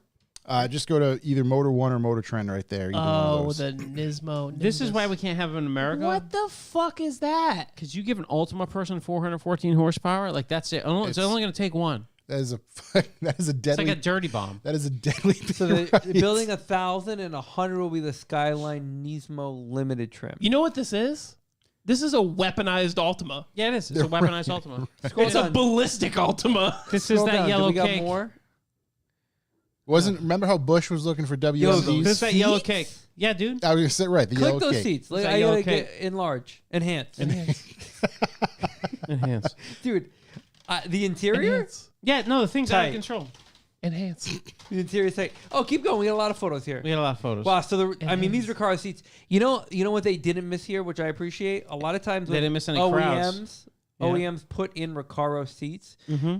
Just go to either Motor One or Motor Trend right there. Either one of Oh, those. the Nismo. This is Nimbus. why we can't have them in America. What the fuck is that? Because you give an Ultima person 414 horsepower, like that's it. It's only going to take one. That is a It's deadly. like a dirty bomb. that is a deadly. So thing, they're right? building 1,000 and 100 will be the Skyline Nismo limited trim. You know what this is? This is a weaponized Ultima. Yeah, it is. It's a weaponized Ultima. Scroll It's a down. ballistic Ultima. This is Scroll that down. Do yellow we got cake. more? Remember how Bush was looking for WMDs? This is that yellow Seats? cake. Yeah, dude. I was gonna say right. The Click yellow those cake. seats. Like, that I yellow gotta cake? get enlarge, enhance, Enhance. dude. The interior, Enhance. Yeah, no, the thing's out Tight. of control. Enhance. the interior. Say, oh, keep going. We got a lot of photos here. We had a lot of photos. Wow. So I mean, these Recaro seats. You know what they didn't miss here, which I appreciate. A lot of times They with didn't miss any OEMs. crowds. Yeah. OEMs put in Recaro seats. Mm-hmm.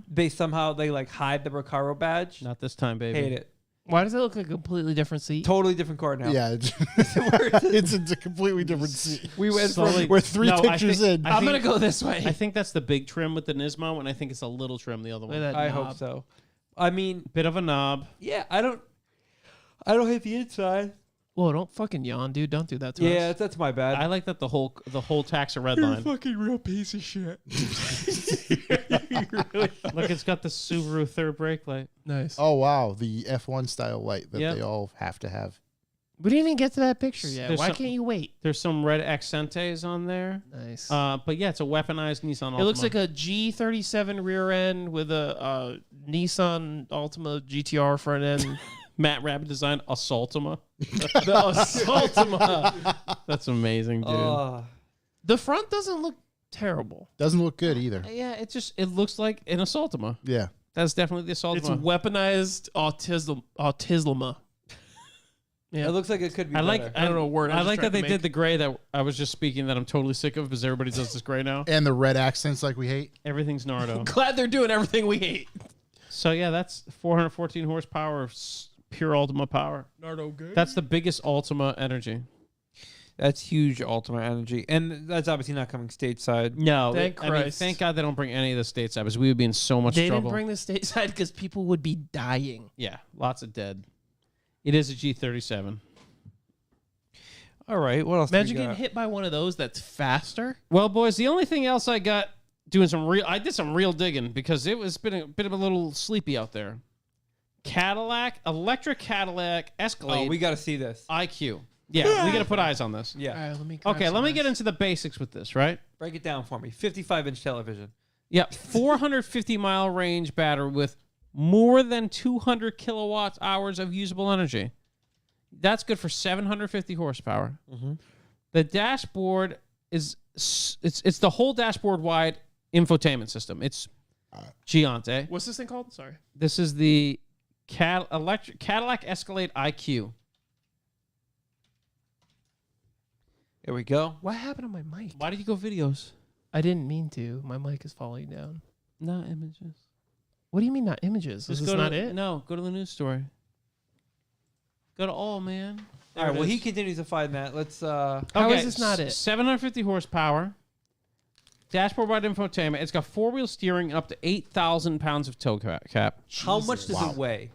They like hide the Recaro badge. Not this time, baby. Hate it. Why does it look like a completely different seat? Totally different car now. Yeah, it's a completely different seat. We went Slowly- from We're three No, I pictures think- in. I I'm think- gonna go this way. I think that's the big trim with the Nismo, and I think it's a little trim the other Look at one. that I knob. hope so. I mean, Bit of a knob. yeah, I don't hate the inside. Whoa, don't fucking yawn, dude. Don't do that to Yeah, us. that's my bad. I like that the whole tax a red line. fucking real piece of shit. Look, it's got the Subaru third brake light. Nice. Oh wow, the F1 style light that Yep. they all have to have. We didn't even get to that picture yet. There's Why some- can't you wait? There's some red Accentes on there. Nice. But yeah, it's a weaponized Nissan Altima. It looks like a G37 rear end with a Nissan Altima GTR front end. Matt Rabbit design Assaultima. The Assaultima. That's amazing, dude. The front doesn't look terrible. Doesn't look good either. Yeah, it looks like an Assaultima. Yeah. That's definitely the Assaultima. It's weaponized autisma. Yeah. It looks like it could be. I like. better. I don't know a word. I was like just that they trying to did the gray that I was just speaking that I'm totally sick of because everybody does this gray now. And the red accents like we hate. Everything's Nardo. Glad they're doing everything we hate. So yeah, that's 414 horsepower of pure Ultima power. Nardo good. That's the biggest Ultima energy. That's huge Ultima energy, and that's obviously not coming stateside. No, Thank I mean, Christ. thank God they don't bring any of the stateside because we would be in so much They trouble. didn't bring the stateside because people would be dying. Yeah, lots of dead. It is a G37. All right, what else? Imagine do we getting got? hit by one of those that's faster. Well, boys, the only thing else I got I did some real digging because it was been a bit of a little sleepy out there. Electric Cadillac Escalade Oh, we got to see this. IQ. Yeah, we got to put eyes on this. Yeah, All right, let me. Okay, let me get into the basics with this, right? break it down for me. 55-inch television. Yeah, 450-mile range battery with more than 200 kilowatts hours of usable energy. That's good for 750 horsepower. Mm-hmm. The dashboard is it's the whole dashboard wide infotainment system. It's Giante. What's this thing called? Sorry. This is the Cadillac Escalade IQ. Here we go. What happened to my mic? Why did you go videos? I didn't mean to. My mic is falling down. Not images. What do you mean not images? Is this not it? No, go to the news story. Go to all, man. All right. Well, he continues to find that. Let's. How Okay, is this not it? 750 horsepower. Dashboard wide infotainment. It's got 4-wheel steering and up to 8,000 pounds of tow cap. How much does it weigh?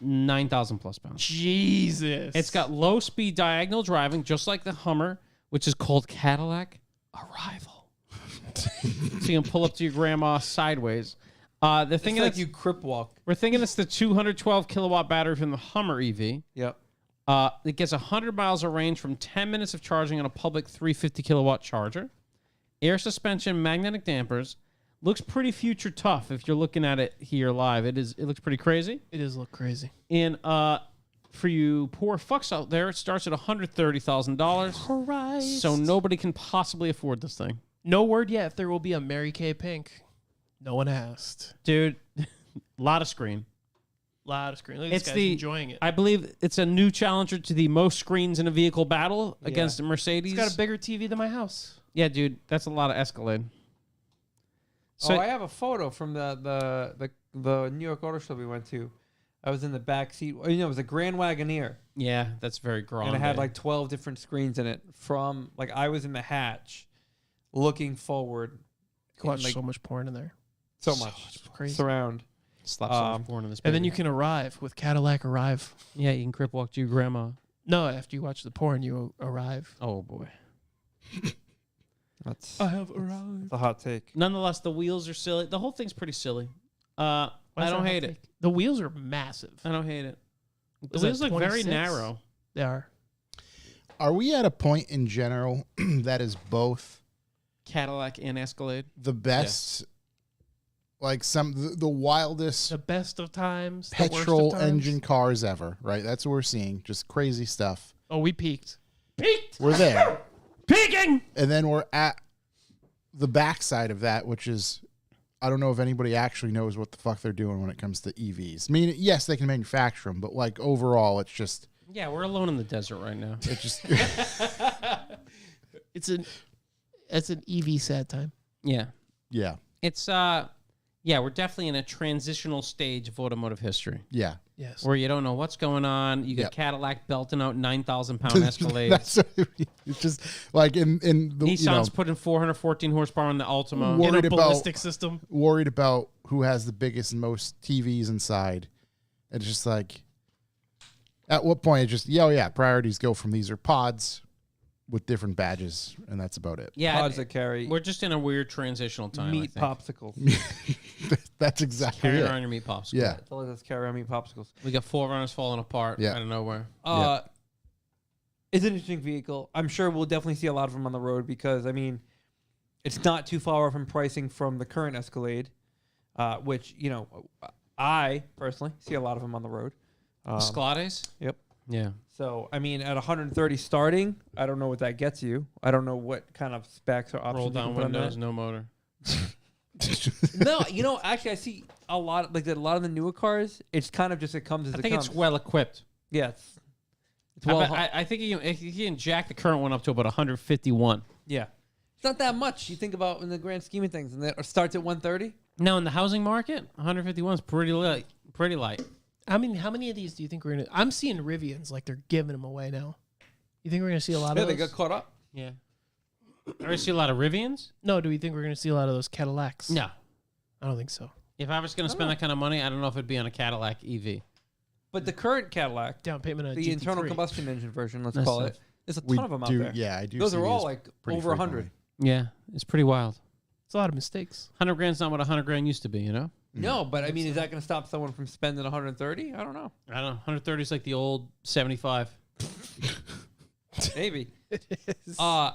9,000 plus pounds. Jesus. It's got low speed diagonal driving, just like the Hummer, which is called Cadillac Arrival. So you can pull up to your grandma sideways. The thing It's is, like you crip walk. we're thinking it's the 212 kilowatt battery from the Hummer EV. Yep. It gets 100 miles of range from 10 minutes of charging on a public 350 kilowatt charger. Air suspension, magnetic dampers. Looks pretty future tough if you're looking at it here live. It looks pretty crazy. It does look crazy. And for you poor fucks out there, it starts at $130,000. Christ. So nobody can possibly afford this thing. No word yet if there will be a Mary Kay Pink. No one asked. Dude, a lot of screen. Loud screen. Look at this It's guy's the enjoying it. I believe it's a new challenger to the most screens in a vehicle battle against the Mercedes. It's got a bigger TV than my house. Yeah, dude, that's a lot of Escalade. So Oh, I have a photo from the New York Auto Show we went to. I was in the back seat. You know, it was a Grand Wagoneer, yeah, that's very grande. and it had like 12 different screens in it. From like I was in the hatch, looking forward. You watch like, so much porn in there. so much It's crazy. surround. Slap so much porn in this. And then baby. you can arrive with Cadillac Arrive. yeah, you can crip walk to your grandma. No, after you watch the porn, you arrive. Oh boy. That's have arrived. the hot take. Nonetheless, the wheels are silly. The whole thing's pretty silly. I don't hate it. The wheels are massive. I don't hate it. The Was that wheels look very 26? narrow. They are. Are we at a point in general that is both Cadillac and Escalade. the best, like the wildest The best of times. the worst of petrol times? engine cars ever, right? That's what we're seeing. Just crazy stuff. Oh, we peaked. We're there. Peaking! And then we're at the backside of that, which is, I don't know if anybody actually knows what the fuck they're doing when it comes to EVs. I mean, yes, they can manufacture them, but like overall, it's just, Yeah, we're alone in the desert right now. it just, It's an EV sad time. Yeah. yeah, It's yeah, we're definitely in a transitional stage of automotive history yeah. Yes. where you don't know what's going on. You got Yep. Cadillac belting out 9,000-pound Escalades. That's it's just like in the Nissan's putting 414 horsepower on the Altima. Wha- In worried a about- ballistic system. worried about who has the biggest and most TVs inside. It's just like, at what point it just, yeah, priorities go from these are pods with different badges, and that's about it. Yeah, Pods that carry we're just in a weird transitional time. meat I think. popsicles. That's exactly Carry it. around your meat popsicle. Yeah. That's all that's carry around meat popsicles. We got 4Runners falling apart Yeah. out of nowhere. It's an interesting vehicle. I'm sure we'll definitely see a lot of them on the road because, I mean, it's not too far off in pricing from the current Escalade, which, you know, I personally see a lot of them on the road. Sclades? Yep. Yeah. So, I mean, at 130 starting, I don't know what that gets you. I don't know what kind of specs or options Roll you down can put on windows, that. no motor. No, you know, actually, I see a lot of the newer cars. It's kind of just it comes as I it think comes. it's well equipped. Yeah, it's well. I think you can jack the current one up to about 151. Yeah, it's not that much. You think about in the grand scheme of things, and it starts at 130. No, in the housing market, 151 is pretty light. Pretty light. I mean, how many of these do you think we're going to... I'm seeing Rivians like they're giving them away now. You think we're going to see a lot Yeah, of they those? got caught up. Yeah. I see a lot of Rivians. No, do we think we're going to see a lot of those Cadillacs? No. I don't think so. If I was going to spend that kind of money, I don't know if it'd be on a Cadillac EV. But the current Cadillac, Down payment on a the GT3. internal combustion engine version, let's That's call tough. it, there's a ton We of them out do, there. yeah, I do. Those see are all these like pretty over 100. frequently. Yeah, it's pretty wild. It's a lot of mistakes. 100 grand's not what 100 grand used to be, you know? No, but I mean, is that going to stop someone from spending 130? I don't know. I don't know. 130 is like the old 75. Maybe. Is. I'm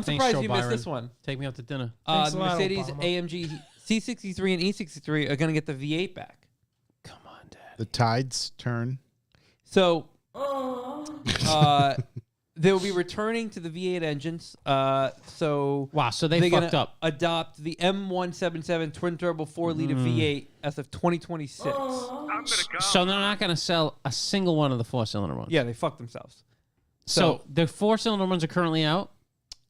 Thanks, surprised Joe you Byron. missed this one. Take me out to dinner. Thanks The a lot, Mercedes Obama. AMG C63 and E63 are going to get the V8 back. Come on, Dad. The tides turn. So, they will be returning to the V8 engines. So Wow, so they they're fucked gonna up. adopt the M177 twin turbo 4-liter V8 as of 2026. So they're not going to sell a single one of the 4-cylinder ones. Yeah, they fucked themselves. So the 4-cylinder ones are currently out.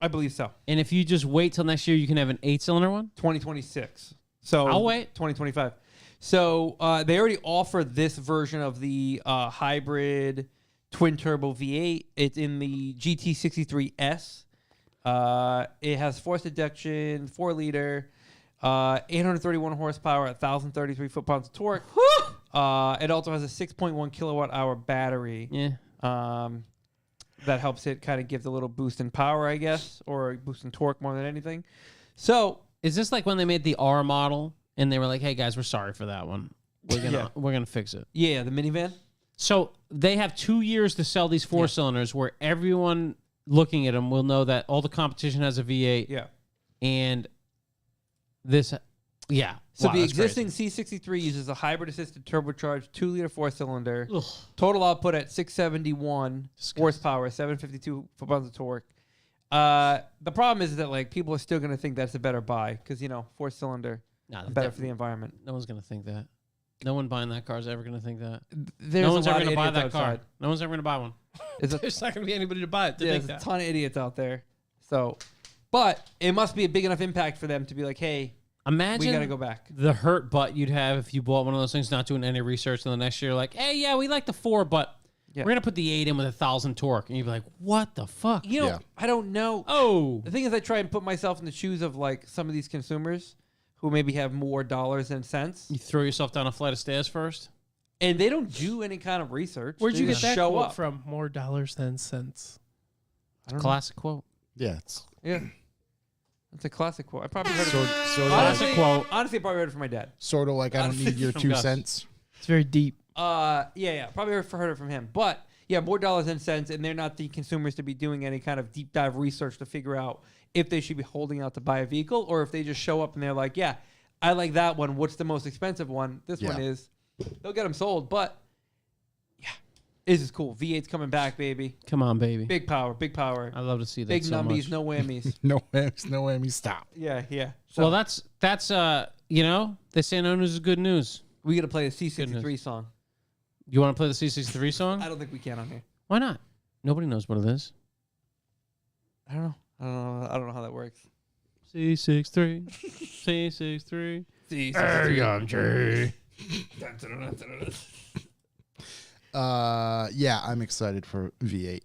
I believe so. And if you just wait till next year, you can have an 8-cylinder one? 2026. So I'll wait. 2025. So they already offer this version of the hybrid twin turbo V8. It's in the GT63S. It has forced induction, 4-liter, 831 horsepower, 1,033 foot-pounds of torque. It also has a 6.1 kilowatt-hour battery. Yeah. That helps it kind of give a little boost in power, I guess, or boost in torque more than anything. So Is this like when they made the R model and they were like, "Hey guys, we're sorry for that one. We're gonna fix it." yeah, the minivan. So they have 2 years to sell these 4-cylinders, where everyone looking at them will know that all the competition has a V8, Yeah. and this, yeah. So Wow, the that's existing crazy. C63 uses a hybrid-assisted turbocharged 2-liter 4-cylinder. Ugh. Total output at 671 horsepower, 752 foot-pounds of torque. The problem is that like people are still going to think that's a better buy because 4-cylinder Nah, better for the environment. No one's gonna think that. No one buying that car is ever gonna think that. There's No one's a ever lot gonna of buy idiots that car. outside. No one's ever gonna buy one. There's a, There's not going to be anybody to buy it to there's think a that. ton of idiots out there. So, but it must be a big enough impact for them to be like, hey, Imagine we got to go back. the hurt butt you'd have if you bought one of those things, not doing any research, and the next year, like, hey, yeah, we like the 4, but Yeah. we're gonna put the 8 in with 1,000 torque, and you'd be like, what the fuck? Yeah. I don't know. Oh, The thing is, I try and put myself in the shoes of like some of these consumers who maybe have more dollars than cents, you throw yourself down a flight of stairs first. and they don't do any kind of research. Where'd They you get just that show quote up from? More dollars than cents. I don't know. Classic quote. Yeah, it's Yeah, it's a classic quote. I probably heard sort, it. sort, Honestly, of, quote. honestly, I probably heard it from my dad. sort of like I don't need your From 2 Gus. cents. It's very deep. Yeah, probably heard it from him. But yeah, more dollars than cents, and they're not the consumers to be doing any kind of deep dive research to figure out if they should be holding out to buy a vehicle or if they just show up and they're like, yeah, I like that one. What's the most expensive one? This one Yeah. is. They'll get them sold, but yeah, this is cool. V8's coming back, baby. Come on, baby. Big power, big power. I love to see that Big so numbies, much. no whammies. No whammies, no whammies. Stop. Yeah. So Well, that's they say no news is good news. we got to play a C63 Goodness. song. You want to play the C63 song? I don't think we can on here. Why not? Nobody knows what it is. I don't know. I don't know how that works. C63, C63. C63. Yeah, I'm excited for V8.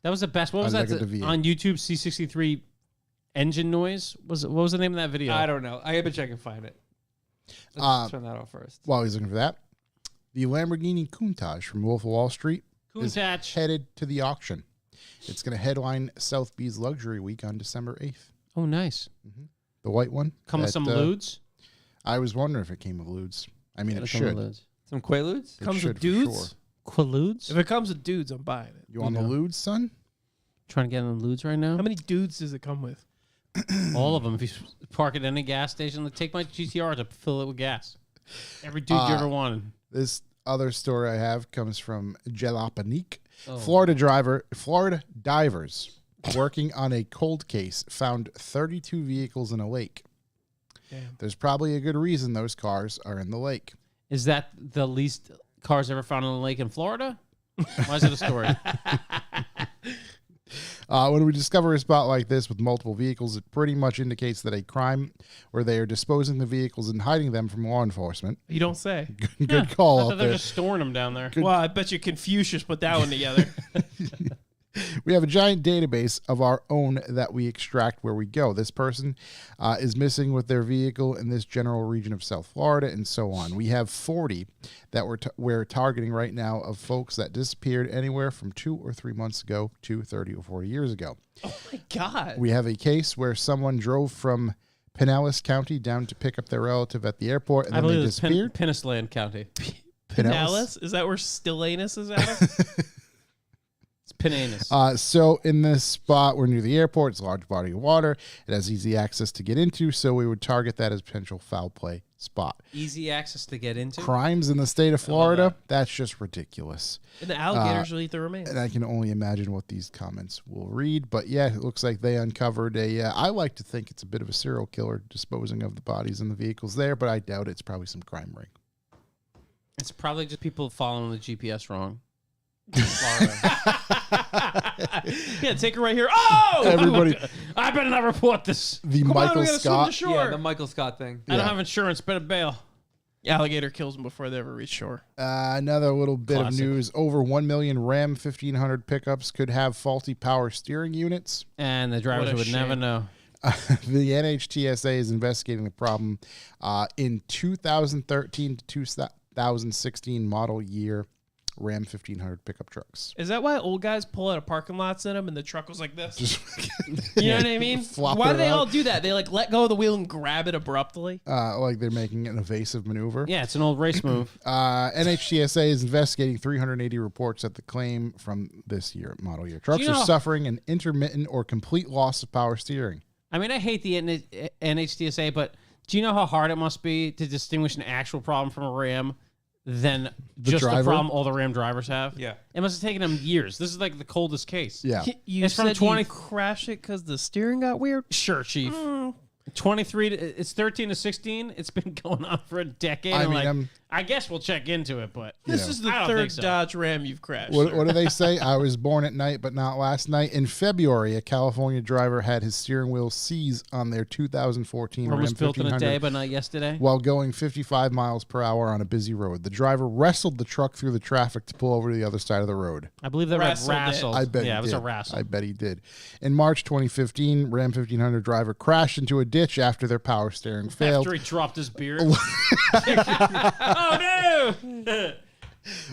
That was the best. What was I that like it, the V8. on YouTube? C63 engine noise. What was the name of that video? I don't know. I gotta check and find it. Let's turn that off first. While he's looking for that, the Lamborghini Countach from Wolf of Wall Street is Countach. headed to the auction. It's going to headline South Bees Luxury Week on December 8th. Oh, nice. The white one. Come with that, some lewds. I was wondering if it came with lewds. I mean, it Gotta come with should. lewds. Some Quaaludes? It Comes should with for dudes? sure. Quaaludes? If it comes with dudes, I'm buying it. You on the know. lewds, son? Trying to get on the lewds right now? How many dudes does it come with? All of them. If you park at any gas station, like, take my GTR to fill it with gas. Every dude you ever wanted. This other story I have comes from Jalopnik. Oh. Florida divers working on a cold case found 32 vehicles in a lake. Damn. There's probably a good reason those cars are in the lake. Is that the least cars ever found on the lake in Florida? Why is it a story? When we discover a spot like this with multiple vehicles, it pretty much indicates that a crime where they are disposing the vehicles and hiding them from law enforcement. You don't say. Good call I out thought they're there. just storing them down there. Well, I bet you Confucius put that one together. We have a giant database of our own that we extract where we go. This person is missing with their vehicle in this general region of South Florida, and so on. We have 40 that we're targeting right now of folks that disappeared anywhere from 2 or 3 months ago to 30 or 40 years ago. Oh my God. We have a case where someone drove from Pinellas County down to pick up their relative at the airport, and I then they believe it's disappeared. Pennisland County. Pinellas? Is that where Stillanus is out of? It's Pinanus. So in this spot, we're near the airport. It's a large body of water. It has easy access to get into, so we would target that as potential foul play spot. Easy access to get into. Crimes in the state of Florida, that's just ridiculous. And the alligators will eat the remains. And I can only imagine what these comments will read. But yeah, it looks like they uncovered I like to think it's a bit of a serial killer disposing of the bodies in the vehicles there, but I doubt it's probably some crime ring. It's probably just people following the GPS wrong. Yeah, take her right here. Oh, Everybody, I better not report this. the come on, Michael we gotta swim Scott. to shore. Yeah, the Michael Scott thing. I don't have insurance. Better bail. Alligator kills them before they ever reach shore. Another little bit Classic. of news. Over 1 million Ram 1500 pickups could have faulty power steering units. And the drivers What a would never shame. know. The NHTSA is investigating the problem in 2013 to 2016 model year Ram 1500 pickup trucks. Is that why old guys pull out of parking lots in them and the truck was like this? You know what I mean? Flop Why it do they around. all do that? They like let go of the wheel and grab it abruptly. Like they're making an evasive maneuver. Yeah, it's an old race move. NHTSA is investigating 380 reports at the claim from this year model year. Trucks you know- are suffering an intermittent or complete loss of power steering. I mean, I hate the NHTSA, but do you know how hard it must be to distinguish an actual problem from a Ram than just the driver? problem all the Ram drivers have? Yeah. It must have taken them years. This is like the coldest case. Yeah. You It's from said 20 you crashed it because the steering got weird? Sure, Chief. 23 to, it's 13 to 16. It's been going on for a decade. I and mean, like, I'm- I guess we'll check into it, but This Yeah. is the I don't third think so. Dodge Ram you've crashed. What, sir. what do they say? I was born at night, but not last night. In February, a California driver had his steering wheel seize on their 2014 Rome Ram was built in a 1500 day, but not yesterday. while going 55 miles per hour on a busy road. The driver wrestled the truck through the traffic to pull over to the other side of the road. I believe they read Wrestled it. wrestled. I bet Yeah, he it was did. a wrestle. I bet he did. In March 2015, Ram 1500 driver crashed into a ditch after their power steering failed. After he dropped his beard. Oh, no!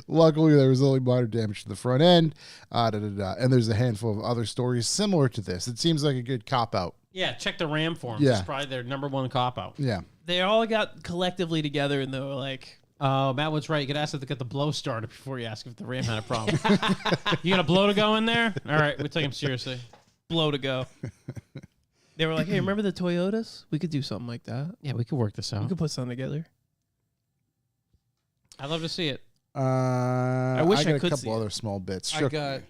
Luckily, there was only minor damage to the front end. And there's a handful of other stories similar to this. It seems like a good cop-out. Yeah, check the Ram forums. Yeah. It's probably their number one cop-out. Yeah. They all got collectively together and they were like, Oh, Matt was right. You could ask if they get the blow started before you ask if the Ram had a problem. You got a blow to go in there? All right, we take him seriously. blow to go. They were like, hey, remember the Toyotas? We could do something like that. Yeah, we could work this We out. could put something together. I'd love to see it. I wish I got could a see couple it. other small bits. I Shook. got.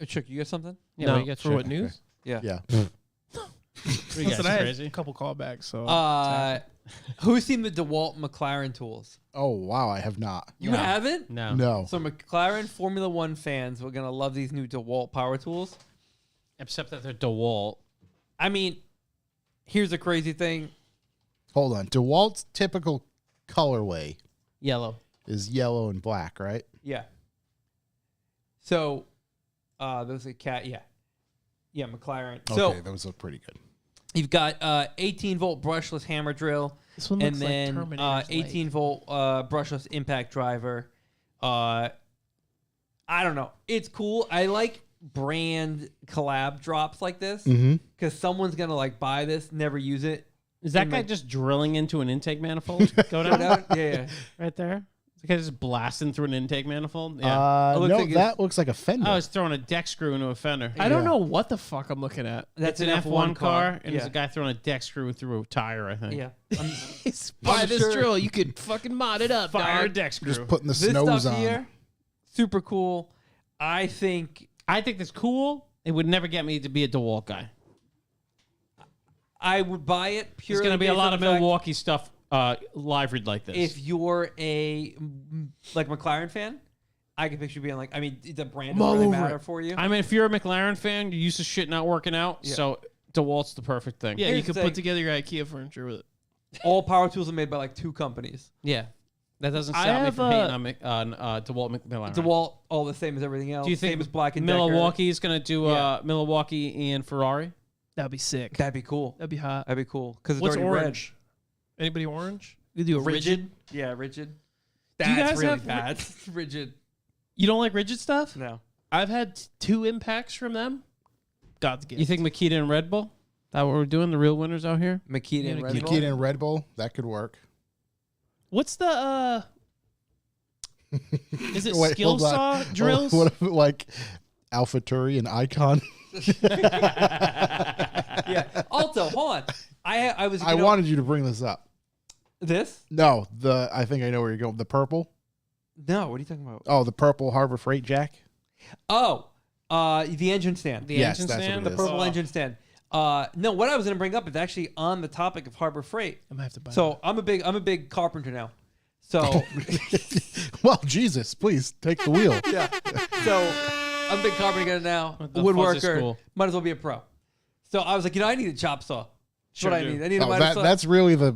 Chuck, you got something? Yeah, no, what you got, for Chuck? what news? Yeah. Yeah. What you guys Listen, I had crazy? a couple callbacks. So Who's seen the DeWalt McLaren tools? Oh, wow. I have not. You No. haven't? No. No. So McLaren Formula One fans, we're gonna love these new DeWalt power tools. Except that they're DeWalt. I mean, here's a crazy thing. Hold on. DeWalt's typical colorway Yellow. is yellow and black, right? Yeah. So, those are yeah, McLaren. So Okay, those look pretty good. you've got 18-volt brushless hammer drill, this one and looks then like Terminator's 18-volt brushless impact driver. I don't know. It's cool. I like brand collab drops like this because someone's gonna like buy this, never use it. Is that And, guy like- just drilling into an intake manifold? Go Put down out- yeah. right there. The guy just blasting through an intake manifold. Yeah. It looks No, like that looks like a fender. Oh, he's throwing a deck screw into a fender. I don't Yeah. know what the fuck I'm looking at. That's It's an F1 car, and Yeah. there's a guy throwing a deck screw through a tire, I think. Yeah. Buy I'm this sure- drill. You could fucking mod it up, Fire a dog. deck screw. Just putting the This snows stuff on. here, super cool. I think I think that's cool. It would never get me to be a DeWalt guy. I would buy it There's purely. going to be a based lot on of the fact Milwaukee stuff live read like this. If you're a like McLaren fan, I can picture being like, I mean, the brand doesn't really matter for you. I mean, if you're a McLaren fan, you're used to shit not working out, Yeah. so DeWalt's the perfect thing. Yeah, Here's you the could thing. put together your IKEA furniture with it. All power tools are made by like 2 companies. Yeah. That doesn't I stop me have, from hating on DeWalt McLaren. DeWalt, all the same as everything else. Do you think same as Black and Decker. Milwaukee's going to do Yeah. Milwaukee and Ferrari? That'd be sick. That'd be cool. That'd be hot. That'd be cool because it's What's already orange? Anybody orange? You could do a red. rigid. Yeah, rigid. Do you That's guys really have bad. Rigid. You don't like rigid stuff? No. I've had 2 impacts from them. God's gift. You think Makita and Red Bull? That what we're doing? The real winners out here? Makita and Yeah, Red Bull. Nikita and Red Bull, that could work. What's the Is it Wait, skill hold on. saw drills? What if like Alpha Turi and Icon? Yeah. Also, hold on. I was. I wanted you to bring this up. this. No, I think I know where you're going. The purple. No. What are you talking about? Oh, the purple Harbor Freight Jack. Oh, the engine stand. The Yes, engine that's what stand? it is. Purple engine stand. No, what I was gonna bring up is actually on the topic of Harbor Freight. I might have to buy So I'm a big carpenter now. So Well, Jesus, please take the wheel. yeah. So I'm a big carpenter guy now. A the fuzzy woodworker. school. Might as well be a pro. So I was like, I need a chop saw. That's Sure what I do. need. I need a Oh, miter saw. that's really the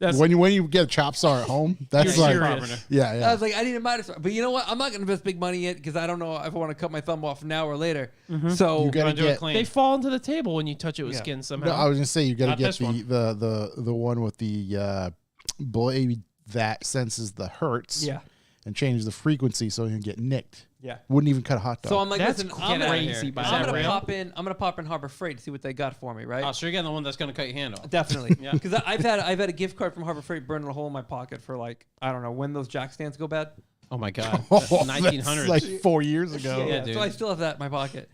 That's- when you get a chop saw at home. That's You're like serious. yeah, I yeah. was like, I need a miter saw. But you know what? I'm not going to invest big money in it because I don't know if I want to cut my thumb off now or later. So You gotta Gotta do it get. clean. They fall into the table when you touch it with Yeah. skin No, somehow. I was gonna say you gotta Not get this one. the one with the blade that senses the hertz. yeah. And changes the frequency so you can get nicked. Yeah. Wouldn't even cut a hot dog. So I'm like, That's listen, I'm gonna, crazy, by I'm the gonna way. pop in. I'm gonna pop in Harbor Freight to see what they got for me, right? Oh, so you're getting the one that's going to cut your hand off. Definitely, Yeah. Because I've had a gift card from Harbor Freight burning a hole in my pocket for like I don't know when those jack stands go bad. Oh, my God. That's 1900s. like 4 years ago. Yeah, dude. So I still have that in my pocket.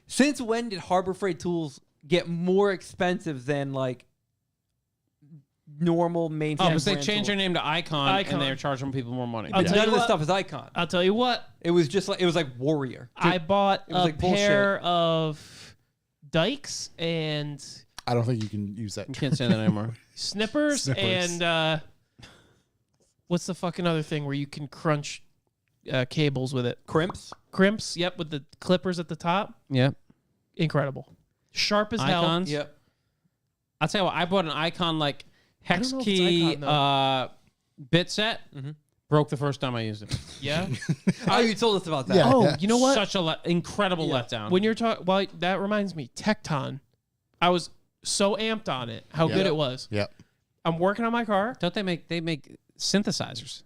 Since when did Harbor Freight tools get more expensive than like normal mainstream? Oh, because they brand changed their tools? name to Icon, Icon. and they're charging people more money. I'll But tell none you of this what. stuff is Icon. I'll tell you what. It was just like Warrior. I bought it was a like bullshit. pair of dikes and I don't think you can use that. You can't say that anymore. snippers, Snippers. and what's the fucking other thing where you can crunch cables with it? Crimps. Crimps. Yep, with the clippers at the top. Yep. Incredible. Sharp as hell. Icons. Yep. I'll tell you what, I bought an Icon like hex don't know if it's key Icon, bit set. Broke the first time I used it. Yeah. Oh, you told us about that. Yeah. Oh, you know what? Such a incredible Yeah. letdown. When you're talking, well, that reminds me, Tecton. I was so amped on it, how Yeah. good it was. Yep. I'm working on my car. Don't they make synthesizers?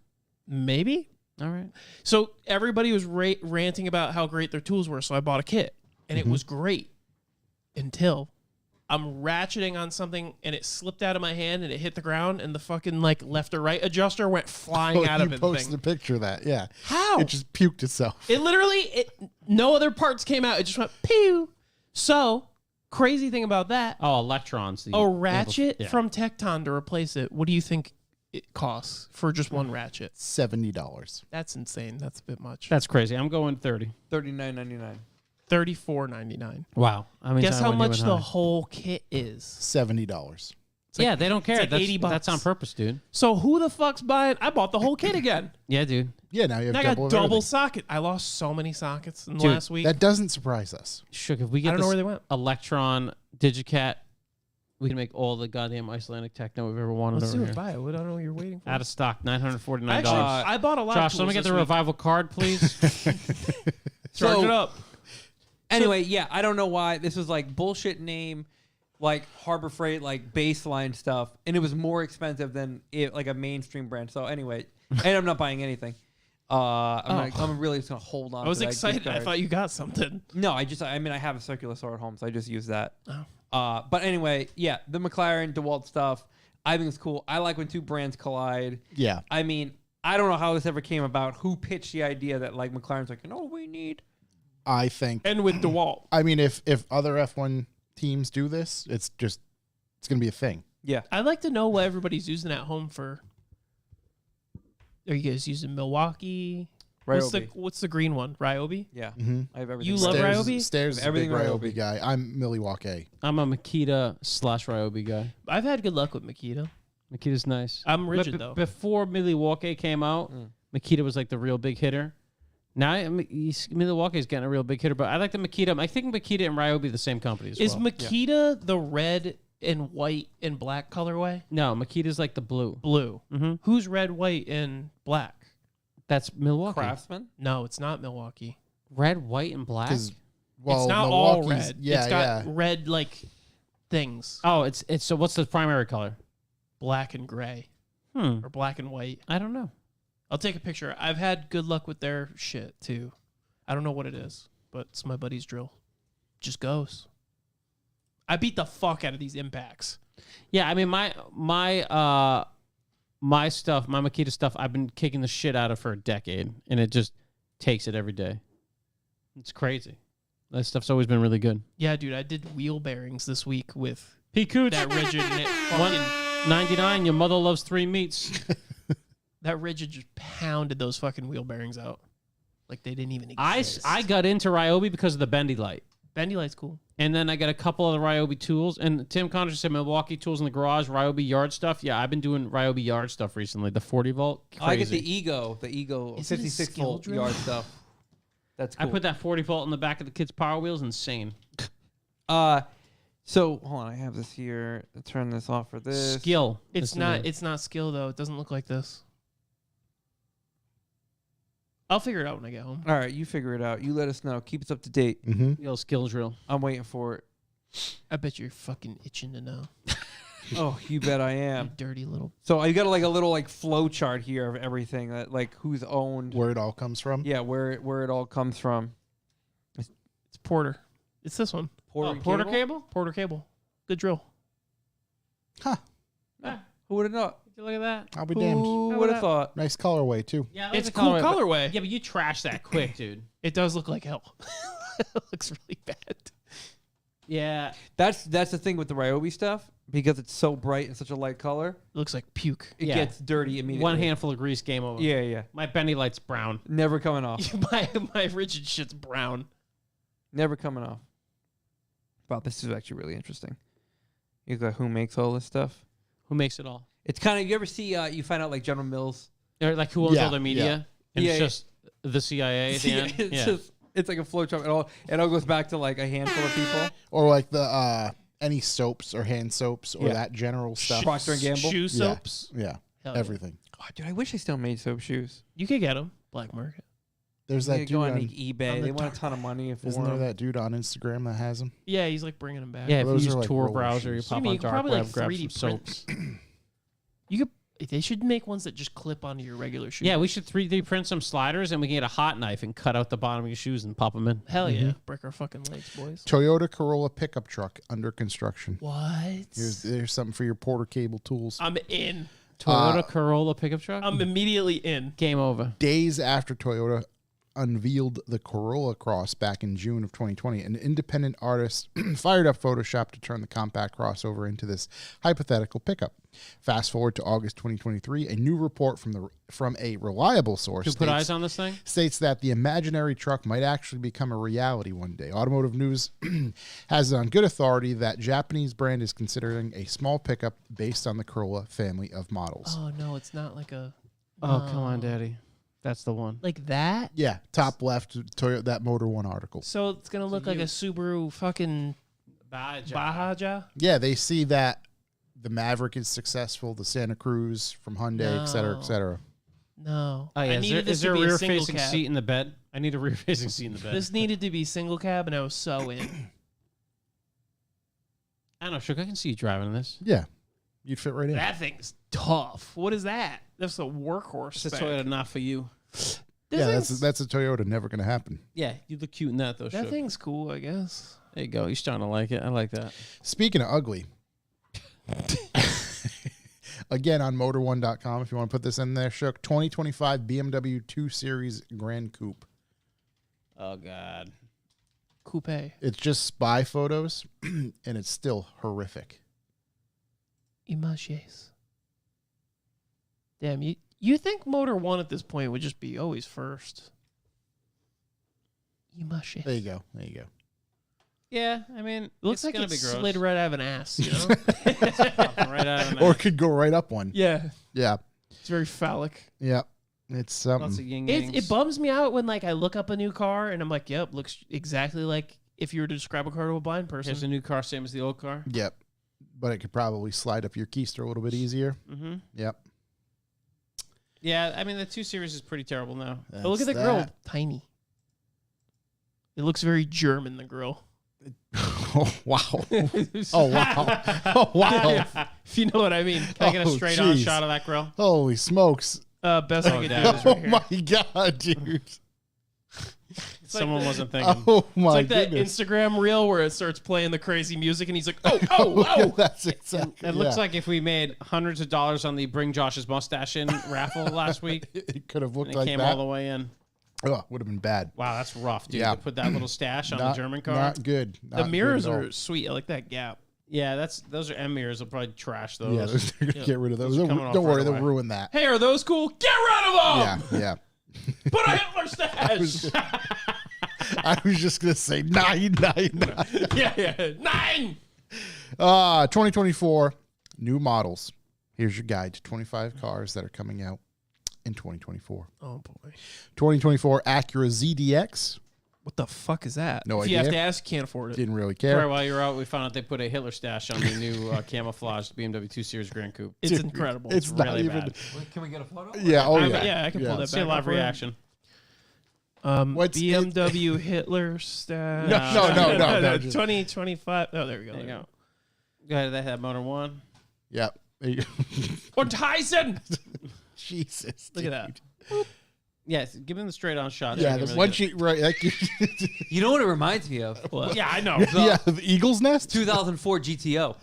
Maybe. All right. So everybody was ranting about how great their tools were, so I bought a kit, and it was great until I'm ratcheting on something and it slipped out of my hand and it hit the ground and the fucking like left or right adjuster went flying out of you it. posted a Thing. picture of that. Yeah. How? It just puked itself. It literally, no other parts came out. It just went pew. So crazy thing about that, Oh, electrons. The a ratchet yeah. from Tecton to replace it. What do you think it costs for just one ratchet? $70. That's insane. That's a bit much. That's crazy. I'm going 30. $39.99. $34.99. Wow. I mean, Guess how much the whole kit is. $70. Yeah, they don't care. like that's, 80 bucks. that's on purpose, dude. So who the fuck's buying? I bought the whole kit again. Yeah, dude. Yeah, now you have And I got double of double everything. socket. I lost so many sockets in the Dude, last week. That doesn't surprise us. Shook, if we I get don't know this where they went. Electron Digicat, we can make all the goddamn Icelandic techno we've ever wanted Let's do over it. here. Buy it. I don't know what you're waiting for. Out of stock, $949. Actually, I bought a lot. Josh, of let me tools get the this week. revival card, please. Charge So- it up. Anyway, yeah, I don't know why this was like bullshit name, like Harbor Freight, like baseline stuff, and it was more expensive than it like a mainstream brand. So anyway, and I'm not buying anything. I'm really just gonna hold on. I was to that excited. gift I card. thought you got something. No, I mean, I have a circular saw at home, so I just use that. Oh. But anyway, yeah, the McLaren DeWalt stuff, I think it's cool. I like when two brands collide. Yeah. I mean, I don't know how this ever came about. Who pitched the idea that like McLaren's like, you know what we need? I think. And with DeWalt. I mean, if other F1 teams do this, it's going to be a thing. Yeah. I'd like to know what everybody's using at home for. Are you guys using Milwaukee? Ryobi. What's the green one? Ryobi? Yeah. Mm-hmm. I have everything. You love Ryobi? Stairs is a Everything big Ryobi Ryobi. guy. I'm Milwaukee. I'm a Makita / Ryobi guy. I've had good luck with Makita. Makita's nice. I'm rigid, But though. Before Milwaukee came out, Makita was like the real big hitter. Now Milwaukee's getting a real big hitter, but I like the Makita. I think Makita and Ryobi are the same company as Is well. Makita the red and white and black colorway? No, Makita's like the blue. Blue. Mhm. Who's red, white, and black? That's Milwaukee. Craftsman. No, it's not Milwaukee. Red, white, and black. Well, it's not all Milwaukee's- red. Yeah, it's got yeah. red like things. Oh, it's so. What's the primary color? Black and gray. Or black and white. I don't know. I'll take a picture. I've had good luck with their shit too. I don't know what it is, but it's my buddy's drill. Just goes. I beat the fuck out of these impacts. Yeah, I mean my stuff, my Makita stuff, I've been kicking the shit out of for a decade, and it just takes it every day. It's crazy. That stuff's always been really good. Yeah, dude, I did wheel bearings this week with P-Cooch. that rigid and it fucking 199, your mother loves 3 meats. that rigid just pounded those fucking wheel bearings out. Like they didn't even exist. I got into Ryobi because of the bendy light. Bendy Light's cool. And then I got a couple of the Ryobi tools. And Tim Connor said Milwaukee tools in the garage, Ryobi yard stuff. Yeah, I've been doing Ryobi yard stuff recently. The 40 volt. Crazy. I get the Ego Is it a 56 skill volt drill? yard stuff. That's cool. I put that 40 volt in the back of the kids' Power Wheels. Insane. So hold on, I have this here. Turn this off for this. Skill. It's not skill though. It doesn't look like this. I'll figure it out when I get home. All right, you figure it out. You let us know. Keep us up to date. Skill skill drill. I'm waiting for it. I bet you're fucking itching to know. Oh, you bet I You am. dirty little. So I got like a little like flow chart here of everything that like who's owned. Where it all comes from. Yeah, where it all comes from. It's Porter. It's this one. Porter cable? Porter cable. Good drill. Huh. Who would have thought? Look at that. I'll be damned. Who would have thought? Nice colorway too. Yeah, It's cool colorway. Yeah, but you trash that quick, dude. It does look like hell. It looks really bad. Yeah. That's the thing with the Ryobi stuff because it's so bright and such a light color. It looks like puke. It Yeah. gets dirty immediately. One handful of grease, game over. Yeah. My Bendy Light's brown. Never coming off. my rigid shit's brown. Never coming off. Wow, this is actually really interesting. You got who makes all this stuff? Who makes it all? It's kind of, you ever see, you find out like General Mills? Or like who owns Yeah, all their media? yeah. And Yeah, it's yeah. just the CIA at the end? It's like a flow chart. It all goes back to like a handful of people. Or like the any soaps or hand soaps or Yeah. that general stuff. Procter and Gamble. Shoe Yeah. soaps. Yeah. Hell yeah. Everything. Oh, dude, I wish they still made soap shoes. You could get them. Black market. There's They that dude go on on, eBay. on the They want dark a ton of money for isn't there them. that dude on Instagram that has them? Yeah, he's like bringing them back. Yeah, if you Those use are like Tor roller browser, you shoes. pop What do you mean? on You could dark probably, web, like, grab 3D some print soaps. You could. They should make ones that just clip onto your regular shoe. Yeah, we should 3D print some sliders and we can get a hot knife and cut out the bottom of your shoes and pop them in. Hell yeah. Break our fucking legs, boys. Toyota Corolla pickup truck under construction. What? There's something for your Porter cable tools. I'm in. Toyota Corolla pickup truck? I'm immediately in. Game over. Days after Toyota unveiled the Corolla Cross back in June of 2020, an independent artist fired up Photoshop to turn the compact crossover into this hypothetical pickup. Fast forward to August 2023, a new report from a reliable source Should we put eyes on this thing? states that the imaginary truck might actually become a reality one day. Automotive News has it on good authority that Japanese brand is considering a small pickup based on the Corolla family of models. Oh no, it's not like a. Oh, come on, Daddy. That's the one. Like that. Yeah, top left, Toyota, that Motor One article. So it's gonna look like a Subaru fucking Baja. Yeah, they see that the Maverick is successful, the Santa Cruz from Hyundai, et cetera, et cetera. No. Oh, yeah. I needed this to be a single rear-facing cab. seat in the bed? I need a rear-facing seat in the bed. This needed to be single cab, and I was so in. I don't know, Shook. I can see you driving this. Yeah, you'd fit right in. That thing's tough. What is that? That's a workhorse. It's a spec. Toyota not for you. This Yeah, thing's- that's a Toyota. Never going to happen. Yeah, you look cute in that, though, that Shook. thing's cool, I guess. There you go. You're starting to like it. I like that. Speaking of ugly, again on motor1.com, if you want to put this in there, Shook, 2025 BMW 2 Series Grand Coupe. Oh, God. Coupe. It's just spy photos, and it's still horrific. Images. Damn, you think Motor 1 at this point would just be always first. Images. There you go. There you go. Yeah, I mean, It looks it's like gonna it be gross. slid right out of an ass, you know? right out of Or it could go right up one. Yeah. Yeah. It's very phallic. Yeah. It's Lots of something. yin It bums me out when like I look up a new car and I'm like, yep, looks exactly like if you were to describe a car to a blind person. Here's a new car, same as the old car. Yep. But it could probably slide up your keister a little bit easier. Mm-hmm. Yep. Yeah, I mean, the 2 Series is pretty terrible now. But look at the That's grill. that. Tiny. It looks very German, the grill. Oh, wow. Oh, wow. Oh, wow. If you know what I mean. Can I get a Oh, straight-on jeez. shot of that grill? Holy smokes. Best I Oh, could damn. do is Oh, right here. my God, dude. Someone wasn't thinking. Oh, my It's like that goodness. Instagram reel where it starts playing the crazy music and he's like, oh. That's exactly. It looks yeah. like if we made hundreds of dollars on the Bring Josh's Mustache In raffle last week, It could have and looked it like came that. all the way in. Oh, would have been bad. Wow, that's rough, dude. Yeah. To put that little stash on the German car. Not good. The Not good mirrors at all. are sweet. I like that gap. Yeah, those are M mirrors. They'll probably trash those. Yeah, they're gonna get rid of those. Those are coming off Don't worry, right they'll away. ruin that. Hey, are those cool? Get rid of them! Yeah, yeah. Put a Hitler stash! I was just gonna say 999. Yeah. 9. 2024 new models. Here's your guide to 25 cars that are coming out in 2024. Oh boy. 2024 Acura ZDX. What the fuck is that? No if you have idea. to ask, you can't afford it. Didn't really Sorry, care. while you're out, we found out they put a Hitler stash on the new camouflage BMW 2 Series Grand Coupe. It's Dude, incredible. It's not really even. bad. Wait, can we get a photo? Yeah. Oh yeah. Yeah, I can pull that See a back live up for you. reaction. What's BMW Hitler stash. No, just- 2025. Oh, there we go. There you there go. Go ahead, they have Motor 1. Yeah. There you go. Or Tyson. Jesus. Look at that. Yes, give him the straight on shot. Yeah. So you The can one really sheet right. Like, You know what it reminds me of? Well, yeah, I know. yeah. The Eagle's Nest. 2004 GTO.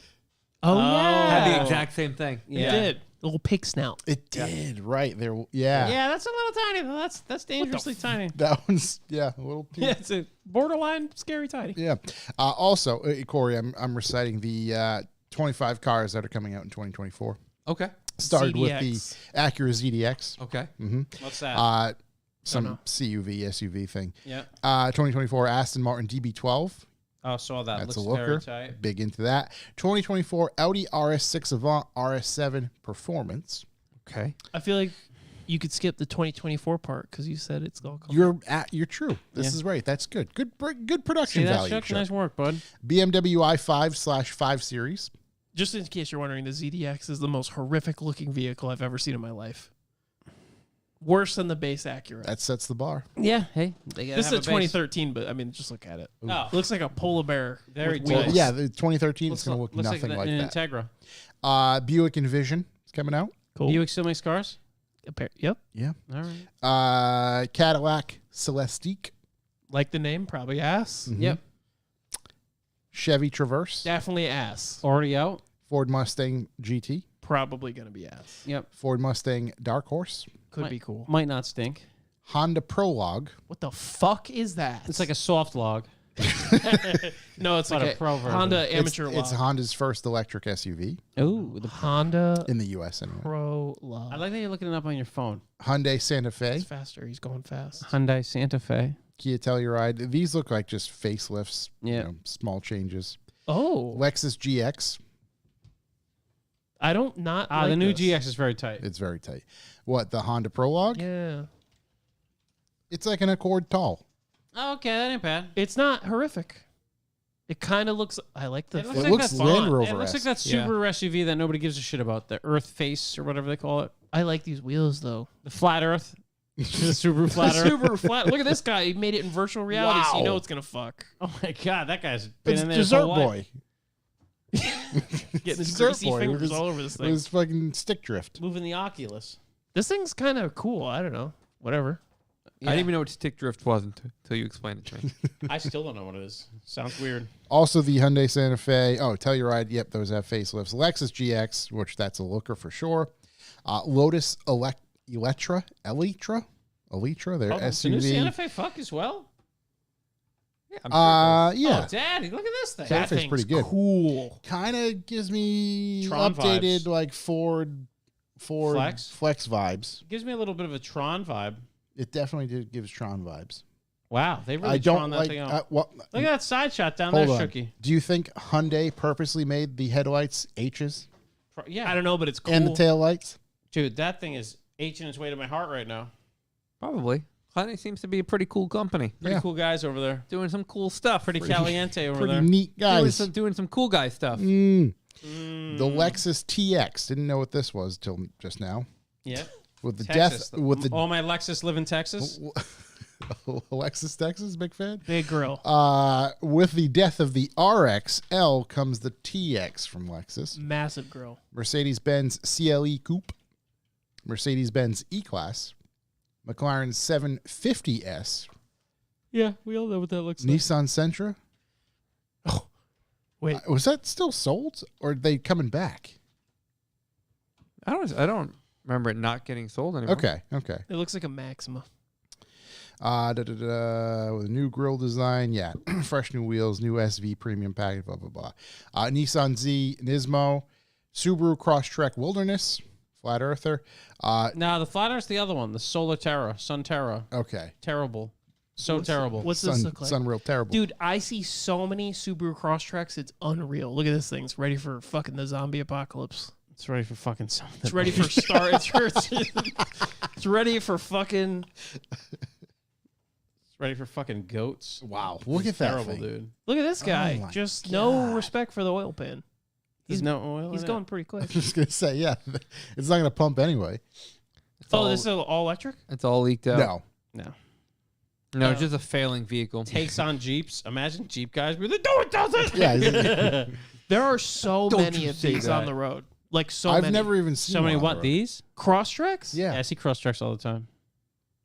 Oh, Had yeah. the exact same thing. It Yeah. did. The little pig snout. It did. Right there. Yeah. Yeah, that's a little tiny though. That's dangerously tiny. That one's a little. Too, Yeah, it's a borderline scary tiny. Yeah. Also, Corey, I'm reciting the 25 cars that are coming out in 2024. Okay. Started with the ZDX. Acura ZDX. Okay. What's that? Some know. CUV, SUV thing. yeah. 2024 Aston Martin DB12. Oh, saw that. That's Looks a very looker. tight. Big into that. 2024 Audi RS6 Avant RS7 Performance. Okay. I feel like you could skip the 2024 part because you said it's all coming. You're true. This Yeah. is right. That's good. Good See production that, value. Chuck? Chuck. Nice work, bud. BMW i5/5 Series. Just in case you're wondering, the ZDX is the most horrific looking vehicle I've ever seen in my life. Worse than the base Acura. That sets the bar. Yeah. Hey, they gotta This is a have base. 2013, but I mean, just look at it. Oh. It looks like a polar bear. Very with tight. wheels. Yeah, the 2013 Looks is going to look looks nothing like an that. Integra. Buick Envision is coming out. Cool. Buick still makes cars? Yep. Yeah. All right. Cadillac Celestiq. Like the name, probably ass. Mhm. Yep. Chevy Traverse. Definitely ass. Already out? Ford Mustang GT. Probably gonna be ass. Yep. Ford Mustang Dark Horse. Could be cool. Might not stink. Honda Prologue. What the fuck is that? It's like a soft log. no, it's But like a pro version. Honda amateur It's log. Honda's first electric SUV Ooh. Honda in the U.S. anyway. Pro log. I like that you're looking it up on your phone. Hyundai Santa Fe. It's faster. He's going fast. Hyundai Santa Fe. Kia Telluride. These look like just facelifts. Yeah. Small changes. Oh, Lexus GX. I don't not. like the new this. GX is very tight. It's very tight. What, the Honda Prologue? Yeah, It's like an Accord tall. Oh, okay, that ain't bad. it's not horrific. It kind of looks. I like the. It looks It like looks that Land font. Rover-esque. It looks like that Yeah. Subaru SUV that nobody gives a shit about. The Earth Face or whatever they call it. I like these wheels though. The Flat Earth. the Subaru Flat Earth. Super flat. Look at this guy. He made it in virtual reality, so you Wow. know it's gonna fuck. Oh my god, that guy's been It's in there his Dessert whole life. Boy. Getting his Dessert greasy Boy fingers with his- all over this It thing. was fucking stick drift. Moving the Oculus. This thing's kind of cool. I don't know. Whatever. I didn't even know what stick drift was until you explained it to me. I still don't know what it is. Sounds weird. Also, the Hyundai Santa Fe. Oh, Telluride. Yep, those have facelifts. Lexus GX, which that's a looker for sure. Lotus Electra, their Oh, the new SUV. Santa Fe fuck as well. Yeah. Oh, Daddy, look at this thing. Santa Fe's pretty good. Cool. Kind of gives me Tron updated vibes. like Ford Flex? vibes. Gives me a little bit of a Tron vibe. It definitely gives Tron vibes. Wow, they really I don't Tron that like. thing out. Look Look at that side shot down hold there, on. Shooky. Do you think Hyundai purposely made the headlights H's Yeah, I don't know, but it's cool. and the tail lights? dude, that thing is Hing its way to my heart right now. Probably. Hyundai seems to be a pretty cool company. Pretty Yeah. cool guys over there. Doing some cool stuff. Pretty caliente over Pretty there. neat doing guys. doing some cool guy stuff. The Lexus TX. Didn't know what this was till just now. Yeah. With the Texas. with the All my Lexus live in Texas. Lexus Texas, big fan. Big grill. With the death of the RXL comes the TX from Lexus. Massive grill. Mercedes-Benz CLE Coupe, Mercedes-Benz E-Class, McLaren 750S, Yeah, we all know what that looks like. Nissan Sentra. Wait, Was that still sold, or are they coming back? I don't remember it not getting sold anymore. Okay. it looks like a Maxima. With a new grille design, yeah, fresh new wheels, new SV premium package, blah blah blah. Nissan Z Nismo, Subaru Crosstrek Wilderness, Flat Earther. No, the Flat Earth's the other one. The Solar Terra, Sun Terra. Okay, Terrible. So terrible. What's this look like? It's unreal terrible. Dude, I see so many Subaru Crosstreks. It's unreal. Look at this thing. It's ready for fucking the zombie apocalypse. It's ready for fucking something. It's ready for it's ready for fucking. It's ready for fucking goats. Wow. Look It's at that terrible, thing. dude. Look at this guy. my Just God. no respect for the oil pan. There's no oil. He's in going It. pretty I quick. was just going to say, yeah, it's not going to pump anyway. Oh, this is all electric? It's all leaked out. No. No. No, it's just a failing vehicle. Takes on Jeeps. Imagine Jeep guys be like, no, it doesn't. Yeah. There are so Don't many you of say these that. on the road. Like so I've many. never even seen So many one on what? the road. These? Crosstreks? Yeah, Yeah. I see cross tracks all the time.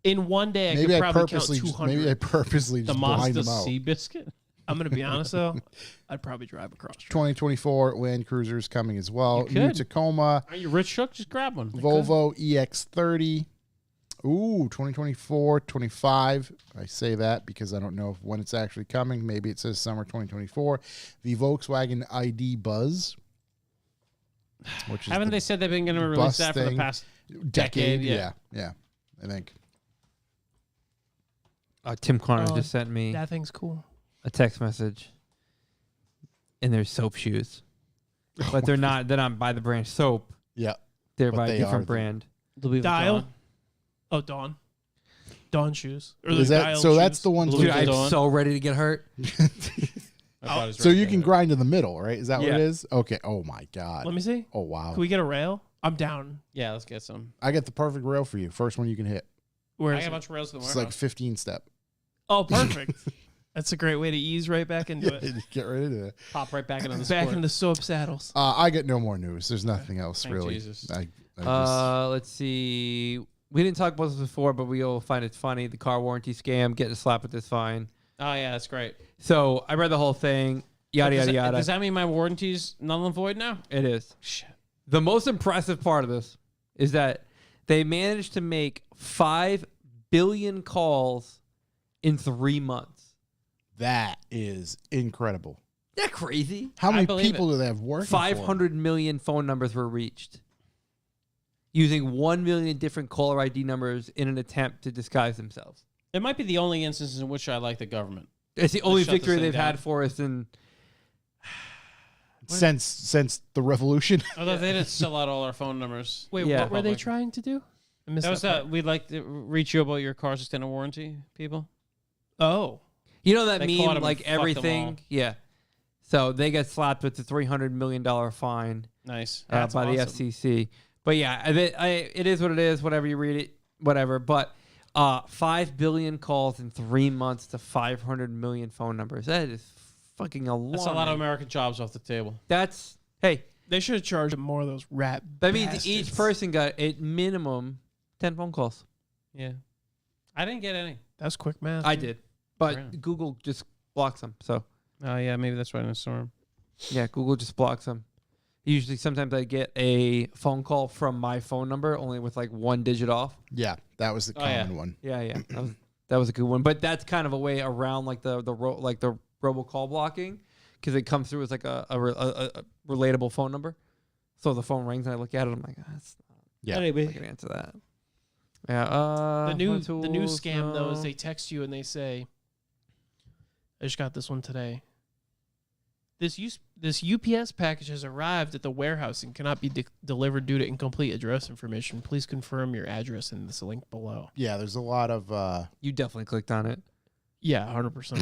In one day, I Maybe could I probably purposely count just, 200. maybe I purposely The just blind Mazda them out. Seabiscuit. I'm going to be honest, though. I'd probably drive a Crosstrek. 2024 Land Cruiser is coming as well. You New could. Tacoma, Are you rich, Shook? Just grab one. Volvo EX30. Ooh, 2024, 25. I say that because I don't know when it's actually coming. Maybe it says summer 2024. The Volkswagen ID Buzz, which is Haven't the they said they've been going to release bus that for the thing. past decade. Yeah. Yeah, I think. Tim Connor Oh, just sent me That thing's cool. a text message, and they're soap shoes, but they're not. They're not by the brand soap. Yeah. They're But by a they are different the- brand. Louis Dial? Vuitton. Oh, Dawn. Dawn shoes. Or Is the that Dial so? That's shoes. the ones. Louis Dude, I'm Vuitton. so ready to get hurt. So you can grind in the middle, right? Is that what Yeah. it is? Okay. Oh my god. Let me see. Oh wow. Can we get a rail? I'm down. Yeah, let's get some. I got the perfect rail for you. First one you can hit. Where I is got a it? bunch of rails in the It's warehouse. like 15 step. Oh, perfect. That's a great way to ease right back into it. Just get right into it. Pop right back into the Back sport. into the soap saddles. I get no more news. There's nothing else Thank really. Jesus. I just, Let's see. We didn't talk about this before, but we all find it funny. The car warranty scam, getting slapped with this fine. Oh, yeah, that's great. So I read the whole thing. Yada does yada that, yada. Does that mean my warranty's null and void now? It is. Shit. The most impressive part of this is that they managed to make 5 billion calls in 3 months. that is incredible. Isn't that crazy? How many believe people do they have working? 500 million phone numbers were reached using 1 million different caller ID numbers in an attempt to disguise themselves. It might be the only instance in which I like the government. It's the only shut this victory thing they've down. had for us in since the revolution? Although they didn't sell out all our phone numbers. Wait, Yeah. what were they Public. trying to do? I missed That was part. we'd like to reach you about your car's extended warranty, people. Oh. You know that They caught meme, him like and fucked them all. everything? Yeah. So they get slapped with the $300 million fine Nice. That's by the awesome. FCC. But yeah, it is what it is. Whatever you read it, whatever. But 5 billion calls in 3 months to 500 million phone numbers. That is fucking alarming. That's a lot of American jobs off the table. That's, hey, They should have charged them more of those rat that means bastards. each person got at minimum 10 phone calls. Yeah. I didn't get any. That's quick math. I dude. did. But Really? Google just blocks them. So Oh, yeah, maybe that's why I didn't storm. yeah, Google just blocks them. Usually, sometimes I get a phone call from my phone number, only with like 1 digit off. Yeah, that was the Oh, yeah. common one. Yeah, that was a good one. But that's kind of a way around like the robocall blocking, because it comes through as like a relatable phone number. So the phone rings and I look at it. I'm like, that's Yeah. not Anyway. gonna answer that. Yeah. The new tools, scam though is no. they text you and they say, I just got this one today. This UPS package has arrived at the warehouse and cannot be delivered due to incomplete address information. Please confirm your address in this link below. Yeah, there's a lot of You definitely clicked on it. Yeah, 100%.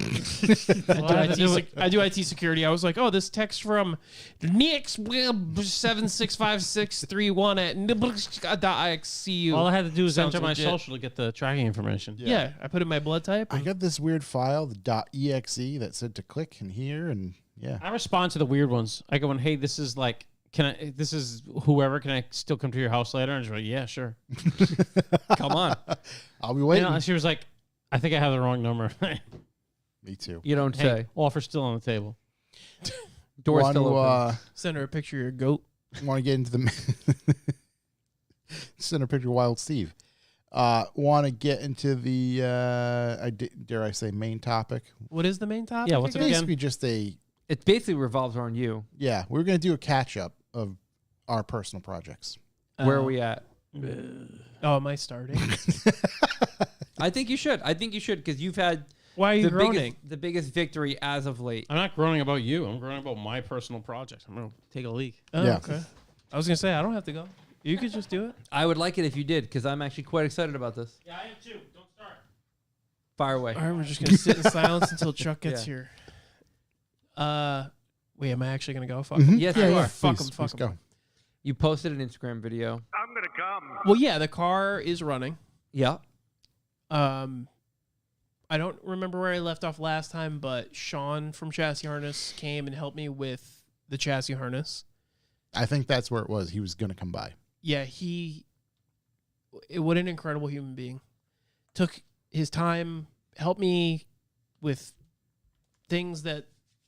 I do IT security. I was like, oh, this text from Nix765631 All I had to do was Sounds enter my legit. social to get the tracking information. Yeah, I put in my blood type. I got this weird file, the .exe, that said to click in here, and yeah. I respond to the weird ones. I go, hey, this is like, this is whoever, can I still come to your house later? And she's like, yeah, sure. Come on. I'll be You waiting. know, and she was like, I think I have the wrong number. Me too. You don't Hey, say. offer still on the table. Door's Want still to, open. Send her a picture of your goat. want to get into the send a picture of Wild Steve. Want to get into the dare I say main topic? What is the main topic? Yeah, what's it again? again? Basically, just It basically revolves around you. we're gonna do a catch up of our personal projects. Where are we at? Oh, am I starting? I think you should. I think you should because you've had Why are you groaning? the biggest victory as of late. I'm not groaning about you. I'm groaning about my personal project. I'm going to take a leak. Oh, Yeah. okay. I was gonna say I don't have to go. You could just do it. I would like it if you did because I'm actually quite excited about this. Yeah, I am too. Don't start. Fire away. All right, we're just gonna sit in silence until Chuck gets Yeah. here. Wait, am I actually gonna go? Fuck. Mhm. Yes, yeah, you yeah. are. Fuck Please, 'em, fuck please 'em. go. You posted an Instagram video. I'm gonna come. Well, yeah, the car is running. Yeah. I don't remember where I left off last time, but Sean from Chassis Harness came and helped me with the chassis harness. I think that's where it was. He was going to come by. Yeah, what an incredible human being. Took his time, helped me with things that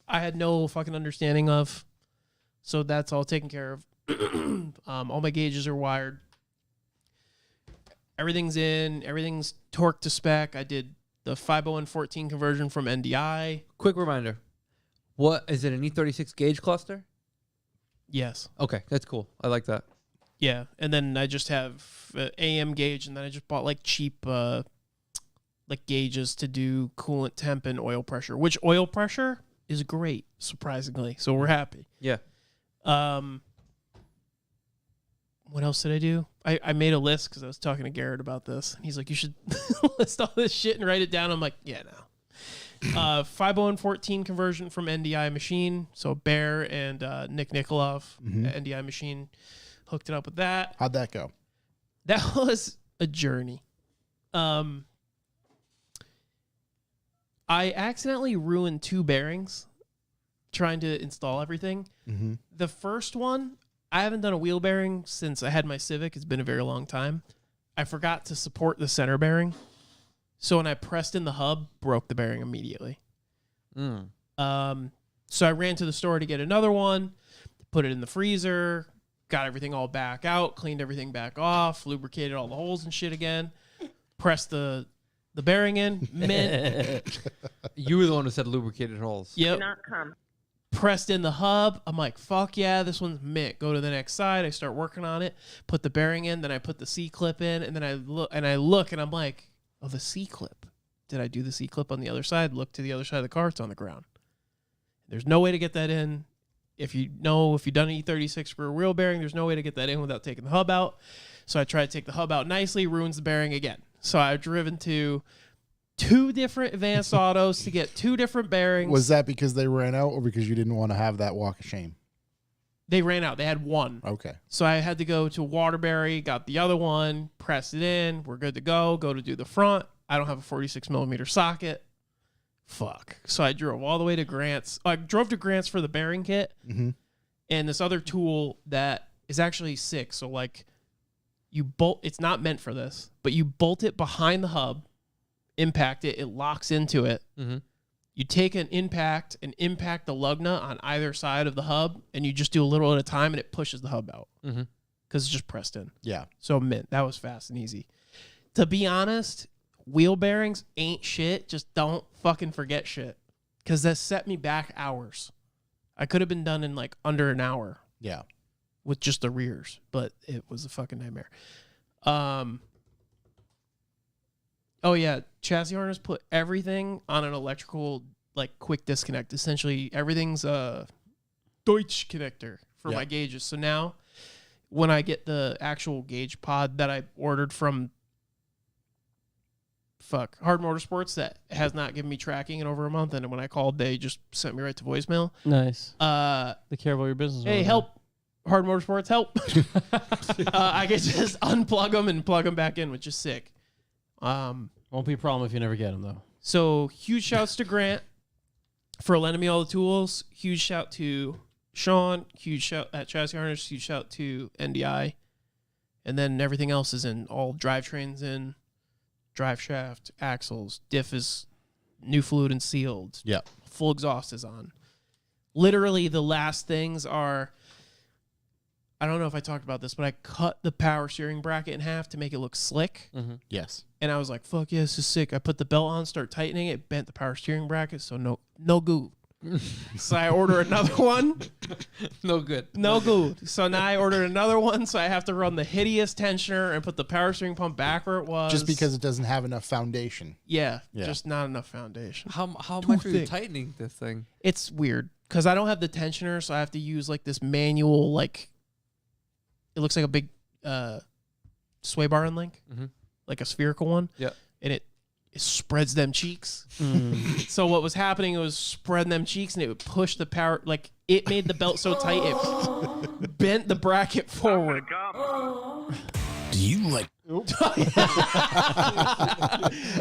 I had no fucking understanding of. So that's all taken care of. All my gauges are wired. Everything's in. Everything's torqued to spec. I did the 50114 conversion from NDI. Quick reminder. What is it? An E36 gauge cluster? Yes. Okay, that's cool. I like that. Yeah. And then I just have AM gauge, and then I just bought like cheap like gauges to do coolant temp and oil pressure, which oil pressure is great, surprisingly. So we're happy. Yeah. What else did I do? I made a list because I was talking to Garrett about this. And he's like, you should list all this shit and write it down. I'm like, yeah, no. 50114 conversion from NDI machine. So Bear and Nick Nikolov, NDI machine, hooked it up with that. How'd that go? That was a journey. I accidentally ruined 2 bearings trying to install everything. Mm-hmm. The first one, I haven't done a wheel bearing since I had my Civic. It's been a very long time. I forgot to support the center bearing. So when I pressed in the hub, broke the bearing immediately. Mm. So I ran to the store to get another one, put it in the freezer, got everything all back out, cleaned everything back off, lubricated all the holes and shit again, pressed the bearing in, mint. You were the one who said lubricated holes. Yep. not come. Pressed in the hub. I'm like, fuck yeah, this one's mint. Go to the next side. I start working on it. Put the bearing in. Then I put the C-clip in. And then I look and I'm like, oh, the C-clip. Did I do the C-clip on the other side? Look to the other side of the car. It's on the ground. There's no way to get that in. If you've done an E36 for a wheel bearing, there's no way to get that in without taking the hub out. So I try to take the hub out nicely, ruins the bearing again. So I've driven to 2 different advanced autos to get 2 different bearings. Was that because they ran out or because you didn't want to have that walk of shame? They ran out. They had one. Okay. So I had to go to Waterbury, got the other one, press it in. We're good to go. Go to do the front. I don't have a 46 millimeter socket. Fuck. So I drove all the way to Grant's. I drove to Grant's for the bearing kit Mm-hmm. and this other tool that is actually sick. So like you bolt, it's not meant for this, but you bolt it behind the hub, impact it, it locks into it. Mm-hmm. You take an impact and impact the lug nut on either side of the hub, and you just do a little at a time, and it pushes the hub out Mm-hmm. because it's just pressed in. Yeah. So mint, that was fast and easy. To be honest, wheel bearings ain't shit. Just don't fucking forget shit, because that set me back hours. I could have been done in like under an hour Yeah. with just the rears, but it was a fucking nightmare. Oh yeah, chassis harness put everything on an electrical like quick disconnect. Essentially, everything's a Deutsch connector for my gauges. So now, when I get the actual gauge pod that I ordered from Hard Motorsports that has not given me tracking in over a month, and when I called, they just sent me right to voicemail. Nice. They They care about your business. hey, help. Hard Motorsports, help. I can just unplug them and plug them back in, which is sick. Won't be a problem if you never get them, though. So huge shouts to Grant for lending me all the tools. Huge shout to Sean. Huge shout at Chassis Harness. Huge shout to NDI. And then everything else is in. All drivetrains in. Drive shaft, axles, diff is new fluid and sealed. Yeah. Full exhaust is on. Literally the last things are, I don't know if I talked about this, but I cut the power steering bracket in half to make it look slick. Mm-hmm. Yes. And I was like, fuck yeah, this is sick. I put the belt on, start tightening it, bent the power steering bracket, so no goo. So I order another one. No good. No good. So now I ordered another one, so I have to run the hideous tensioner and put the power steering pump back where it was. Just because it doesn't have enough foundation. Yeah, Yeah. just not enough foundation. How Too much are you thick. tightening this thing? It's weird because I don't have the tensioner, so I have to use like this manual, like it looks like a big sway bar and link, like a spherical one. Yep. And it spreads them cheeks. So what was happening, it was spreading them cheeks, and it would push the power, like it made the belt so tight it bent the bracket forward. Do you like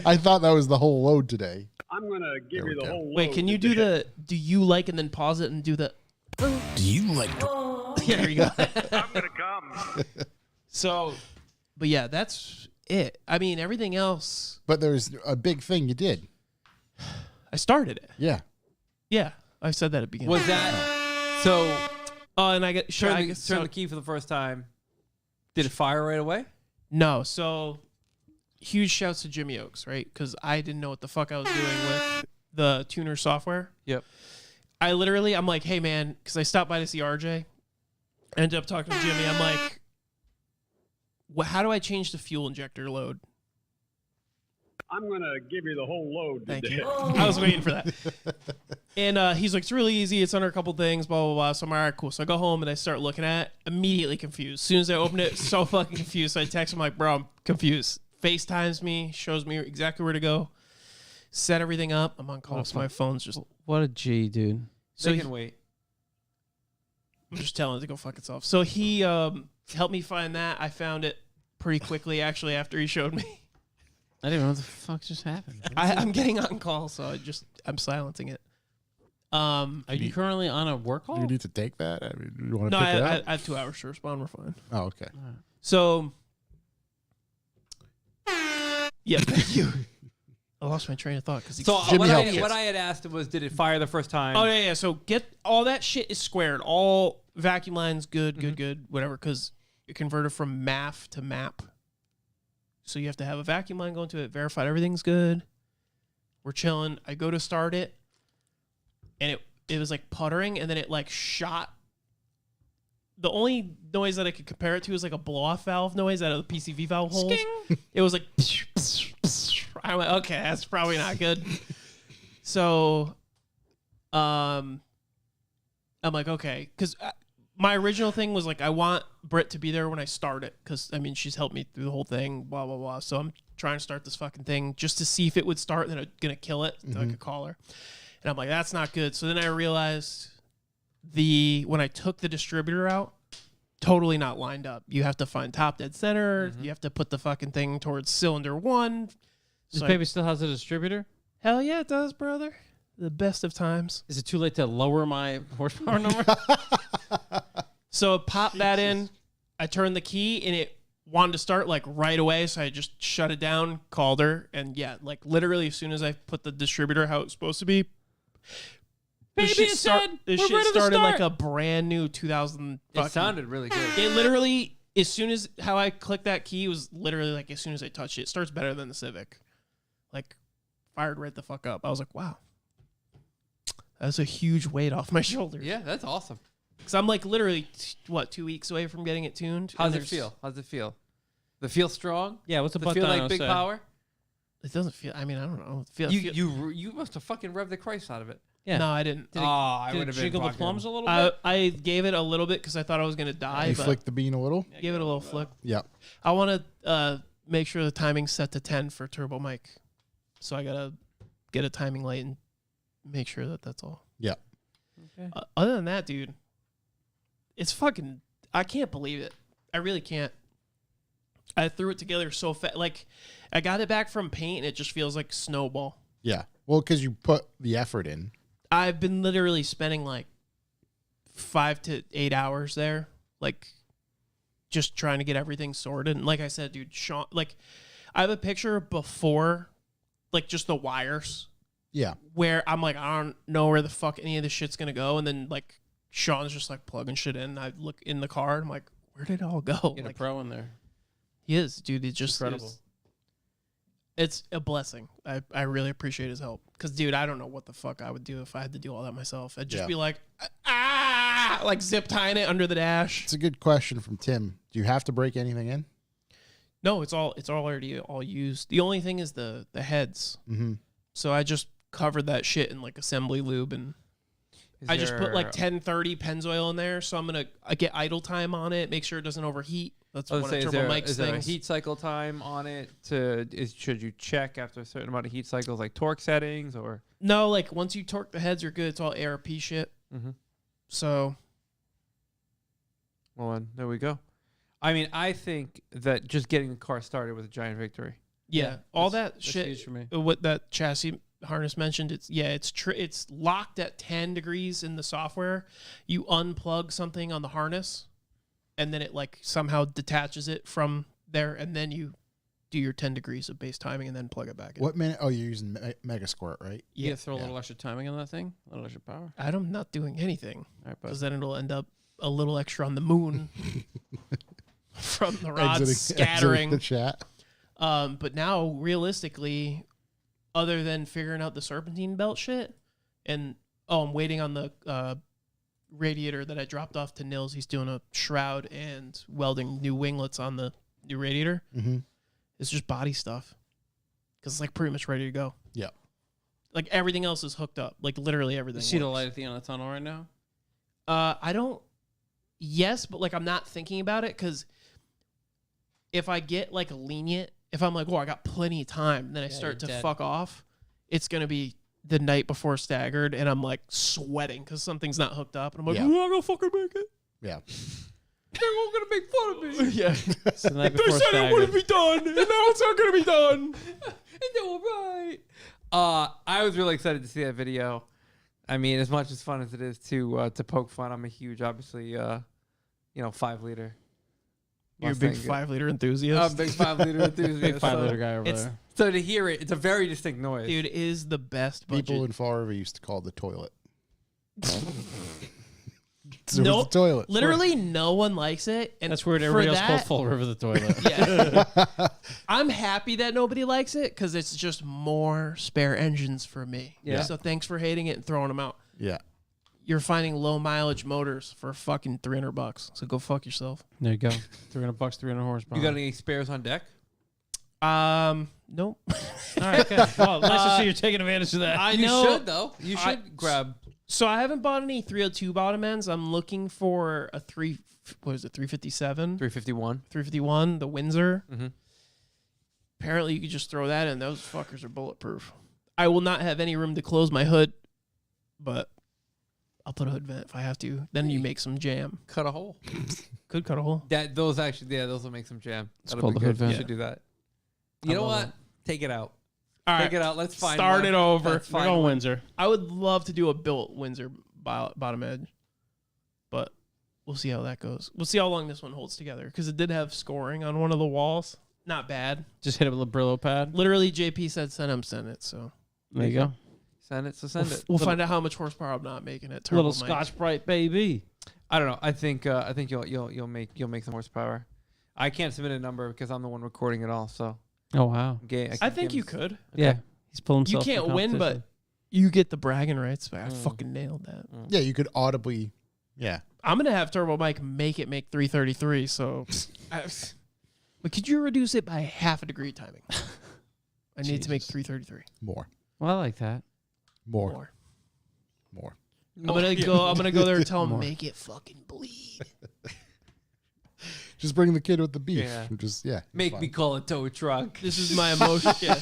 I thought that was the whole load today. I'm going to give There you we the go. whole Wait, load can you do today. do you like and then pause it and do the do you like yeah, there you go. I'm going to come. So, but yeah, that's it. I mean, everything else, But there's a big thing you did. I started it. Yeah. Yeah, I said that at the beginning. Was that so? Oh, and I get sure. I guess, Turn the key for the first time. Did it fire right away? No, so huge shouts to Jimmy Oaks, right? Because I didn't know what the fuck I was doing with the tuner software. Yep. I'm like, hey man, because I stopped by to see RJ. I ended up talking to Jimmy. I'm like, how do I change the fuel injector load? I'm going to give you the whole load Thank today. you. I was waiting for that. And he's like, it's really easy. It's under a couple things, blah, blah, blah. So I'm like, all right, cool. So I go home and I start looking at it, immediately confused. As soon as I open it, so fucking confused. So I text him like, bro, I'm confused. FaceTimes me, shows me exactly where to go. Set everything up. I'm on call, so my phone's just... What a G, dude. So They he- can wait. I'm just telling it to go fuck itself. So he helped me find that. I found it pretty quickly, actually, after he showed me. I didn't even know what the fuck just happened. I'm getting on call, so I'm silencing it. Are you currently on a work Do call? you need to take that? I mean, you want to No, pick it I up? have 2 hours to respond. We're fine. Oh, okay. So, yeah, thank you. I lost my train of thought because So Jimmy helped you. what I had asked was, did it fire the first time? oh yeah. So get all that shit is squared. All vacuum lines, good, whatever. Because it converted from MAF to MAP. So you have to have a vacuum line going to it, verified everything's good. We're chilling. I go to start it, and it was like puttering, and then it like shot. The only noise that I could compare it to is like a blow-off valve noise out of the PCV valve holes. It was like, I went, okay, that's probably not good. So, I'm like, okay, because my original thing was like, I want Britt to be there when I start it, because I mean, she's helped me through the whole thing, blah blah blah. So I'm trying to start this fucking thing just to see if it would start, then I'm gonna kill it, so I could call her. And I'm like, that's not good. So then I realized when I took the distributor out, totally not lined up. You have to find top dead center. You have to put the fucking thing towards cylinder 1. This So I- baby still has a distributor? hell yeah, it does, brother. The best of times. Is it too late to lower my horsepower number? So I popped that in. I turned the key and it wanted to start like right away. So I just shut it down, called her. And yeah, like literally as soon as I put the distributor how it's supposed to be, Baby, this it said, this we're shit ready to started like start. a brand new 2000. It sounded really good. It literally, as soon as how I clicked that key was literally like as soon as I touched it, it starts better than the Civic. Like fired right the fuck up. I was like, wow. That's a huge weight off my shoulders. Yeah, that's awesome. Because I'm like literally, 2 weeks away from getting it tuned. How's and it there's- feel? How's it feel? The feel strong? Yeah, what's the Does it butt feel dyno like big say? power? It doesn't feel, I mean, I don't know. You must have fucking revved the Christ out of it. Yeah. No, I didn't. I Did would it have been jiggle the fucking- plums a little bit? I gave it a little bit because I thought I was going to die, You but flick the bean a little? give it a little flick. Yep. I want to make sure the timing's set to 10 for turbo mic. So I got to get a timing light and make sure that that's all. Yep. Okay. Other than that, dude, it's fucking, I can't believe it. I really can't. I threw it together so fast. Like, I got it back from paint and it just feels like snowball. Yeah. Well, because you put the effort in. I've been literally spending like 5 to 8 hours there, like just trying to get everything sorted. And like I said, dude, Sean, like I have a picture before, like just the wires, Yeah. where I'm like, I don't know where the fuck any of this shit's gonna go. And then like Sean's just like plugging shit in. I look in the car and I'm like, where did it all go? Get a Like, pro in there. he is, dude. It's just Incredible. It's a blessing. I really appreciate his help Because, dude, I don't know what the fuck I would do if I had to do all that myself. I'd just Yeah. be like, like zip tying it under the dash. It's a good question from Tim. Do you have to break anything in? No, it's already all used. The only thing is the heads. Mm-hmm. So I just covered that shit in like assembly lube, and I just put like 1030 Pennzoil in there. So I'm gonna get idle time on it, make sure it doesn't overheat. That's one of Turbo Mike's is there a things. heat cycle time on it? Should you check after a certain amount of heat cycles, like torque settings, or No, like once you torque the heads, you're good. It's all ARP shit. Mhm. So well, then, there we go. I mean, I think that just getting the car started was a giant victory. yeah, all That's that shit. huge for me. What that chassis harness mentioned, it's locked at 10 degrees in the software. You unplug something on the harness, and then it like somehow detaches it from there, and then you do your 10 degrees of base timing and then plug it back in. What minute? Oh, you're using Mega Squirt, right? You Yeah, throw a little extra timing on that thing, a little extra power. I'm not doing anything All right, but because then it'll end up a little extra on the moon from the rods Exiting scattering. the chat. But now, realistically, other than figuring out the serpentine belt shit, and I'm waiting on the radiator that I dropped off to Nils. He's doing a shroud and welding new winglets on the new radiator. Mm-hmm. It's just body stuff because it's like pretty much ready to go. Yeah. Like everything else is hooked up. Like literally everything. you see the works. light at the end of the tunnel right now? I don't. Yes, but like I'm not thinking about it because if I get like lenient, if I'm like, oh, I got plenty of time, then I start to you're dead. fuck off. It's gonna be the night before staggered, and I'm like sweating because something's not hooked up, and I'm like, Yeah. oh, I'm gonna fucking make it. Yeah. They're all gonna make fun of me. Yeah, So the night they before said it wouldn't staggered. be done, and now it's not gonna be done. And they were right. I was really excited to see that video. I mean, as much as fun as it is to poke fun, I'm a huge, obviously, 5 liter. You're a big Mustang. 5 liter I'm a enthusiast. big 5 liter enthusiast. Big 5 so- liter guy over It's- there. So to hear it, it's a very distinct noise. Dude, it is the best budget. People in Fall River used to call it the toilet. So No, it's the toilet. Literally, no one likes it, and That's weird. for Everybody else that- called Fall River the toilet. Yeah. I'm happy that nobody likes it because it's just more spare engines for me. Yeah. So thanks for hating it and throwing them out. Yeah. You're finding low mileage motors for fucking $300. So go fuck yourself. There you go. $300, 300 horsepower. You got any spares on deck? Nope. All right, good. Well, nice to see you're taking advantage of that. I You know. should though. You I- should grab. So I haven't bought any 302 bottom ends. I'm looking for a 357, 351. 351, the Windsor. Mhm. Apparently, you could just throw that in. Those fuckers are bulletproof. I will not have any room to close my hood, but I'll put a hood vent if I have to. Then you make some jam. Cut a hole. Could cut a hole. Those will make some jam. It's That'll called be the hood good. You vent. should do that. I You know love what? Take it out. All Take right, it out. Let's find start one. it over. Let's We're find going one. Windsor. I would love to do a built Windsor bottom edge, but we'll see how that goes. We'll see how long this one holds together because it did have scoring on one of the walls. Not bad. Just hit it with a Brillo pad. Literally, JP said send him, send it. So There you go. Send it. So send it. we'll find out how much horsepower I'm not making it. Little Scotch Brite, baby. I don't know. I think you'll make some horsepower. I can't submit a number because I'm the one recording it all. So Oh, wow. I think you could. Yeah. He's pulling You himself. for can't win, but competition. you get the bragging rights. I fucking nailed that. Yeah, you could audibly. Yeah. I'm gonna have Turbo Mike make 333. So, but could you reduce it by half a degree timing? I need to make 333. More. Well, I like that. More. I'm gonna go there and tell him More. make it fucking bleed. Just bring the kid with the beef. Yeah. Just it's Make fine. me call a tow truck. This is my emotion. Yeah.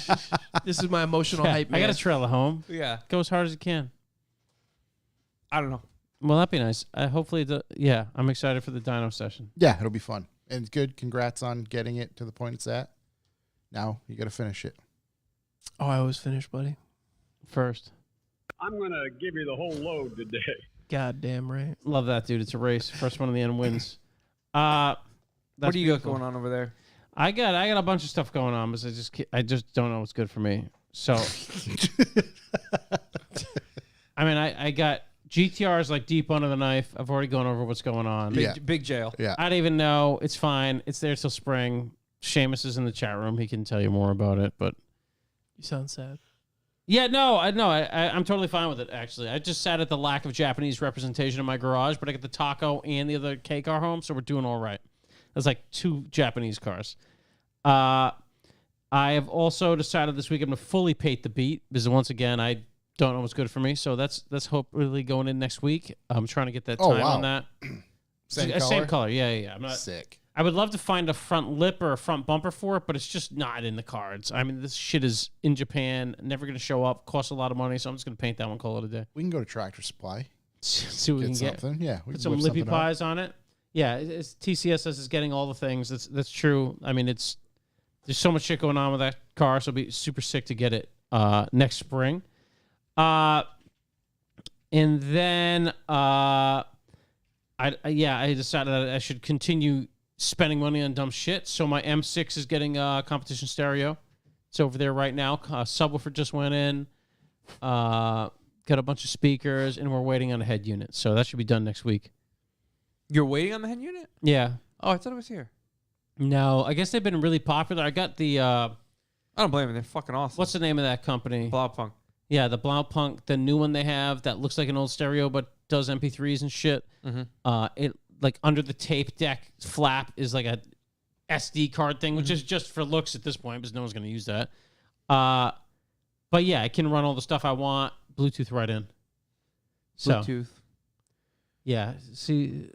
This is my emotional Yeah, hype. I Man. got a trailer home. Yeah. Go as hard as you can. I don't know. Well, that'd be nice. Hopefully, I'm excited for the dyno session. Yeah, it'll be fun. And it's good. Congrats on getting it to the point it's at. Now you got to finish it. Oh, I was finished, buddy. First. I'm going to give you the whole load today. God damn right. Love that, dude. It's a race. First one in the end wins. What do you got going on over there? I got a bunch of stuff going on, but I just don't know what's good for me. So, I mean, I got GTRs like deep under the knife. I've already gone over what's going on. Big, Yeah. big jail. Yeah. I don't even know. It's fine. It's there till spring. Seamus is in the chat room. He can tell you more about it. But You sound sad. Yeah, no, I'm totally fine with it. Actually, I just sat at the lack of Japanese representation in my garage, but I got the Taco and the other K car home, so we're doing all right. That's like 2 Japanese cars. I have also decided this week I'm going to fully paint the beat because once again I don't know what's good for me. So that's hopefully going in next week. I'm trying to get that time on that. Same color. Yeah. I'm not Sick. I would love to find a front lip or a front bumper for it, but it's just not in the cards. I mean, this shit is in Japan, never going to show up, costs a lot of money, so I'm just going to paint that one, call it a day. We can go to Tractor Supply. See what we can get. Something. Yeah, we Put can some whip lippy something up. pies on it. Yeah, TCSS is getting all the things. That's true. I mean, there's so much shit going on with that car, so it'll be super sick to get it next spring. And then I decided that I should continue spending money on dumb shit. So my M6 is getting competition stereo. It's over there right now. Subwoofer just went in. Got a bunch of speakers, and we're waiting on a head unit. So that should be done next week. You're waiting on the head unit? Yeah. Oh, I thought it was here. No, I guess they've been really popular. I got the I don't blame them. They're fucking awesome. what's the name of that company? Blaupunkt? Yeah, the Blaupunkt, the new one they have that looks like an old stereo but does MP3s and shit. Mm-hmm. It like under the tape deck flap is like a SD card thing, which is just for looks at this point because no one's going to use that. But yeah, I can run all the stuff I want, Bluetooth right in. So Bluetooth. yeah, see,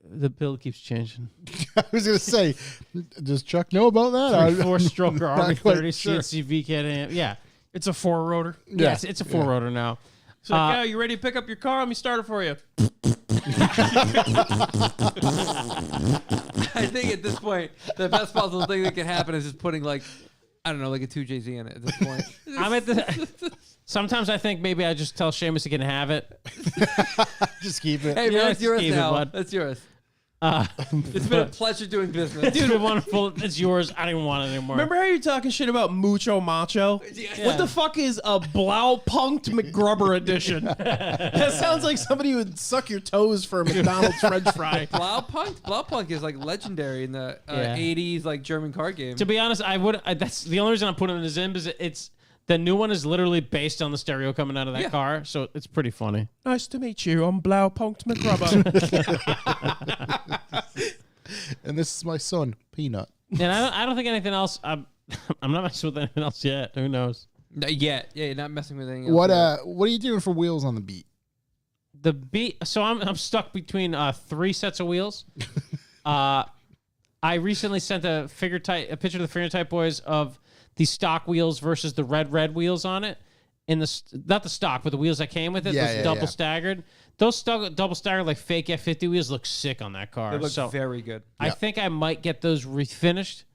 the bill keeps changing. I was going to say, does Chuck know about that? 4-stroker Not quite RB30 sure. CNC VCAT amp. Yeah, It's a 4-rotor. yeah, it's a 4-rotor now. It's like, you ready to pick up your car? Let me start it for you. I think at this point, the best possible thing that can happen is just putting like, I don't know, like a 2JZ in it at this point. I'm at the. Sometimes I think maybe I just tell Seamus he can have it. Just keep it. Hey, man, Yeah, that's yours keep it, now. bud. That's yours. Uh, It's been a pleasure doing business. It's been wonderful. It's yours. I don't want it anymore. Remember how you're talking shit about Mucho Macho? Yeah. What the fuck is a Blaupunkt McGrubber edition? That sounds like somebody who would suck your toes for a McDonald's French fry. Blaupunkt? Blaupunkt is like legendary in the Yeah. 80s like German car game. To be honest, that's the only reason I'm putting this in because it's the new one is literally based on the stereo coming out of that Yeah. car, so it's pretty funny. Nice to meet you. I'm Blaupunkt McGrubber. And this is my son, Peanut. And I don't think anything else. I'm not messing with anything else yet. Who knows? Yeah, you're not messing with anything else. What are you doing for wheels on the beat? The beat. So I'm stuck between 3 sets of wheels. I recently sent a picture to the Figure Type Boys of the stock wheels versus the red wheels on it. In the not the stock, but the wheels that came with it, Yeah, those yeah, double yeah. staggered. Those double staggered like fake F50 wheels look sick on that car. They look so very good. I Yep. think I might get those refinished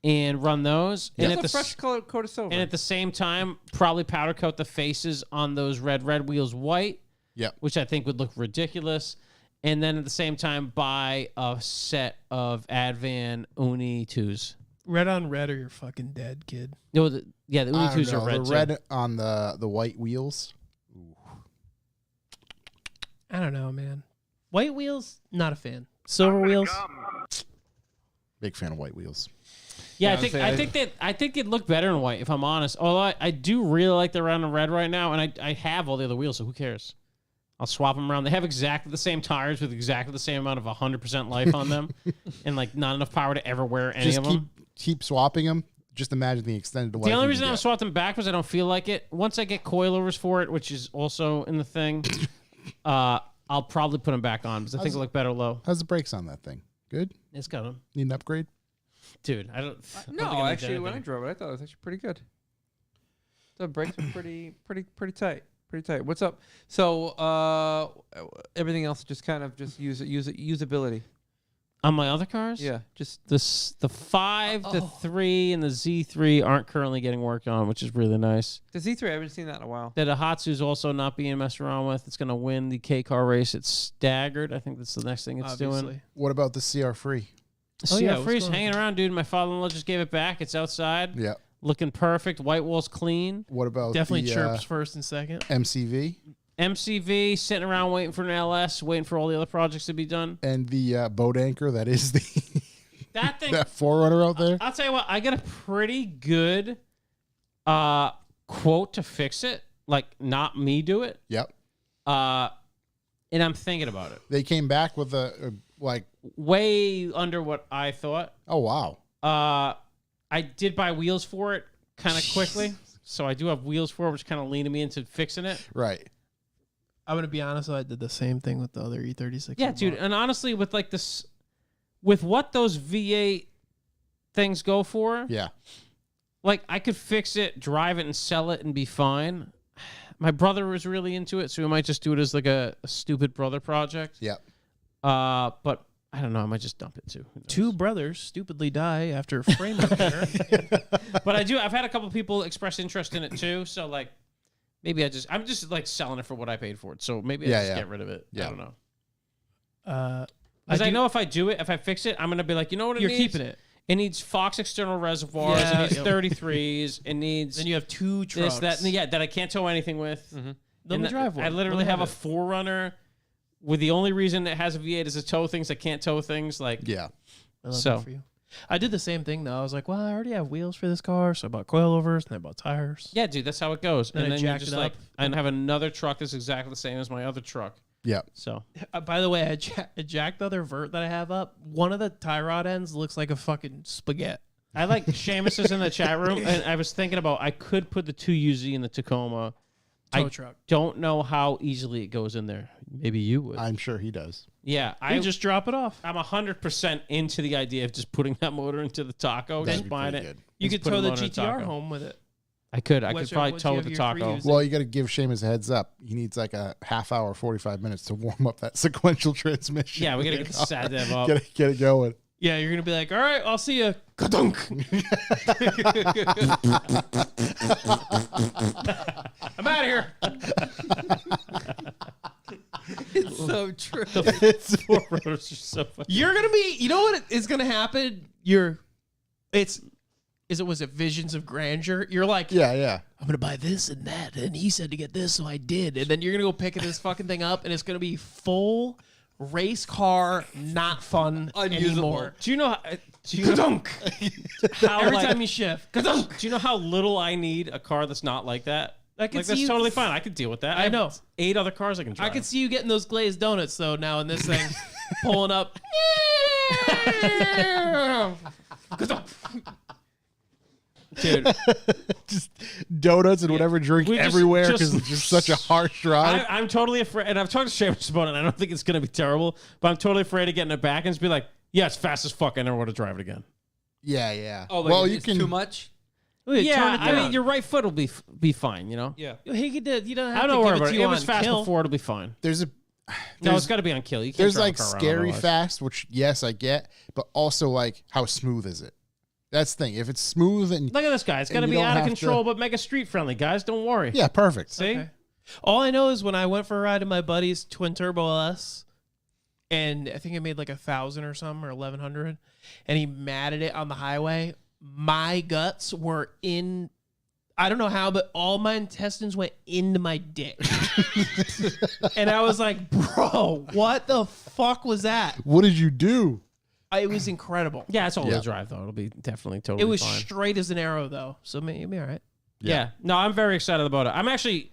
and run those. And It's at a the fresh coat of silver. and at the same time, probably powder coat the faces on those red wheels white, Yep. which I think would look ridiculous. And then at the same time, buy a set of Advan Uni 2s. Red on red or you're fucking dead, kid. No, the Uni I don't 2s know. are red. The too. red on the white wheels. I don't know, man. White wheels, not a fan. Silver wheels, Big fan of white wheels. Yeah, Yeah, I think they'd look better in white, if I'm honest. Although I do really like the round and red right now, and I have all the other wheels, so who cares? I'll swap them around. They have exactly the same tires with exactly the same amount of 100% life on them, and like not enough power to ever wear any Just of them. keep swapping them. Just imagine the extended life. The only you reason can I'm get. swapping them back was I don't feel like it. Once I get coilovers for it, which is also in the thing, I'll probably put them back on because I think it'll look better low. How's the brakes on that thing? Good. It's got them, Need an upgrade? dude. I don't. No, think I need actually, when I anything. drove it, I thought it was actually pretty good. The brakes are pretty tight. Pretty tight. What's up? So everything else just kind of just usability. On my other cars, Yeah, just the 5, the 3, and the Z3 aren't currently getting worked on, which is really nice. the Z3. I haven't seen that in a while. The Daihatsu's also not being messed around with. It's going to win the K car race. It's staggered. I think that's the next thing it's doing. obviously. What about the CR Free? Oh, yeah, CR what's Free's going on? hanging around, dude. My father-in-law just gave it back. It's outside, Yeah. looking perfect. White wall's clean. What about Definitely the chirps first and second. MCV MCV sitting around waiting for an LS, waiting for all the other projects to be done. and the boat anchor that is the That thing. that Forerunner out there? I'll tell you what. I got a pretty good quote to fix it, like not me do it. Yep. And I'm thinking about it. They came back with a like. Way under what I thought. Oh wow. I did buy wheels for it kind of quickly, so I do have wheels for it, which kind of leaning me into fixing it. Right. I'm gonna be honest. I did the same thing with the other E36. Yeah, dude. And honestly, with like this, with what those V8 things go for, Yeah. like I could fix it, drive it, and sell it, and be fine. My brother was really into it, so we might just do it as like a stupid brother project. Yep. But I don't know. I might just dump it too. Who knows? Two brothers stupidly die after a frame repair. But I've had a couple people express interest in it too. So like, maybe I'm just like selling it for what I paid for it. So maybe I just get rid of it. Yeah. I don't know. I I know if I do it, if I fix it, I'm gonna be like, you know what it You're needs? keeping it. It needs Fox external reservoirs. Yeah, It needs yep. 33s. It needs Then you have two trucks. this, that, that I can't tow anything with. Let me drive one. I literally Let me have a it. 4Runner. With the only reason it has a V8 is to tow things that can't tow things. Like, Yeah. I love So- that for you. I did the same thing though. I was like, well, I already have wheels for this car, so I bought coilovers, and I bought tires. yeah, dude, that's how it goes. Then I and then you're jacked just it like, up. I have another truck that's exactly the same as my other truck. Yep. So By the way, I jacked the other vert that I have up. One of the tie rod ends looks like a fucking spaghetti. I like Seamus is in the chat room, and I was thinking about I could put the 2UZ in the Tacoma. Tow I truck. don't know how easily it goes in there. Maybe you would. I'm sure he does. Yeah, I just drop it off. I'm 100% into the idea of just putting that motor into the Taco, That'd just be buying pretty it. good. You Just could put a tow the motor in GTR Taco. home with it. I could What's probably your- tow what's with the your Taco. 3UZ? Well, you got to give Seamus a heads up. He needs like a half hour, 45 minutes to warm up that sequential transmission. Yeah, we gotta get the sad dev up. Get it going. Yeah, you're gonna be like, all right, I'll see you. Ka-dunk. I'm out of here. It's so true. It's Four rotors are so funny. You're gonna be. You know what is gonna happen? Was it visions of grandeur? You're like, yeah. I'm gonna buy this and that, and he said to get this, so I did. And then you're gonna go pick this fucking thing up, and it's gonna be full race car, not fun Unusable. anymore. Do you know? How Every like, time you shift, do you know how little I need a car that's not like that? I can Like see that's you- totally fine. I could deal with that. I have know. 8 other cars I can drive. I can see you getting those glazed donuts though now in this thing, pulling up. dude. Just donuts and whatever drink We just- everywhere just- because it's just such a harsh drive. I'm totally afraid, and I've talked to Seamus about it. And I don't think it's gonna be terrible, but I'm totally afraid of getting it back and just be like, "Yeah, it's fast as fuck. I never want to drive it again." Yeah. Oh, like well, it's you can. too much. Yeah, I mean, your right foot will be fine. You know. Yeah. He could. You don't I have don't to worry give about it to it. you It was on fast kill. before. It'll be fine. There's a. No, it's got to be on kill. You can't There's drive like a car around scary otherwise. fast, which yes, I get, but also like how smooth is it? That's the thing. If it's smooth and Look at this guy. It's got to And you be don't out of have control, to- but mega street friendly. Guys, don't worry. yeah, perfect. See? Okay. All I know is when I went for a ride in my buddy's twin turbo LS, and I think it made like 1,000 or something or 1,100, and he matted it on the highway. My guts were in. I don't know how, but all my intestines went into my dick, and I was like, "Bro, what the fuck was that?" What did you do? It was incredible. Yeah, it's all-wheel Yeah. drive though. It'll be definitely totally It was fine. straight as an arrow, though, so maybe all right. Yeah. No, I'm very excited about it. I'm actually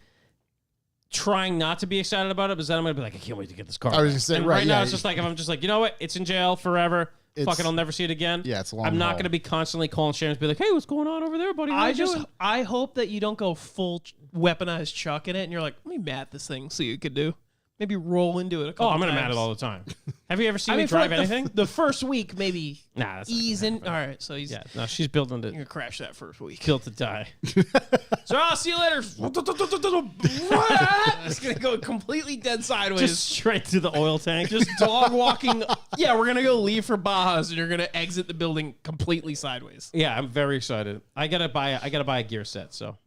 trying not to be excited about it, but then I'm gonna be like, I can't wait to get this car. I was back. gonna say, And right, now yeah, it's just like if I'm just like, you know what? It's in jail forever. It's- Fuck it, I'll never see it again. Yeah, it's a long I'm not haul. gonna be constantly calling Sharon and be like, hey, what's going on over there, buddy? What are you doing? I hope that you don't go full weaponized Chuck in it, and you're like, let me mat this thing, see what you could do. Maybe roll into it a couple Oh, I'm gonna times. mat it all the time. Have you ever seen I me mean, for drive like anything? the first week, maybe Nah, that's not ease gonna in. All right, so he's Yeah, no, she's building you're to gonna crash that first week. built to die. So I'll see you later. It's gonna go completely dead sideways. Just straight to the oil tank. Just dog walking. Yeah, we're gonna go leave for Bajas, and you're gonna exit the building completely sideways. Yeah, I'm very excited. I gotta buy a gear set. So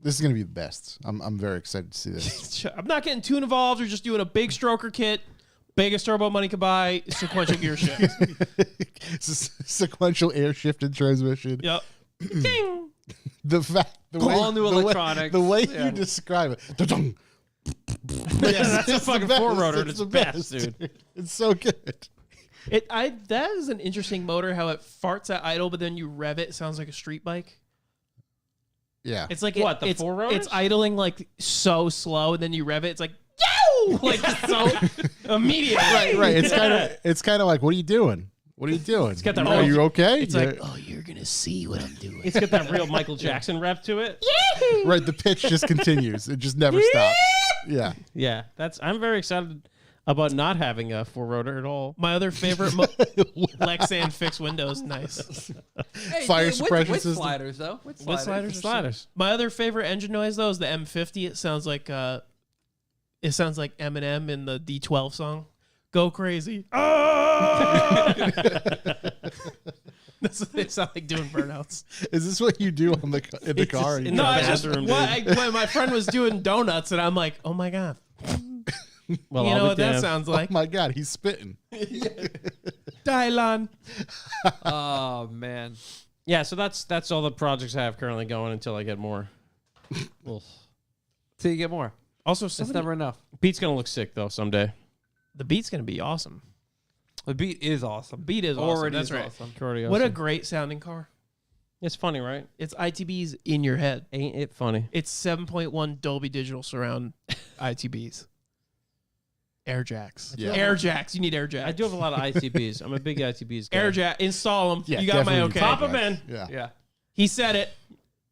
This is gonna be the best. I'm very excited to see this. I'm not getting too involved. We're just doing a big stroker kit, biggest turbo money could buy, sequential gear shift. Sequential air shifted transmission. Yep. ding. The fact, the All new the way- electronics. the way Yeah. you describe it. Da-dong. That's a It's the fucking best. 4-rotor. It's It's the best, best. dude. It's so good. That is an interesting motor. How it farts at idle, but then you rev it. It sounds like a street bike. Yeah. It's like What, the it's, 4-rotors? it's idling like so slow, and then you rev it. It's like yow, like so immediate. Right. It's kind of like, what are you doing? What are you doing? got that Are real- you okay? It's Yeah. like, oh, you're gonna see what I'm doing. It's got that real Michael Jackson rev to it. right. The pitch just continues. It just never stops. Yeah. Yeah, I'm very excited about not having a 4-rotor at all. My other favorite, Lexan fixed windows, nice. Hey, Fire with suppression system. sliders though. With With sliders. sliders, My other favorite engine noise though is the M50. It sounds like Eminem in the D12 song. Go crazy. That's what they sound like doing burnouts. Is this what you do in the car? in No, the I just bathroom, when my friend was doing donuts, and I'm like, oh my god, Well, you I'll know be what that damned. sounds Oh like? my God, he's spitting. Dylan. Oh man. Yeah, so that's all the projects I have currently going until I get more. Well, Till you get more. Also, It's somebody, never enough. Pete's gonna look sick though someday. the beat's gonna be awesome. The beat is awesome. Beat is awesome. Already That's is right. awesome. What a great sounding car. It's funny, right? It's ITBs in your head. Ain't it funny? It's 7.1 Dolby Digital Surround ITBs. Air jacks. Yeah. Air jacks. You need air jacks. I do have a lot of ITBs. I'm a big ITBs guy. Air jack. Install them. Yeah, you got my definitely okay. Pop 'em in. Yeah. Yeah. He said it.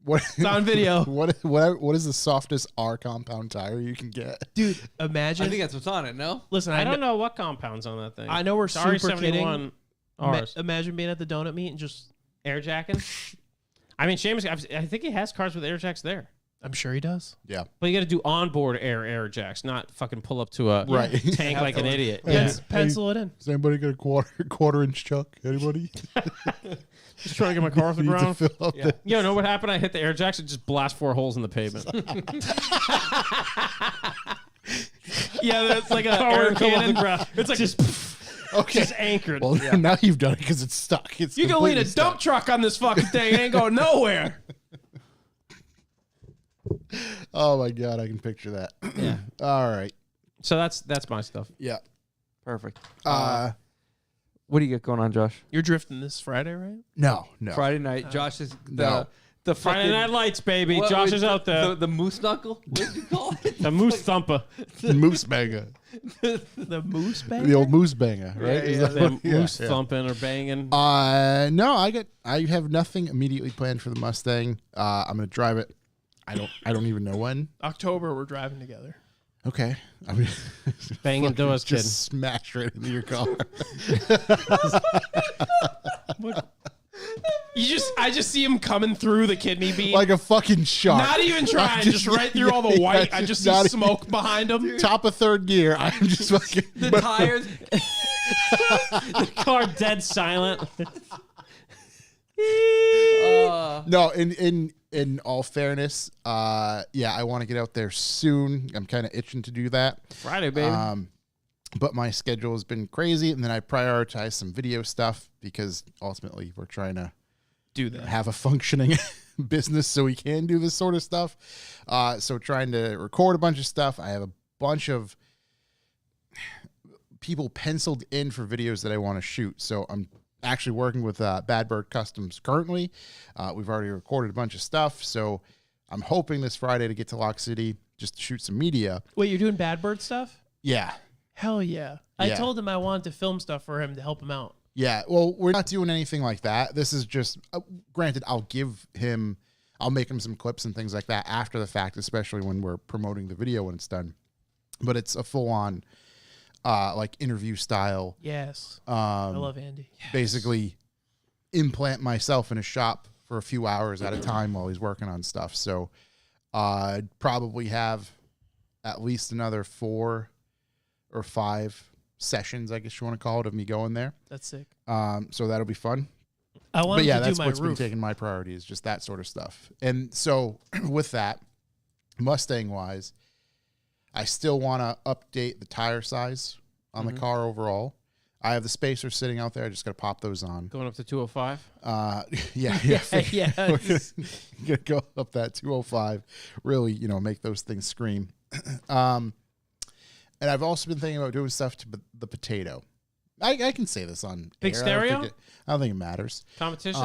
What? It's on video. What is the softest R compound tire you can get? Dude, I imagine. think that's what's on it. No. Listen, I don't know what compounds on that thing. I know we're It's super RE71 kidding. Rs. Imagine being at the donut meet and just. Air jacking. I mean, Seamus, I think he has cars with air jacks there. I'm sure he does. Yeah. But you got to do onboard air jacks, not fucking pull up to a Right. tank like an idiot. Hey, Yeah. Pencil it in. Has anybody got a quarter inch chuck? Anybody? Just trying to get my car off the Need to ground. fill up the- You know what happened? I hit the air jacks and just blast 4 holes in the pavement. Yeah, that's like a Car air would come off the cannon. ground. It's like just Okay. just anchored. Well, now you've done it because it's stuck. It's you can lead a completely dump stuck. truck on this fucking thing. It ain't going nowhere. Oh my God, I can picture that. Yeah. All right. So that's my stuff. Yeah. Perfect. Uh-huh. What do you got going on, Josh? You're drifting this Friday, right? No. Friday night. Josh is No. the Friday fucking, Night Lights, baby. what- Josh what- is out there. The moose knuckle. What do you call it? The moose thumper. Moose banger. The moose bag. The old moose banger, right? Is that The what- yeah, moose yeah. thumping or banging. No, I have nothing immediately planned for the Mustang. I'm gonna drive it. I don't even know when. October, we're driving together. Okay. I mean, Banging doors, kid. just smash right into your car. I just see him coming through the kidney beam. Like a fucking shark. Not even trying, Just- just right through all the yeah, white. yeah, I just not see even- smoke behind him. Top of third gear. I'm just fucking. The tires. Car dead silent. No, in all fairness, yeah, I want to get out there soon. I'm kind of itching to do that. Friday, baby. But my schedule has been crazy, and then I prioritize some video stuff because ultimately we're trying to Do that. have a functioning business so we can do this sort of stuff. So trying to record a bunch of stuff. I have a bunch of people penciled in for videos that I want to shoot. So I'm actually working with Bad Bird Customs currently. We've already recorded a bunch of stuff. So I'm hoping this Friday to get to Lock City just to shoot some media. Wait, you're doing Bad Bird stuff? Yeah. Hell yeah. I Yeah. told him I wanted to film stuff for him to help him out. Yeah, well, we're not doing anything like that. This is just, granted, I'll make him some clips and things like that after the fact, especially when we're promoting the video when it's done. But it's a full-on, like, interview style. Yes. I Um, love Andy. basically, implant myself in a shop for a few hours at a time while he's working on stuff. So, I'd probably have at least another 4 or 5 sessions, I guess you want to call it, of me going there. That's sick. So that'll be fun. I But wanted yeah, to that's do my what's been roof. taking my priority is just that sort of stuff. And so with that, Mustang wise, I still want to update the tire size on the car overall. I have the spacers sitting out there. I just got to pop those on. Going up to 205. Yeah. Yeah. We're gonna go up that 205. Really, make those things scream. And I've also been thinking about doing stuff to the potato. I can say this on Big air. stereo? I don't think it matters. Competition.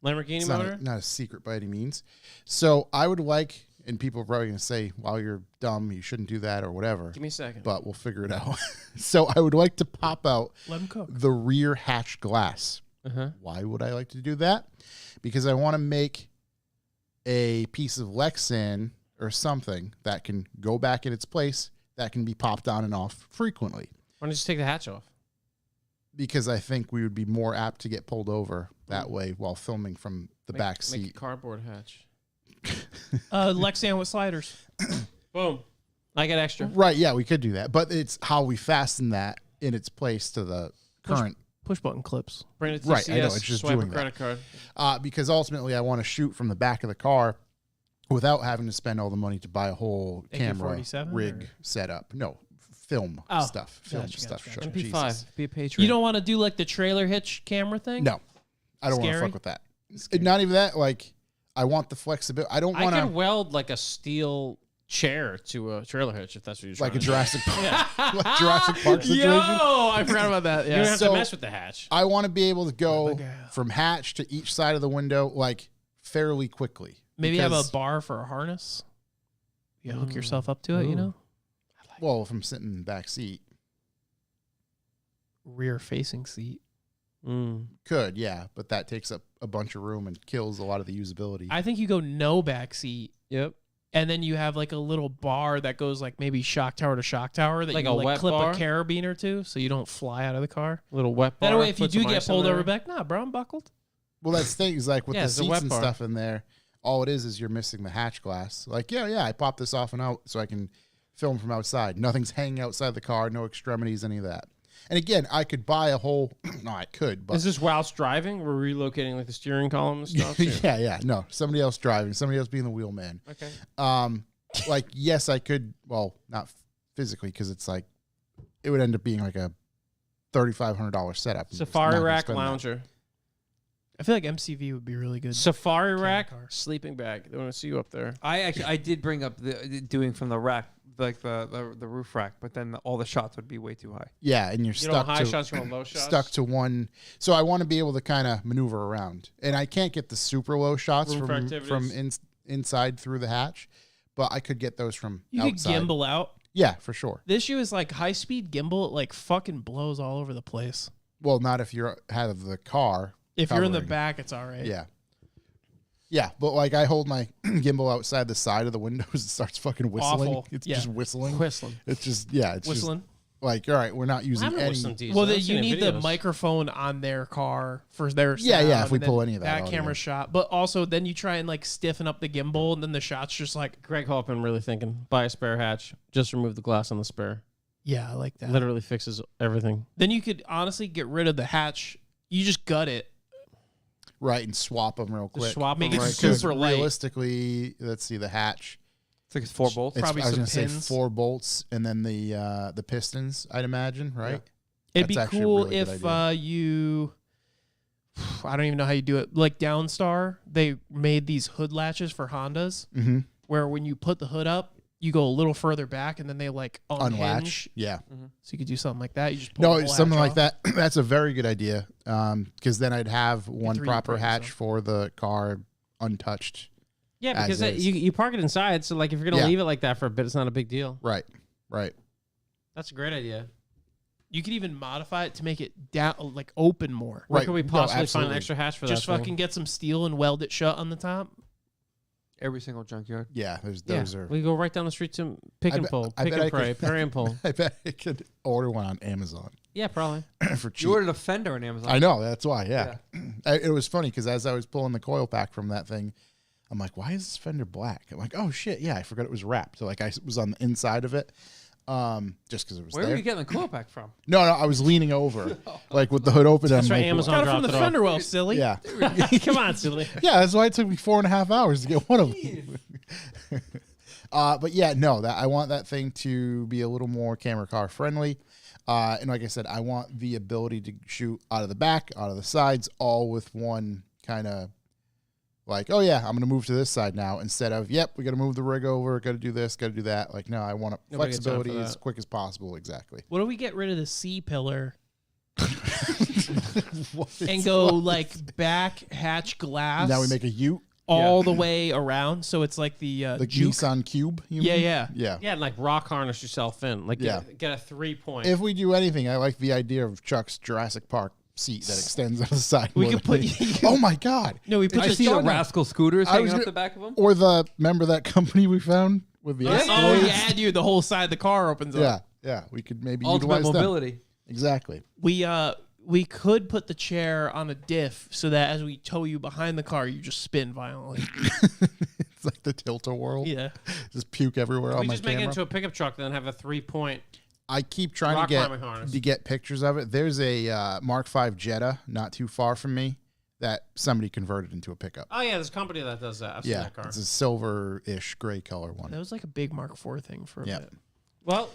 Like Lamborghini It's motor? not a secret by any means. So I would like, and people are probably going to say, well, you're dumb, you shouldn't do that or whatever. Give me a second. But we'll figure it out. So I would like to pop out Let him cook. the rear hatch glass. Uh-huh. Why would I like to do that? Because I want to make a piece of Lexan or something that can go back in its place that can be popped on and off frequently. Why don't you just take the hatch off? Because I think we would be more apt to get pulled over that way while filming from the back Make a seat. cardboard hatch. Lexan with sliders. Boom. I get extra. Right, yeah, we could do that. But it's how we fasten that in its place to the current. Push button clips. Bring it to Right, I know, TCS, it's just swipe a doing that. credit card. Because ultimately I want to shoot from the back of the car without having to spend all the money to buy a whole camera AK-47 rig or- setup. No, film Oh, film gotcha, stuff. gotcha, Sure, MP5. Jesus. Be a patriot. You don't want to do like the trailer hitch camera thing? No, I don't want to Scary? fuck with that. Not even that. Like, I want the flexibility. I don't I want can to weld like a steel chair to a trailer hitch if that's what you're trying like a to do. Jurassic like Jurassic Park situation. Yo, I forgot about that. You don't Yeah. have So- to mess with the hatch. I want to be able to go Like a- from hatch to each side of the window like fairly quickly. Maybe have a Because- bar for a harness. You hook yourself up to it, you know? Well, if I'm sitting in the back seat, Rear facing seat. could, yeah, but that takes up a bunch of room and kills a lot of the usability. I think you go no back seat, Yep. and then you have like a little bar that goes like maybe shock tower to shock tower that Like you a like wet clip bar? a carabiner to so you don't fly out of the car. Little wet bar. That way, if you put some do get ice in pulled there. over back, nah, bro, I'm buckled. Well, that's things like with Yeah, the it's a seats wet and bar. stuff in there. All it is you're missing the hatch glass. Like, yeah, I pop this off and out so I can film from outside. Nothing's hanging outside the car, no extremities, any of that. And again, I could buy a whole. No, I could, but Is this whilst driving? We're relocating like the steering column and stuff. too? yeah, no, somebody else driving, somebody else being the wheelman. Okay. Like, yes, I could. Well, not physically because it's like it would end up being like a $3,500 setup. I'm just Safari not gonna rack spend that. lounger. I feel like MCV would be really good. Safari Camera rack. car. Sleeping bag. They want to see you up there. I did bring up the doing from the rack, like the roof rack, but then all the shots would be way too high. Yeah, and you're You don't stuck want high to shots. You want low shots. stuck to one. So I want to be able to kind of maneuver around, and I can't get the super low shots Room for from activities. inside through the hatch, but I could get those from You outside. could gimbal out. Yeah, for sure. The issue is like high speed gimbal, it like fucking blows all over the place. Well, not if you're out of the car. If you're in the covering. back, it's all right. Yeah. Yeah, but like I hold my gimbal outside the side of the windows, it starts fucking whistling. Awful. It's Yeah. just whistling. Whistling. It's just it's Whistling. just like all right, we're not I using haven't any. listened to these. Well, I've then seen you the need the videos. microphone on their car for their Yeah, sound, yeah, if we and pull then any of that audio. camera shot. But also, then you try and like stiffen up the gimbal, and then the shot's just like, Greg Hoffman really thinking buy a spare hatch. Just remove the glass on the spare. yeah, I like that. Literally fixes everything. Then you could honestly get rid of the hatch. You just gut it. Right, and swap them real quick. Just swap Make them it right. super Because light. realistically, let's see the hatch. It's like it's 4 bolts. It's, Probably I was some gonna say pins. 4 4 bolts and then the pistons, I'd imagine, right? It'd That's be actually a cool really good if idea. you. I don't even know how you do it. Like Downstar, they made these hood latches for Hondas, Mm-hmm. where when you put the hood up, you go a little further back, and then they like unhinge. Unlatch. Yeah. So you could do something like that. You just pull No, the it's whole something hatch like off. that. That's a very good idea. Because then I'd have one 3D proper print hatch stuff. for the car untouched. Yeah, because As is. you park it inside. So like if you're gonna Yeah. leave it like that for a bit, it's not a big deal. Right. Right. That's a great idea. You could even modify it to make it down, like open more. Where Right. could we No, possibly find absolutely. an extra hatch for Just that? thing? fucking get some steel and weld it shut on the top. Every single junkyard. Yeah. There's Yeah, those are. we go right down the street to pick I and bet- pull, I pick bet and I pray, could- pray and pull. I bet I could order one on Amazon Yeah, probably. for cheap. You ordered a fender on Amazon. I know. That's why. Yeah. It was funny because as I was pulling the coil pack from that thing, I'm like, why is this fender black? I'm like, oh shit, yeah, I forgot it was wrapped. So like I was on the inside of it, just because it was Where there. were you getting the coil pack from? No, I was leaning over, like with the hood open. That's I'm right, like, Amazon Got it from dropped the it off. fender well, silly. Yeah, Come on, silly. yeah. That's why it took me 4.5 hours to get one of them. But yeah, no, that I want that thing to be a little more camera car friendly. And like I said, I want the ability to shoot out of the back, out of the sides, all with one kind of like, oh yeah, I'm gonna move to this side now instead of, yep, we gotta move the rig over, gotta do this, gotta do that. Like, no, I want Nobody got time for flexibility as that. quick as possible. Exactly. What do we get rid of the C pillar and go like back hatch glass. Now we make a Ute, all the way around, so it's like the juke. Nissan Cube. You Yeah, mean? yeah. Yeah. Yeah, and like rock harness yourself in. Like get a 3-point. If we do anything, I like the idea of Chuck's Jurassic Park seat that extends on the side. We more could than put- anything. Oh my God. No, we put I the see the dog- rascal scooters I hanging was off gonna- the back of them. Or remember that company we found with the Oh Escalades? yeah, dude, the whole side of the car opens up. Yeah, yeah. We could maybe Ultimate utilize them. mobility. Exactly. We could put the chair on a diff so that as we tow you behind the car, you just spin violently. It's like the Tilt-A-Whirl. Yeah. Just puke everywhere we on my just make it camera. into a pickup truck, then have a 3-point. I keep trying rock to climbing harness. get pictures of it. There's a Mark V Jetta not too far from me that somebody converted into a pickup. Oh yeah, there's a company that does that. I've seen Yeah, that car. it's a silver-ish gray color That one. was like a big Mark IV thing for a Yeah. bit. Well,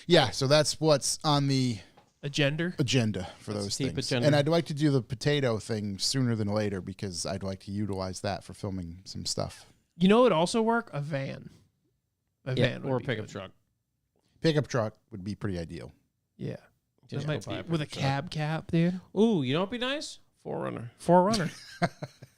Yeah, so that's what's on the A gender. agenda for That's those a deep things. agenda. And I'd like to do the potato thing sooner than later because I'd like to utilize that for filming some stuff. You know, it would also work a van. A van or a would be pickup good. truck. Pickup truck would be pretty ideal. Yeah. Just That go might buy be, a with a pickup truck. cab cap, dude. Ooh, you know what'd be nice? 4Runner. 4Runner.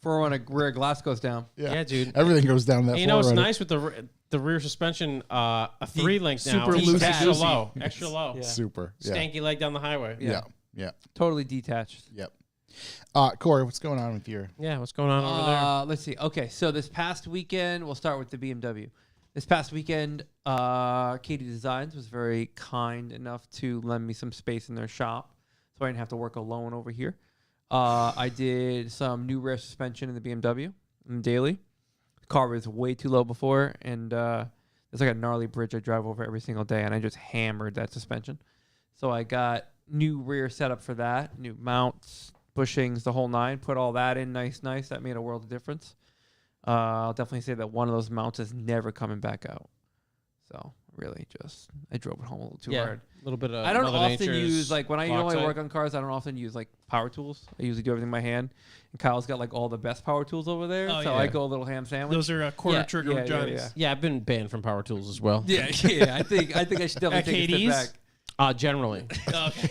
For when a rear glass goes down. Yeah, dude. Everything goes down that And you know what's 4Runner. nice with the rear suspension? A 3-link now. super It's loosey-goosey. extra low. Extra low. Yeah. Super. Yeah. Stanky leg down the highway. Yeah. Yeah. Totally detached. Yep. Corey, what's going on with your... Yeah, what's going on over there? Let's see. Okay, so this past weekend, we'll start with the BMW. This past weekend, Katie Designs was very kind enough to lend me some space in their shop, so I didn't have to work alone over here. I did some new rear suspension in the BMW daily. The car was way too low before, and there's like a gnarly bridge I drive over every single day, and I just hammered that suspension. So I got new rear setup for that, new mounts, bushings, the whole nine. Put all that in nice. That made a world of difference. I'll definitely say that one of those mounts is never coming back out. So really, I drove it home a little too hard. A little bit of I don't Mother often Nature's use like when I normally Loctite. work on cars. I don't often use like power tools. I usually do everything in my hand. And Kyle's got like all the best power tools over there, Oh, so yeah. I go a little ham sandwich. Those are quarter Yeah, trigger yeah, with yeah, Johnny's. yeah. Yeah, I've been banned from power tools as well. yeah. I think I should definitely At take a KD's? step back. Generally. Okay.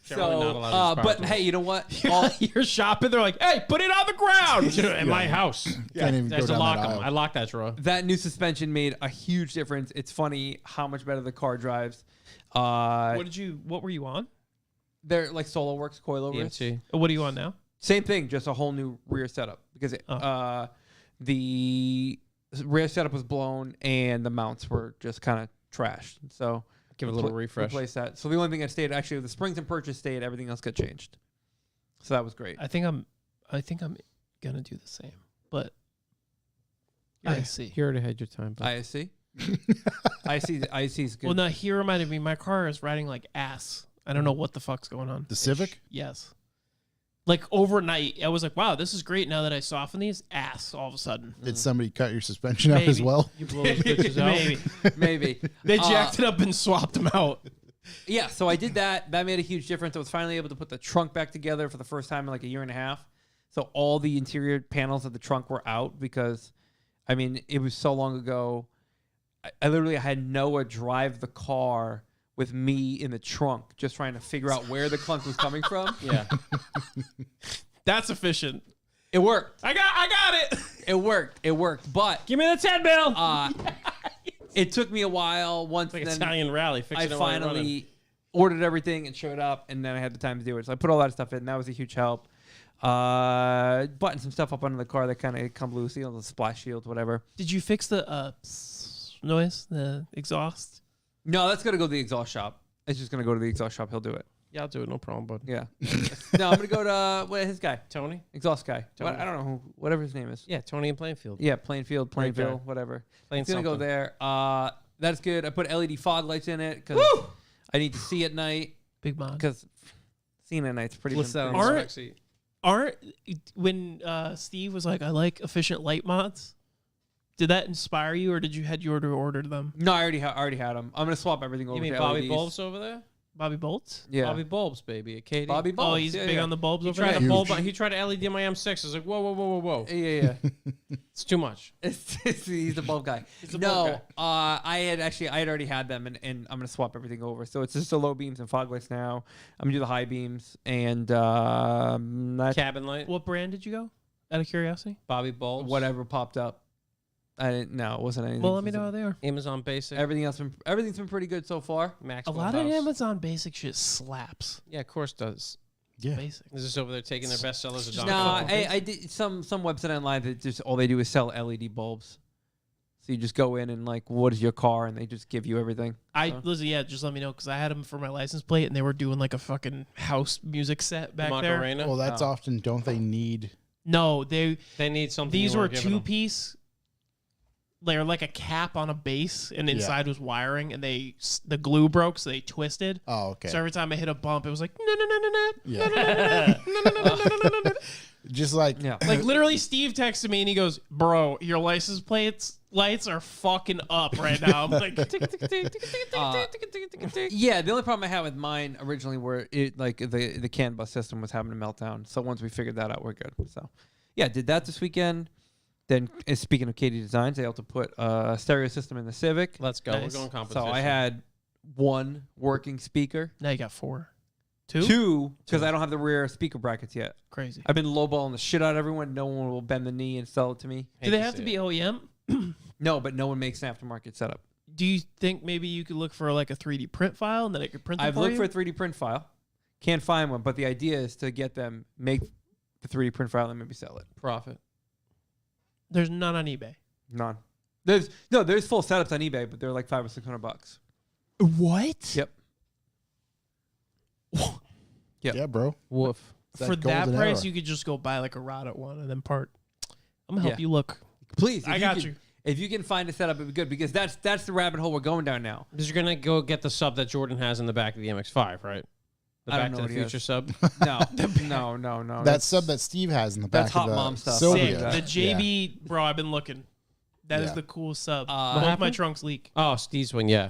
Generally not allowed to use power but tools. hey, you know what? All, You're shopping. They're like, "Hey, put it on the ground." In my house. Can't even I have go to down lock that them. aisle. I lock that drawer. that new suspension made a huge difference. It's funny how much better the car drives. What were you on? They're like SoloWorks coilovers. DMC. What are you on now? Same thing, just a whole new rear setup because the rear setup was blown and the mounts were just kind of trashed. So Give it a little refresh. Replace that. So the only thing that stayed actually the springs and purchase stayed. Everything else got changed. So that was great. I think I'm gonna do the same, but I see. You already had your time. But ISC. ISC is good. Well, no, he reminded me. My car is riding like ass. I don't know what the fuck's going on. The Civic? Yes. Like overnight, I was like, "Wow, this is great." Now that I soften these, ass all of a sudden. Did somebody cut your suspension out as Maybe. well? you blow those bitches out. Maybe Maybe they jacked it up and swapped them out. Yeah, so I did that. That made a huge difference. I was finally able to put the trunk back together for the first time in like a year and a half. So all the interior panels of the trunk were out because, I mean, it was so long ago. I literally had Noah drive the car with me in the trunk, just trying to figure out where the clunk was coming from. Yeah. That's efficient. It worked. I got it. It worked. But Give me the 10 bill. it took me a while. Once Like then Italian rally. I Fixing it while you're running. finally ordered everything and showed up, and then I had the time to do it. So I put all that stuff in. That was a huge help. Buttoned some stuff up under the car that kind of come loose, the splash shields, whatever. Did you fix the noise, the exhaust? No, that's gonna go to the exhaust shop. It's just gonna go to the exhaust shop. He'll do it. Yeah, I'll do it. No problem, bud. Yeah. No, I'm gonna go to his guy, Tony? exhaust guy. Tony. I don't know whatever his name is. Yeah, Tony in Plainfield. Yeah, Plainfield, Great guy. Plainville, whatever. Plain It's gonna go something. there. That's good. I put LED fog lights in it because I need to see at night Big mod. because seeing at night's pretty. List that on the Aren't- spec sheet. Aren't when Steve was like, "I like efficient light mods." Did that inspire you, or did you had you ordered them? No, I already had them. I'm gonna swap everything over You mean to Bobby LEDs. Bulbs over there? Bobby Bolts? Yeah. Bobby Bulbs, baby. At Katie. Bobby Bulbs. Oh, he's yeah, big yeah. on the bulbs He over tried there? a bulb. Huge. He tried an LED in my M6. I was like, whoa, whoa, whoa, whoa, whoa. Yeah. It's too much. He's the bulb guy. the No, bulb I had already had them, and I'm gonna swap everything over. So it's just the low beams and fog lights now. I'm gonna do the high beams and Cabin light. What brand did you go? Out of curiosity? Bobby Bulbs. whatever popped up. I didn't. No, it wasn't anything. Well, let me know how they are. Amazon Basic. Everything's been pretty good so far. A Maxwell lot of House. Amazon basic shit slaps. Yeah, of course does. Yeah. Basic. Is this over there taking their bestsellers? Just of No, Dr. Pepper? I did some website online that just all they do is sell LED bulbs. So you just go in and like, what is your car, and they just give you everything. So. Listen, yeah, just let me know because I had them for my license plate and they were doing like a fucking house music set back there. Macarena. Well, that's often, don't they need? No, they They need something. these you were weren't giving them. 2-piece. They're like a cap on a base, and inside was wiring, and the glue broke, so they twisted. Oh, okay. So every time I hit a bump, it was like no no no no no Yeah. no no no no no no no. Just like, Yeah. Like literally, Steve texted me and he goes, "Bro, your license plates lights are fucking up right now." I'm like, tick, tick, tick, tick, tick, tick, tick, tick, tick, tick. Yeah, the only problem I had with mine originally were it like the CAN bus system was having a meltdown. So once we figured that out, we're good. So yeah, did that this weekend. Then speaking of Katie Designs, they also put a stereo system in the Civic. Let's go. Nice. We're going competition. So I had one working speaker, Now you got 4, 2, two because I don't have the rear speaker brackets yet. crazy. I've been lowballing the shit out of everyone. No one will bend the knee and sell it to me. Do they have to be OEM? No, but no one makes an aftermarket setup. Do you think maybe you could look for like a 3D print file and then it could print them I've for looked you? for a 3D print file. Can't find one, but the idea is to get them, make the 3D print file and maybe sell it. profit? There's none on eBay. None. There's full setups on eBay, but they're like $500 or $600. What? Yep. Yep. yeah, bro. Woof. That For that golden price, era. you could just go buy like a rod at one and then part. I'm gonna help Yeah. you look. Please, I got you. If you can find a setup, it'd be good because that's the rabbit hole we're going down now. Because you're gonna go get the sub that Jordan has in the back of the MX-5, right? The I don't Back know to what the he has. Future sub. No. That sub that Steve has in the back That's of hot the mom stuff. Silvia. Sick. The JB, bro, I've been looking. That is Yeah. the coolest sub. What Both my happened? trunks leak. Oh, Steve's one, yeah.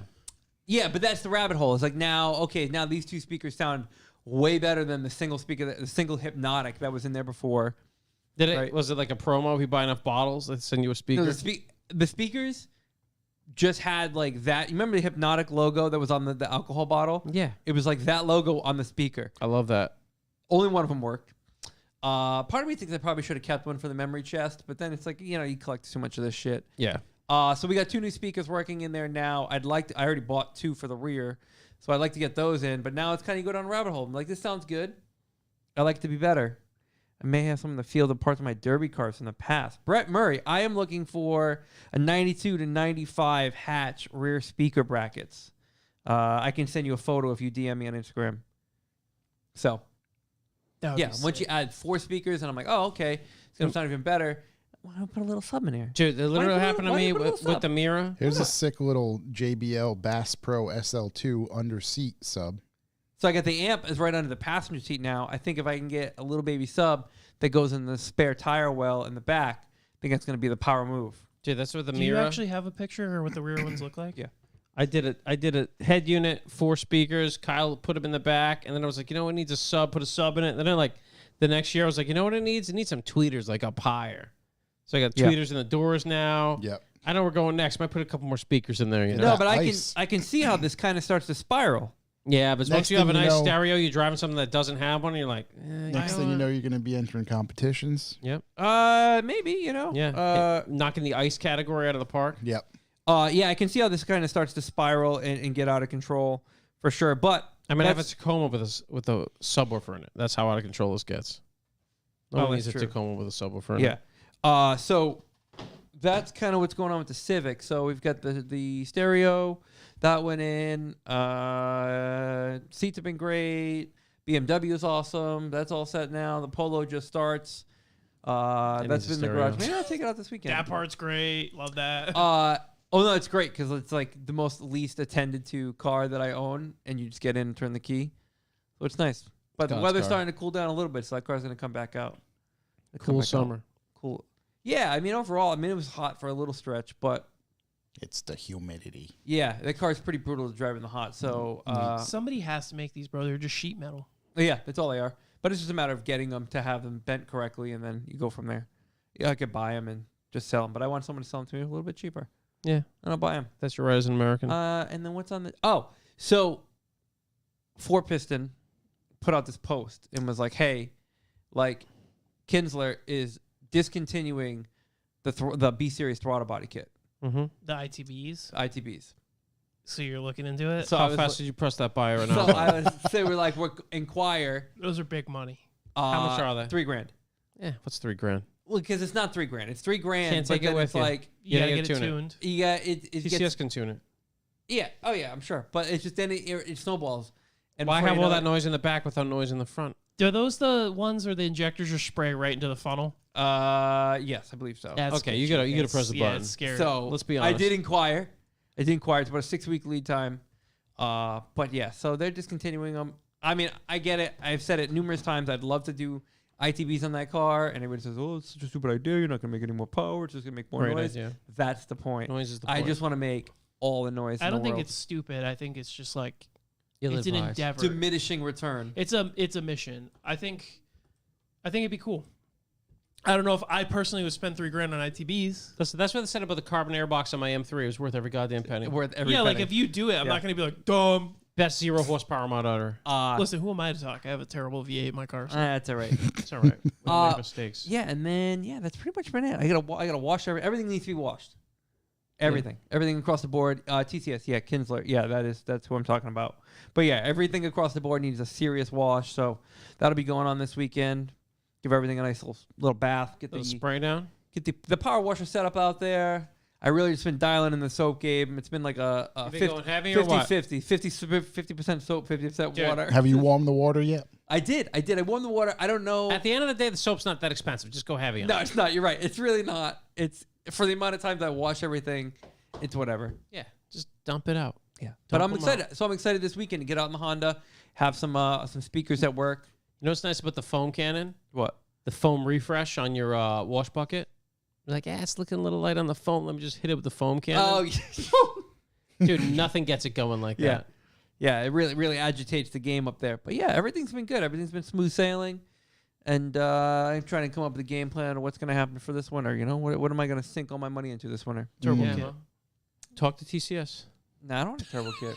Yeah, but that's the rabbit hole. It's like now these two speakers sound way better than the single speaker, the single hypnotic that was in there before. Did it? Right. Was it like a promo? If you buy enough bottles, they send you a speaker. No, the speakers just had like that. You remember the hypnotic logo that was on the alcohol bottle? Yeah, It was like that logo on the speaker. I love that. Only one of them worked. Part of me thinks I probably should have kept one for the memory chest, but then it's like, you collect too much of this shit. Yeah. So we got 2 new speakers working in there now. I already bought 2 for the rear, so I'd like to get those in. But now it's kind of go down a rabbit hole. I'm like, this sounds good. I like it to be better. I may have some of the field of parts of my Derby cars from the past. Brett Murray, I am looking for a 92 to 95 hatch rear speaker brackets. I can send you a photo if you DM me on Instagram. So, That would yeah, be once sick. you add 4 speakers, and I'm like, oh, okay, it's going to sound even better. Why don't I put a little sub in here? Dude, it literally Why- happened to why me put a little with sub? the Mira. Here's a sick little JBL Bass Pro SL2 under seat sub. So I got the amp is right under the passenger seat now. I think if I can get a little baby sub that goes in the spare tire well in the back, I think that's going to be the power move. Dude, that's what the Do you Mira. actually have a picture or what the rear ones look like? Yeah. I did a head unit, 4 speakers. Kyle put them in the back, and then I was like, you know what, it needs a sub. Put a sub in it. And then like the next year, I was like, you know what it needs? It needs some tweeters like up higher. So I got Yeah. tweeters in the doors now. Yep. I know we're going next. Might put a couple more speakers in there. You know. No, That but ice. I can see how this kind of starts to spiral. Yeah, but Next once you have a thing you nice know- stereo, you're driving something that doesn't have one, and you're like, Next thing you know, you're going to be entering competitions. Yep. Maybe, Yeah. Knocking the ice category out of the park. Yep. Yeah, I can see how this kind of starts to spiral and get out of control for sure. But I mean, I have a that's- Tacoma with a subwoofer in it. That's how out of control this gets. No Oh, one needs a that's true. Tacoma with a subwoofer in it. yeah. So that's kind of what's going on with the Civic. So we've got the stereo that went in. Seats have been great. BMW is awesome. That's all set now. The Polo just starts. That's needs a been in the stereo. garage. Maybe I'll take it out this weekend. That part's great. Love that. Oh no, it's great because it's like the most least attended to car that I own, and you just get in and turn the key, so it's nice. But the God's weather's car. starting to cool down a little bit, so that car's gonna come back out. It'll come Cool back out. summer. Cool. Yeah, I mean overall, it was hot for a little stretch, but It's the humidity. Yeah, that car's pretty brutal to drive in the hot. So Somebody has to make these, bro. They're just sheet metal. yeah, that's all they are. But it's just a matter of getting them to have them bent correctly, and then you go from there. Yeah, I could buy them and just sell them, but I want someone to sell them to me a little bit cheaper, Yeah, and I'll buy them. that's your right as an American. And then what's on the? Oh, so Four Piston put out this post and was like, "Hey, like Kinsler is discontinuing the B Series throttle body kit, mm-hmm. The ITBs. ITBs." So you're looking into it. So I How was fast did you press that buy right So now? I would say we're inquire. Those are big money. How much are they? $3,000. Yeah, what's $3,000? Well, because it's not $3,000. It's $3,000. Can't but take it then with it's you. like You Yeah, gotta you get it tune it. tuned. yeah, it TCS gets can tune it. yeah. Oh yeah, I'm sure. But it's just then it snowballs. And Why before have you all know that noise in the back without noise in the front? Are those the ones where the injectors are spray right into the funnel? Yes, I believe so. That's Okay, you gotta press the Yeah, button. it's scary. So Let's be I honest. did inquire. It's about a 6-week lead time. But yeah, so they're discontinuing them. I mean, I get it. I've said it numerous times. I'd love to do ITBs on that car, and everybody says, "Oh, it's such a stupid idea. You're not gonna make any more power. It's just gonna make more Great noise." idea. That's the point. Noise is the I point. just want to make all the noise. I in don't the think world. it's stupid. I think it's just like Ill-advised. it's an endeavor. diminishing return. It's a mission. I think it'd be cool. I don't know if I personally would spend $3,000 on ITBs. That's what they said about the carbon air box on my M3. It was worth every goddamn penny. Worth every Yeah, like penny. if you do it, I'm Yeah. not gonna be like dumb. Best 0 horsepower mod utter. Listen, who am I to talk? I have a terrible V8 in my car. So. That's all right. It's all right. We make mistakes. Yeah, and then that's pretty much been it. I gotta wash everything needs to be washed. Everything across the board. TCS, yeah, Kinsler, yeah, that's who I'm talking about. But yeah, everything across the board needs a serious wash. So that'll be going on this weekend. Give everything a nice little bath. Get The the spray down. get the power washer set up out there. I really just been dialing in the soap game. It's been like a You been 50, going heavy or what? 50% soap, 50% Dude. water. Have you warmed the water yet? I did. I warmed the water. I don't know. At the end of the day, the soap's not that expensive. Just go heavy on No, it. it's not. You're right. It's really not. It's for the amount of times I wash everything. It's whatever. Yeah, just dump it out. Yeah. But I'm them excited. So I'm excited this weekend to get out in the Honda, have some speakers at work. You know what's nice about the foam cannon? What? The foam refresh on your wash bucket. You're like, it's looking a little light on the foam. Let me just hit it with the foam cannon. Oh, Dude, nothing gets it going like yeah. that. Yeah, it really agitates the game up there. But yeah, everything's been good. Everything's been smooth sailing. And I'm trying to come up with a game plan of what's going to happen for this winter. You know, what am I going to sink all my money into this winter? Turbo Yeah, kit. well, talk to TCS. No, I don't want a turbo kit.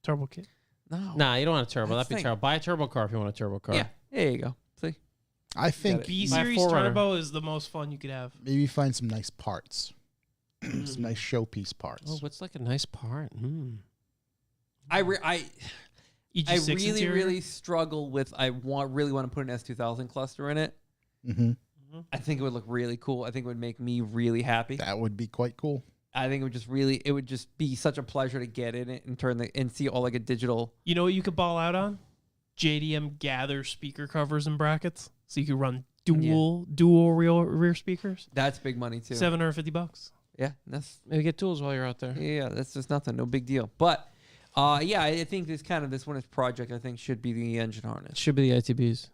Turbo kit. No. Nah, you don't want a turbo. That's That'd be the terrible. Buy a turbo car if you want a turbo car. Yeah, there you go. See? I think it. B Buy a series 4Runner. turbo is the most fun you could have. maybe find some nice parts, some nice showpiece parts. Oh, what's like a nice part? I EG6 really struggle with. Really want to put an S2000 cluster in it. Mm-hmm. I think it would look really cool. I think it would make me really happy. That would be quite cool. I think it would just be such a pleasure to get in it and see all like a digital. You know what you could ball out on? JDM Gather speaker covers and brackets, so you could run dual rear speakers. That's big money too. $750. Yeah, that's Maybe get tools while you're out there. yeah, that's just nothing, no big deal. But yeah, I think this winter's project I think should be the engine harness. Should be the ITBs.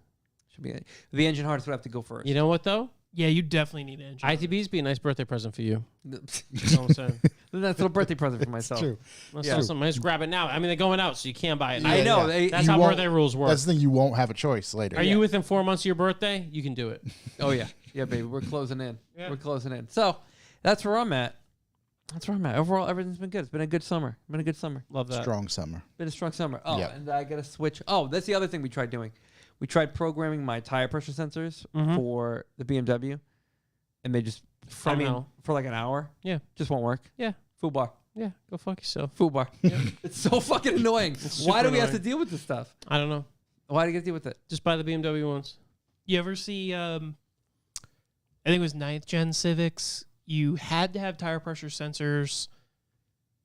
Should be the engine harness would have to go first. You know what though? Yeah, you definitely need an engine. ITBs be a nice birthday present for you. That's That's all I'm saying. a little birthday present for myself. True. Let's Yeah. sell something. Just grab it now. I mean, they're going out, so you can't buy it now. I know. Yeah. That's You how won't- birthday rules work. That's the thing. You won't have a choice later. Are you within 4 months of your birthday? You can do it. Oh yeah, yeah, baby. We're closing in. Yeah. We're closing in. So that's where I'm at. Overall, everything's been good. It's been a good summer. Love that. Strong summer. Been a strong summer. Oh, Yeah. and I got to switch. Oh, that's the other thing we tried doing. We tried programming my tire pressure sensors Mhm. for the BMW, and they just From hell. for like an hour. Yeah. Just won't work. Yeah. Food bar. Yeah, go fuck yourself. Food bar. It's so fucking annoying. super Why do we have to annoying. deal with this stuff? I don't know. Why do you get to deal with it? Just buy the BMW ones. You ever see, I think it was 9th gen Civics, you had to have tire pressure sensors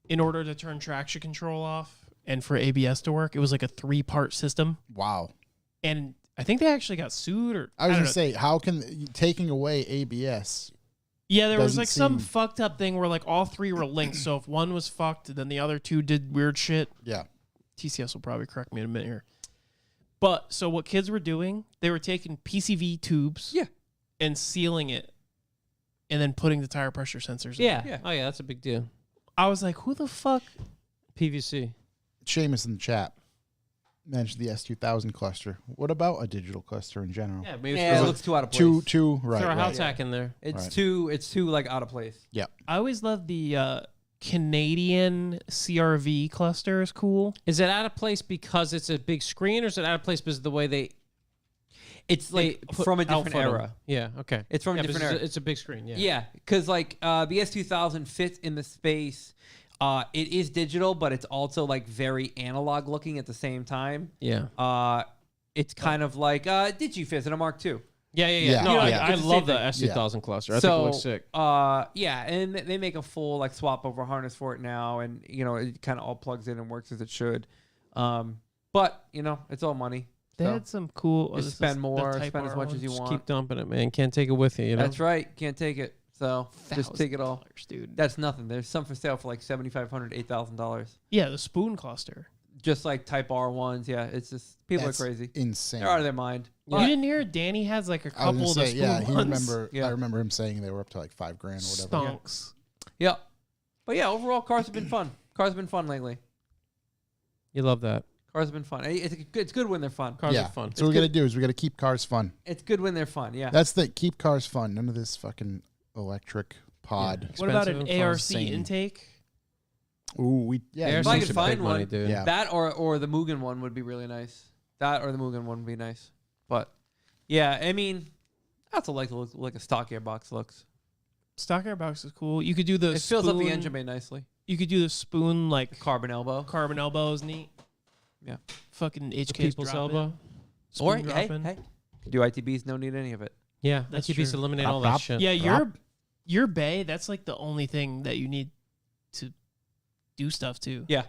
in order to turn traction control off and for ABS to work. It was like a 3-part system. Wow. And I think they actually got sued or I was don't gonna know. say, how can taking away ABS? Yeah, there was doesn't like some seem- fucked up thing where like all 3 were linked. So if one was fucked, then the other 2 did weird shit. Yeah. TCS will probably correct me in a minute here. But so what kids were doing, they were taking PCV tubes Yeah. and sealing it and then putting the tire pressure sensors in. Yeah. Yeah. Oh, yeah, that's a big deal. I was like, who the fuck? PVC. Seamus in the chat mentioned the S2000 cluster. What about a digital cluster in general? Yeah, maybe Yeah, it throw looks too out of place. Two, right. a right. house hack in there. It's Right. too like out of place. Yeah. I always love the Canadian CRV cluster is cool. Is it out of place because it's a big screen, or is it out of place because of the way they It's like from a different outfit 'em? era. Yeah. Okay. It's from a Yeah, but different era. It's a big screen. Yeah. Yeah, because like the S2000 fits in the space. It is digital, but it's also like very analog looking at the same time. Yeah. It's kind of like DigiFizz in a Mark II. Yeah. Yeah. No, Yeah. I It's the love same the thing. S2000 cluster. I so, think it looks sick. yeah, and they make a full like swap over harness for it now, and it kind of all plugs in and works as it should. But it's all money. They So, had some cool. just spend more, spend as much as you Just want. keep dumping it, man. Can't take it with you. You know. That's right. Can't take it. So just take it all. dude. That's nothing. There's some for sale for like $7,500, $8,000. Yeah, the spoon cluster. Just like Type R ones. Yeah, it's just people That's are crazy. Insane. They're out of their mind. You didn't hear Danny has like a I was couple of gonna the say, spoon yeah, he ones. remember. Yeah. I remember him saying they were up to like $5,000 or whatever. Stonks. Yeah. But yeah, overall, cars have been fun. Cars have been fun lately. You love that. Cars have been fun. It's good when they're fun. Cars Yeah. are fun. So what we got to do is we got to keep cars fun. It's good when they're fun. Yeah. That's the keep cars fun. None of this fucking electric pod. What about an Expensive and ARC insane. intake? Ooh, Yeah, If ARC's I a could big find money, one, dude. Yeah. that or the Mugen one would be really nice. That or the Mugen one would be nice. But yeah, I mean, that's what like a stock airbox looks. Stock airbox is cool. You could do the It fills up the spoon- engine bay nicely. You could do the spoon like Carbon elbow. carbon elbow is neat. Yeah. Fucking HK's People's drop elbow. Or Spoon hey, dropping. hey, do ITBs? Don't need any of it. Yeah, That's ITBs true. eliminate Prop, all that prop. shit. Yeah, Drop. your bay, that's like the only thing that you need to do stuff to. Yeah.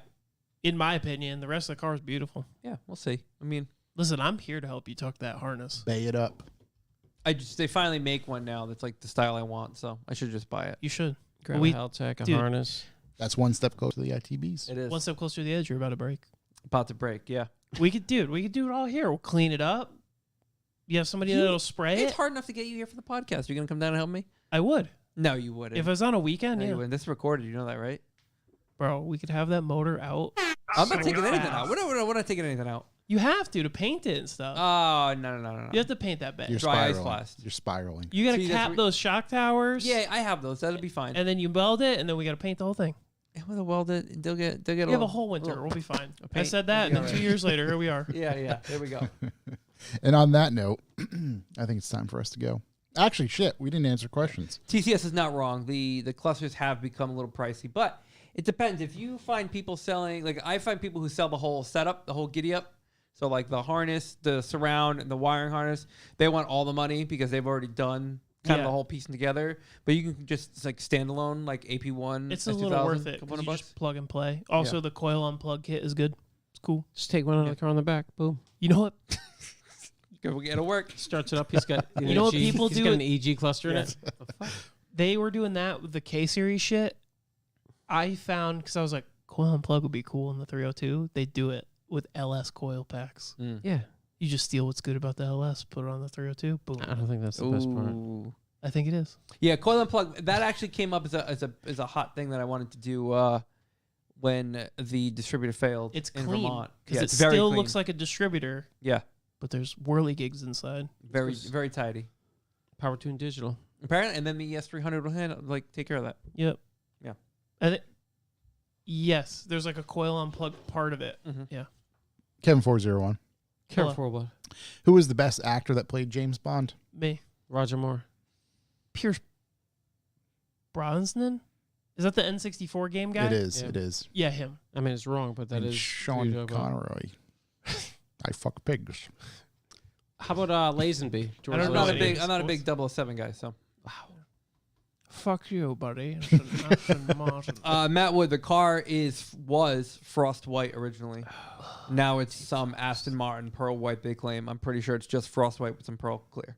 In my opinion, the rest of the car is beautiful. Yeah, we'll see. I mean, Listen, I'm here to help you tuck that harness. Bay it up. they finally make one now that's like the style I want, so I should just buy it. You should. Grab We- a Haltech, a dude. harness. That's one step closer to the ITBs. It is One step closer to the edge, you're about to break. about to break. Yeah, We could do it all here. We'll clean it up. You have somebody that'll spray it's it. hard enough to get you here for the podcast. You're gonna come down and help me? I would. No, you wouldn't. If it was on a weekend, No, you yeah. wouldn't. This is recorded. You know that, right? Bro, we could have that motor out. I'm not So taking anything fast. out. We're not taking anything out. You have to paint it and stuff. Oh no. You have to paint that bed. You're Dry ice spiraling. blast. You're spiraling. You got to See, that's cap what- those shock towers. Yeah, I have those. That'll be fine. And then you weld it, and then we got to paint the whole thing. And with a welded, they'll get. You have a whole winter. We'll be fine. I paint. said that, and We'll then be 2 years later, here we are. Yeah. There we go. And on that note, I think it's time for us to go. Actually, shit, we didn't answer questions. TCS is not wrong. The clusters have become a little pricey, but it depends. If you find people selling, like I find people who sell the whole setup, the whole giddy up. So like the harness, the surround, and the wiring harness, they want all the money because they've already done kind of Yeah. the whole piecing together. But you can just like standalone, like AP1. It's a S2000, little worth it. couple 'cause hundred you bucks. just plug and play. Also, the coil unplug kit is good. It's cool. Just take one out of the car on the back. Boom. You know what? It'll work. Starts it up. He's got an You know what EG people he's do got with- an EG cluster in it. They were doing that with the K series shit. I found because I was like, coil unplug would be cool in the 302. They do it with LS coil packs. Yeah. You just steal what's good about the LS, put it on the 302. Boom. I don't think that's the best part. Ooh. I think it is. Yeah, coil and plug. That actually came up as a hot thing that I wanted to do when the distributor failed. It's in clean Vermont. because Yeah, it it's very still clean. looks like a distributor, Yeah, but there's whirly gigs inside. very tidy. Power Tune Digital. Apparently, and then the ES300 will take care of that. Yep. Yeah. And yes, there's like a coil unplug part of it. Mhm. Yeah. Kevin 401. Careful, bud. Who was the best actor that played James Bond? Me. Roger Moore. Pierce Brosnan? Is that the N64 game guy? It is. Yeah. It is. Yeah, him. I mean, it's wrong, but that And is Sean who you're talking about. Conroy. I fuck pigs. How about Lazenby? George I don't I'm know not a any big of I'm not a these big 007 guy. So Fuck you, buddy. Aston Martin. Matt Wood, the car was frost white originally. Now it's some Aston Martin pearl white. They claim. I'm pretty sure it's just frost white with some pearl clear.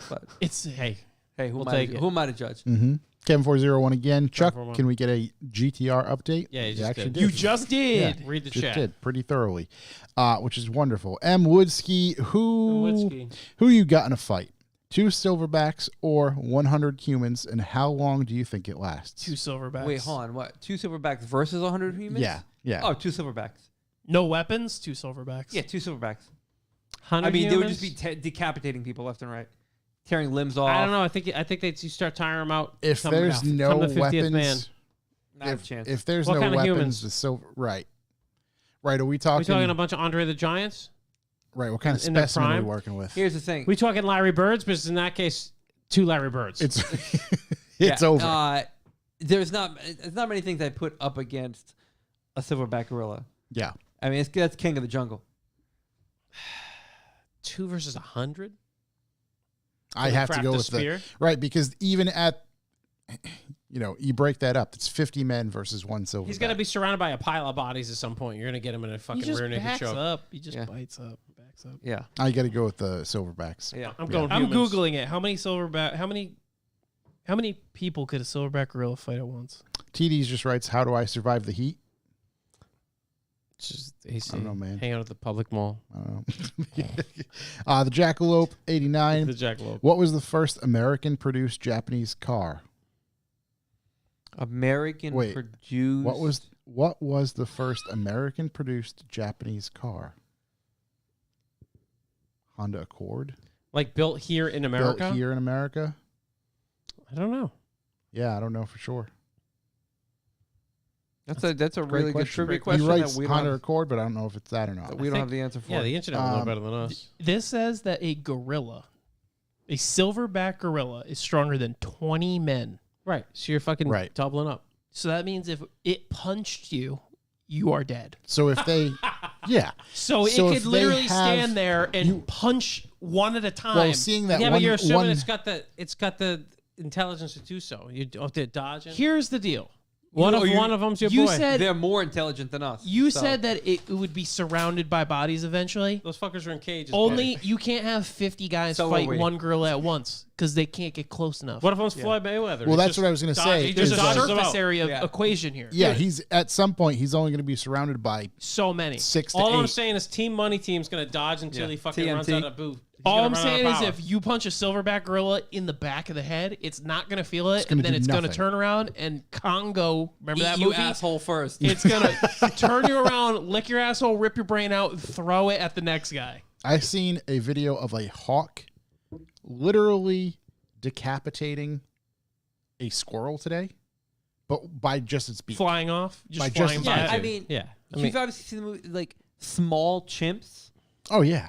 But It's Hey, hey, who We'll am I? take it. Who am I to judge? Mm-hmm. Kevin 401 again. Chuck, 401. can we get a GTR update? Yeah, you You just actually did. you just did. Yeah. read the Just chat. did pretty thoroughly, which is wonderful. M. Woodsky, who Nowitzki. you got in a fight? 2 silverbacks or 100 humans, and how long do you think it lasts? 2 silverbacks. Wait, hold on. What? 2 silverbacks versus 100 humans? Yeah. Oh, 2 silverbacks. No weapons, 2 silverbacks. Yeah, 2 silverbacks. 100 I mean, they would just humans? be decapitating people left and right, tearing limbs off. I don't know. I think you start tiring them out. If come there's no the 50th man. weapons, Not a chance. if there's What no kind of weapons, humans? the silver. Right. Are we We talking? talking a bunch of Andre the Giants? Right. What kind of in their specimen are we prime? working with? Here's the thing. We talking Larry Birds? Because in that case, 2 Larry Birds. It's Yeah, it's over. There's not many things I put up against a silverback gorilla. Yeah. I mean, that's king of the jungle. 2 versus 100. I have to go with spear. right, because even at, you break that up. It's 50 men versus 1 silverback. He's gonna be surrounded by a pile of bodies at some point. You're gonna get him in a He fucking just rear naked backs choke. up. He just Yeah. bites up, backs up. Yeah, I got to go with the silverbacks. yeah. I'm going. I'm humans. googling it. How many people could a silverback gorilla fight at once? TD's just writes, "How do I survive the heat?" Just AC. I don't know, man. Hang out at the public mall. I don't know. The Jackalope 89. The jackalope. What was the first American-produced Japanese car? American Wait, produced. What was the first American-produced Japanese car? Honda Accord. Like built here in America? Built here in America? I don't know. Yeah, I don't know for sure. That's a really good trivia He question writes that we Honda don't, Accord, but I don't know if it's that or not. that we don't have the answer for. Yeah, the internet will know Um, better than us. This says that a silverback gorilla, is stronger than 20 men. Right. So you're fucking Right. doubling up. So that means if it punched you, you are dead. So if they, yeah. So, So it if could they literally have- stand there and punch one at a time. Well, seeing that Yeah, one, but you're assuming one it's got the intelligence to do so. You have to dodge it. Here's the deal. What You- if you- one of them's your you boy? said They're more intelligent than us. you so. said that it would be surrounded by bodies eventually. Those fuckers are in cages. Only man. you can't have 50 guys So are fight we. one gorilla at once because they can't get close enough. What if one's Floyd Mayweather? well, He's that's just what I was going to say. dodging- There's is a dodges like- them surface out. area Yeah. equation here. yeah, he's at some point he's only going to be surrounded by So many. 6 to All 8. I'm saying is Team Money Team's going to dodge until Yeah. he fucking runs TMT. out of booth. He's All gonna I'm run out of saying is power. if you punch a silverback gorilla in the back of the head, it's not going to feel it. gonna And then do it's going to nothing. turn around and Congo, remember Eat that you movie? asshole first. It's going to turn you around, lick your asshole, rip your brain out, and throw it at the next guy. I seen a video of a hawk literally decapitating a squirrel today, but by just its beak. Flying off, just By flying just by. yeah, I it. mean, yeah. I you've mean, obviously seen the movie, like small chimps Oh yeah,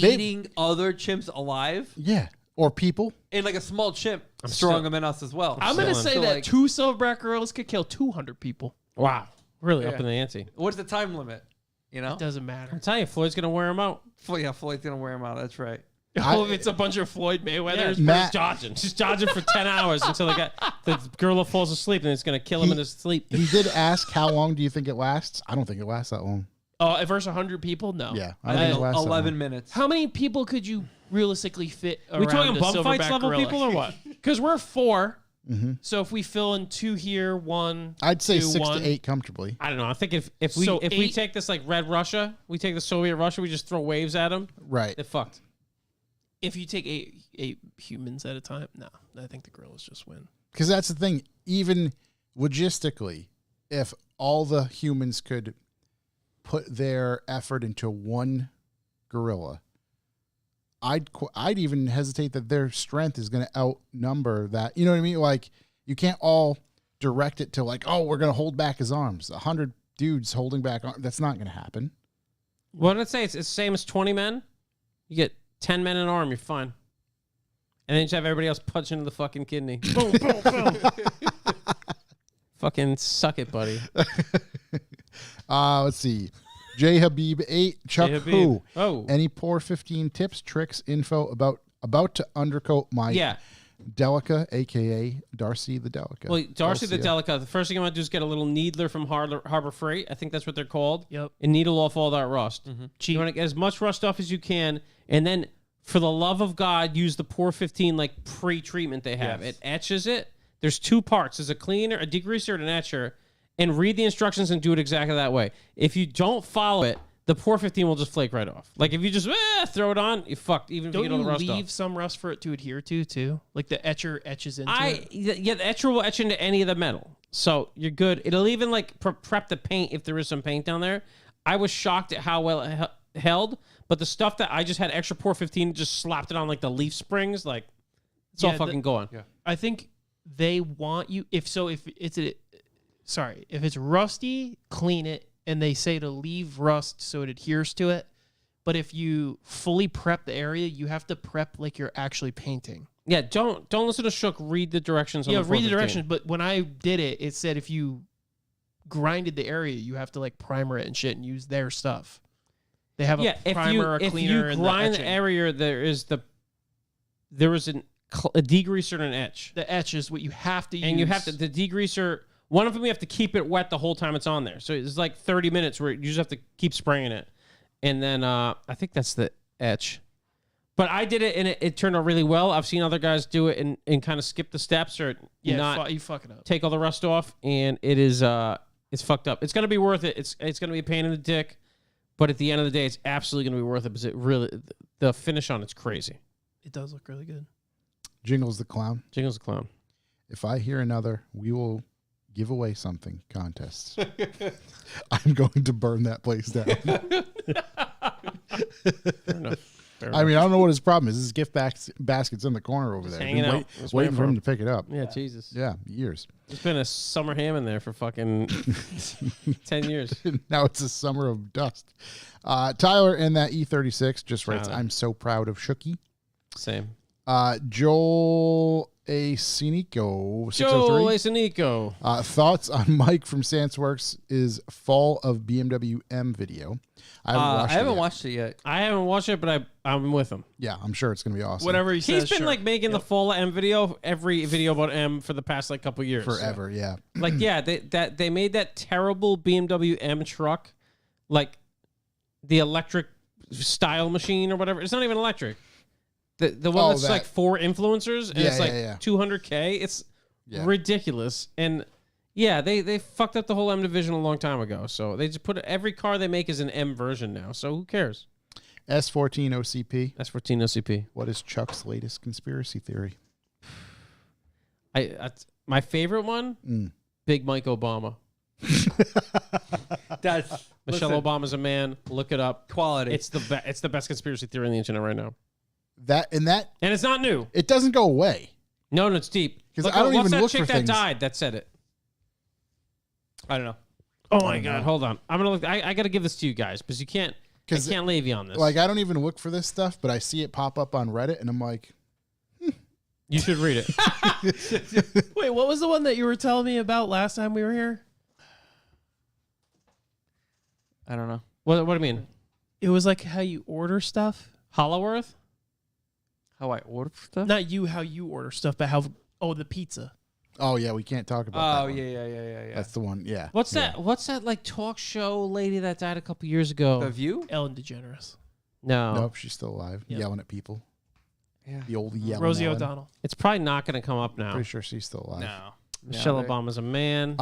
They- eating other chimps alive, yeah, or people. and like a small chimp still- stronger than us as well. I'm going to So, say so, that like- 2 silverback gorillas could kill 200 people. wow. Really up Yeah. in the ante. What's the time limit? You know? Doesn't matter. I'm telling you, Floyd's going to wear him out. Floyd's gonna wear him out. That's right. Oh, if it's a bunch of Floyd Mayweathers. Yeah, Matt- he's dodging. She's dodging for 10 hours until the gorilla falls asleep and it's going to kill him in his sleep. He did ask, "How long do you think it lasts?" I don't think it lasts that long. Versus 100 people? No. Yeah, I don't think it lasts that 11 long. minutes. How many people could you realistically fit around We talking a bum fights silverback level gorilla? people or what? Because we're 4. Mm-hmm. So if we fill in 2 here, 1, I'd say 2, 6 1. to 8 comfortably. I don't know. I think if we So if we 8 take this like Red Russia, we take the Soviet Russia, we just throw waves at them, Right. they're fucked. If you take 8 humans at a time, no, I think the gorillas just win. Because that's the thing. Even logistically, if all the humans could put their effort into one gorilla, I'd even hesitate that their strength is going to outnumber that. You know what I mean? Like, you can't all direct it to like, oh, we're going to hold back his arms. 100 dudes holding back. That's not going to happen. What did it say? It's the same as 20 men. You get 10 men in an arm, you're fine. And then you just have everybody else punch into the fucking kidney. Boom, boom, boom. Fucking suck it, buddy. Let's see. J Habib 8, Chuck J. Habib. Who. Oh. Any poor 15 tips, tricks, info about to undercoat my Yeah. Delica, aka Darcy the Delica. Well, Darcy the Delica. Delica, the first thing I'm going to do is get a little needler from Harbor Freight. I think that's what they're called. Yep. And needle off all that rust. Cheap. You want to get as much rust off as you can. And then, for the love of God, use the Pour 15 like pre-treatment they have. Yes. It etches it. There's 2 parts. There's a cleaner, a degreaser, and an etcher. And read the instructions and do it exactly that way. If you don't follow it, the pour 15 will just flake right off. Like if you just throw it on, you fucked. Even if Don't you get all you the rust leave off. some rust for it to adhere to too? Like the etcher etches into it. Yeah, the etcher will etch into any of the metal, so you're good. It'll even like prep the paint if there is some paint down there. I was shocked at how well it held, but the stuff that I just had extra pour 15, just slapped it on like the leaf springs, like it's all fucking going. Yeah. I think they want you if it's rusty, clean it, and they say to leave rust so it adheres to it. But if you fully prep the area, you have to prep like you're actually painting. Yeah, don't listen to Shook. Read the directions. On Yeah, the read the 415. directions. But when I did it, it said if you grinded the area, you have to like primer it and shit and use their stuff. They have a primer, a cleaner, if and you grind the the etching. area, there is a degreaser and an etch, The etch is what you have to use. and you have to the degreaser. One of them you have to keep it wet the whole time it's on there. So it's like 30 minutes where you just have to keep spraying it, and then I think that's the etch. But I did it and it turned out really well. I've seen other guys do it and kind of skip the steps or you fuck it up. take all the rust off, and it is it's fucked up. It's gonna be worth it. It's gonna be a pain in the dick, but at the end of the day, it's absolutely gonna be worth it because it really the finish on it's crazy. It does look really good. Jingles the Clown. Jingles the Clown. If I hear another, we will give away something contest. I'm going to burn that place down. Fair enough. I mean, I don't know what his problem is. His gift basket's in the corner over there. hanging Been out. Just waiting for him to pick it up. Yeah, Jesus. Yeah, years. There's been a summer ham in there for fucking 10 years. Now it's a summer of dust. Tyler in that E36 just writes, Tyler. I'm so proud of Shooky. Same. Joel A. Sinico, 603. Joe Lacenico. Thoughts on Mike from Sandsworks is Fall of BMW M video. I haven't watched it yet. I haven't watched it, but I'm with him. Yeah, I'm sure it's going to be awesome. Whatever he He's says. been sure. like making the full M video, every video about M for the past like couple years. Forever, yeah. Like, yeah, they made that terrible BMW M truck, like the electric style machine or whatever. It's not even electric. The one that's like 4 influencers and it's like 200K. It's ridiculous. And yeah, they fucked up the whole M division a long time ago. So they just put every car they make is an M version now. So who cares? S14 OCP. S14 OCP. What is Chuck's latest conspiracy theory? My favorite one, Big Mike Obama. That's Michelle Obama's a man. Look it up. Quality. It's the best conspiracy theory on the internet right now. And it's not new. It doesn't go away. No, it's deep. 'Cause Look, I don't what's even that look chick for that things. died that said it? I don't know. Oh my god, hold on. I'm gonna look. I gotta give this to you guys because I can't leave you on this. Like, I don't even look for this stuff, but I see it pop up on Reddit, and I'm like, you should read it. Wait, what was the one that you were telling me about last time we were here? I don't know. What do you mean? It was like how you order stuff. Hollow Earth? How I order stuff? Not you, how you order stuff, but the pizza. oh, yeah, we can't talk about that Oh one. yeah. That's the one, yeah. What's Yeah. that? What's that like talk show lady that died a couple years ago? The View? Ellen DeGeneres. No, Nope, she's still alive, Yep. yelling at people. Yeah. The old yelling Rosie Ellen. O'Donnell. it's probably not gonna come up now. Pretty sure she's still alive. No. Michelle Yeah, Obama's a man.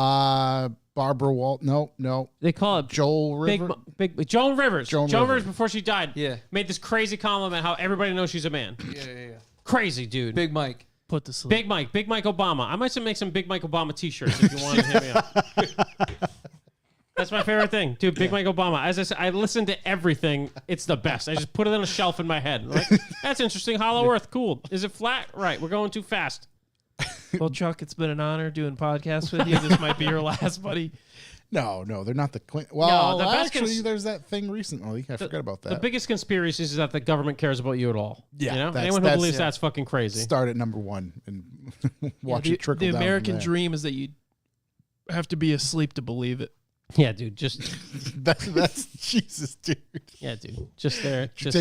Barbara Walt. No. They call it Joel River. Big Joan Rivers. Joan Joan Rivers. Rivers before she died. Yeah. Made this crazy comment how everybody knows she's a man. Yeah. Crazy dude. Big Mike. Put to sleep. Big Mike Obama. I might make some Big Mike Obama t-shirts if you want to hit me up. That's my favorite thing, dude. Big Mike Obama. As I said, I listen to everything. It's the best. I just put it on a shelf in my head. Like, that's interesting. Hollow Earth, cool. Is it flat? Right. We're going too fast. Well, Chuck, it's been an honor doing podcasts with you. This might be your last, buddy. No, they're not the Well, the best actually, there's that thing recently. I forgot about that. The biggest conspiracy is that the government cares about you at all. Yeah, You know? that's- Anyone who that's- believes yeah. that's fucking crazy. Start at number 1 and watch the, it trickle the down. American from there. dream is that you have to be asleep to believe it. Yeah, dude. Just That's Jesus, dude. Just there. Just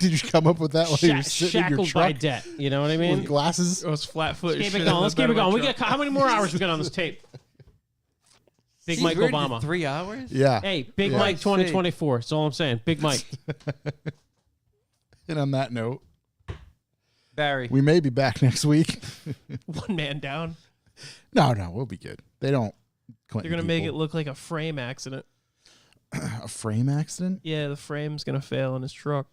Did you come up with that while you were sitting in your shackled by truck debt. You know what I with mean? glasses? It was flat foot. Keep it going. Let's keep it going. We got how many more hours we got on this tape? Big Mike We already did Obama. 3 hours? Yeah. Hey, Big Yeah. Mike 2024. That's all I'm saying. Big Mike. And on that note, Barry. we may be back next week. One man down. No, we'll be good. They don't. They're gonna make it look like a frame accident. A frame accident? Yeah, the frame's gonna fail in his truck.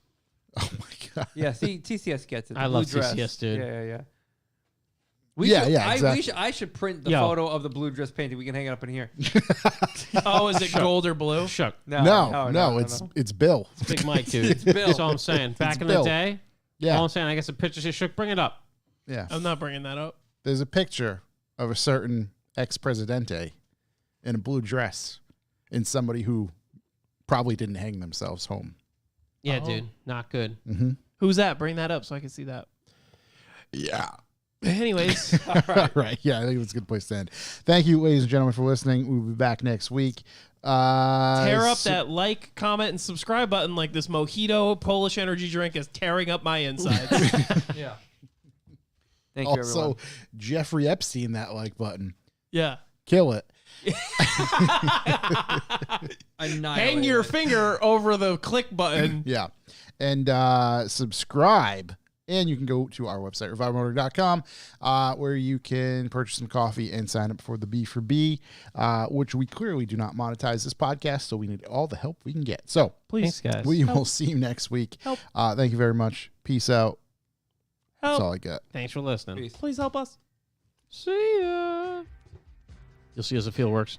Oh my god. Yeah, see, TCS gets it. I The love blue dress. TCS, dude. Yeah. Exactly. I should print the Yo. photo of the blue dress painting. We can hang it up in here. Oh, is it gold or blue? Shuck. No, it's Bill. Big Mike, dude. It's Bill. That's all I'm saying. Back in Bill. the day, Yeah. all I'm saying, I got some pictures here. Shook, bring it up. Yeah. I'm not bringing that up. There's a picture of a certain ex-presidente in a blue dress and somebody who probably didn't hang themselves home. Yeah, Oh. dude. Not good. Mm-hmm. Who's that? Bring that up so I can see that. Yeah. Anyways, All right. Yeah, I think it's a good place to end. Thank you, ladies and gentlemen, for listening. We'll be back next week. tear up that like, comment, and subscribe button like this mojito Polish energy drink is tearing up my insides. Yeah. Thank you, everyone. Also, Jeffrey Epstein, that like button. Yeah. Kill it. Hang your finger over the click button. Yeah. And subscribe. And you can go to our website, revivemotor.com, where you can purchase some coffee and sign up for the B for B, which we clearly do not monetize this podcast, so we need all the help we can get. So Please. Thanks, guys. we will see you next week. Help. Thank you very much. Peace out. That's Help. all I got. Thanks for listening. Peace. Please help us. See ya. You'll see as the field works.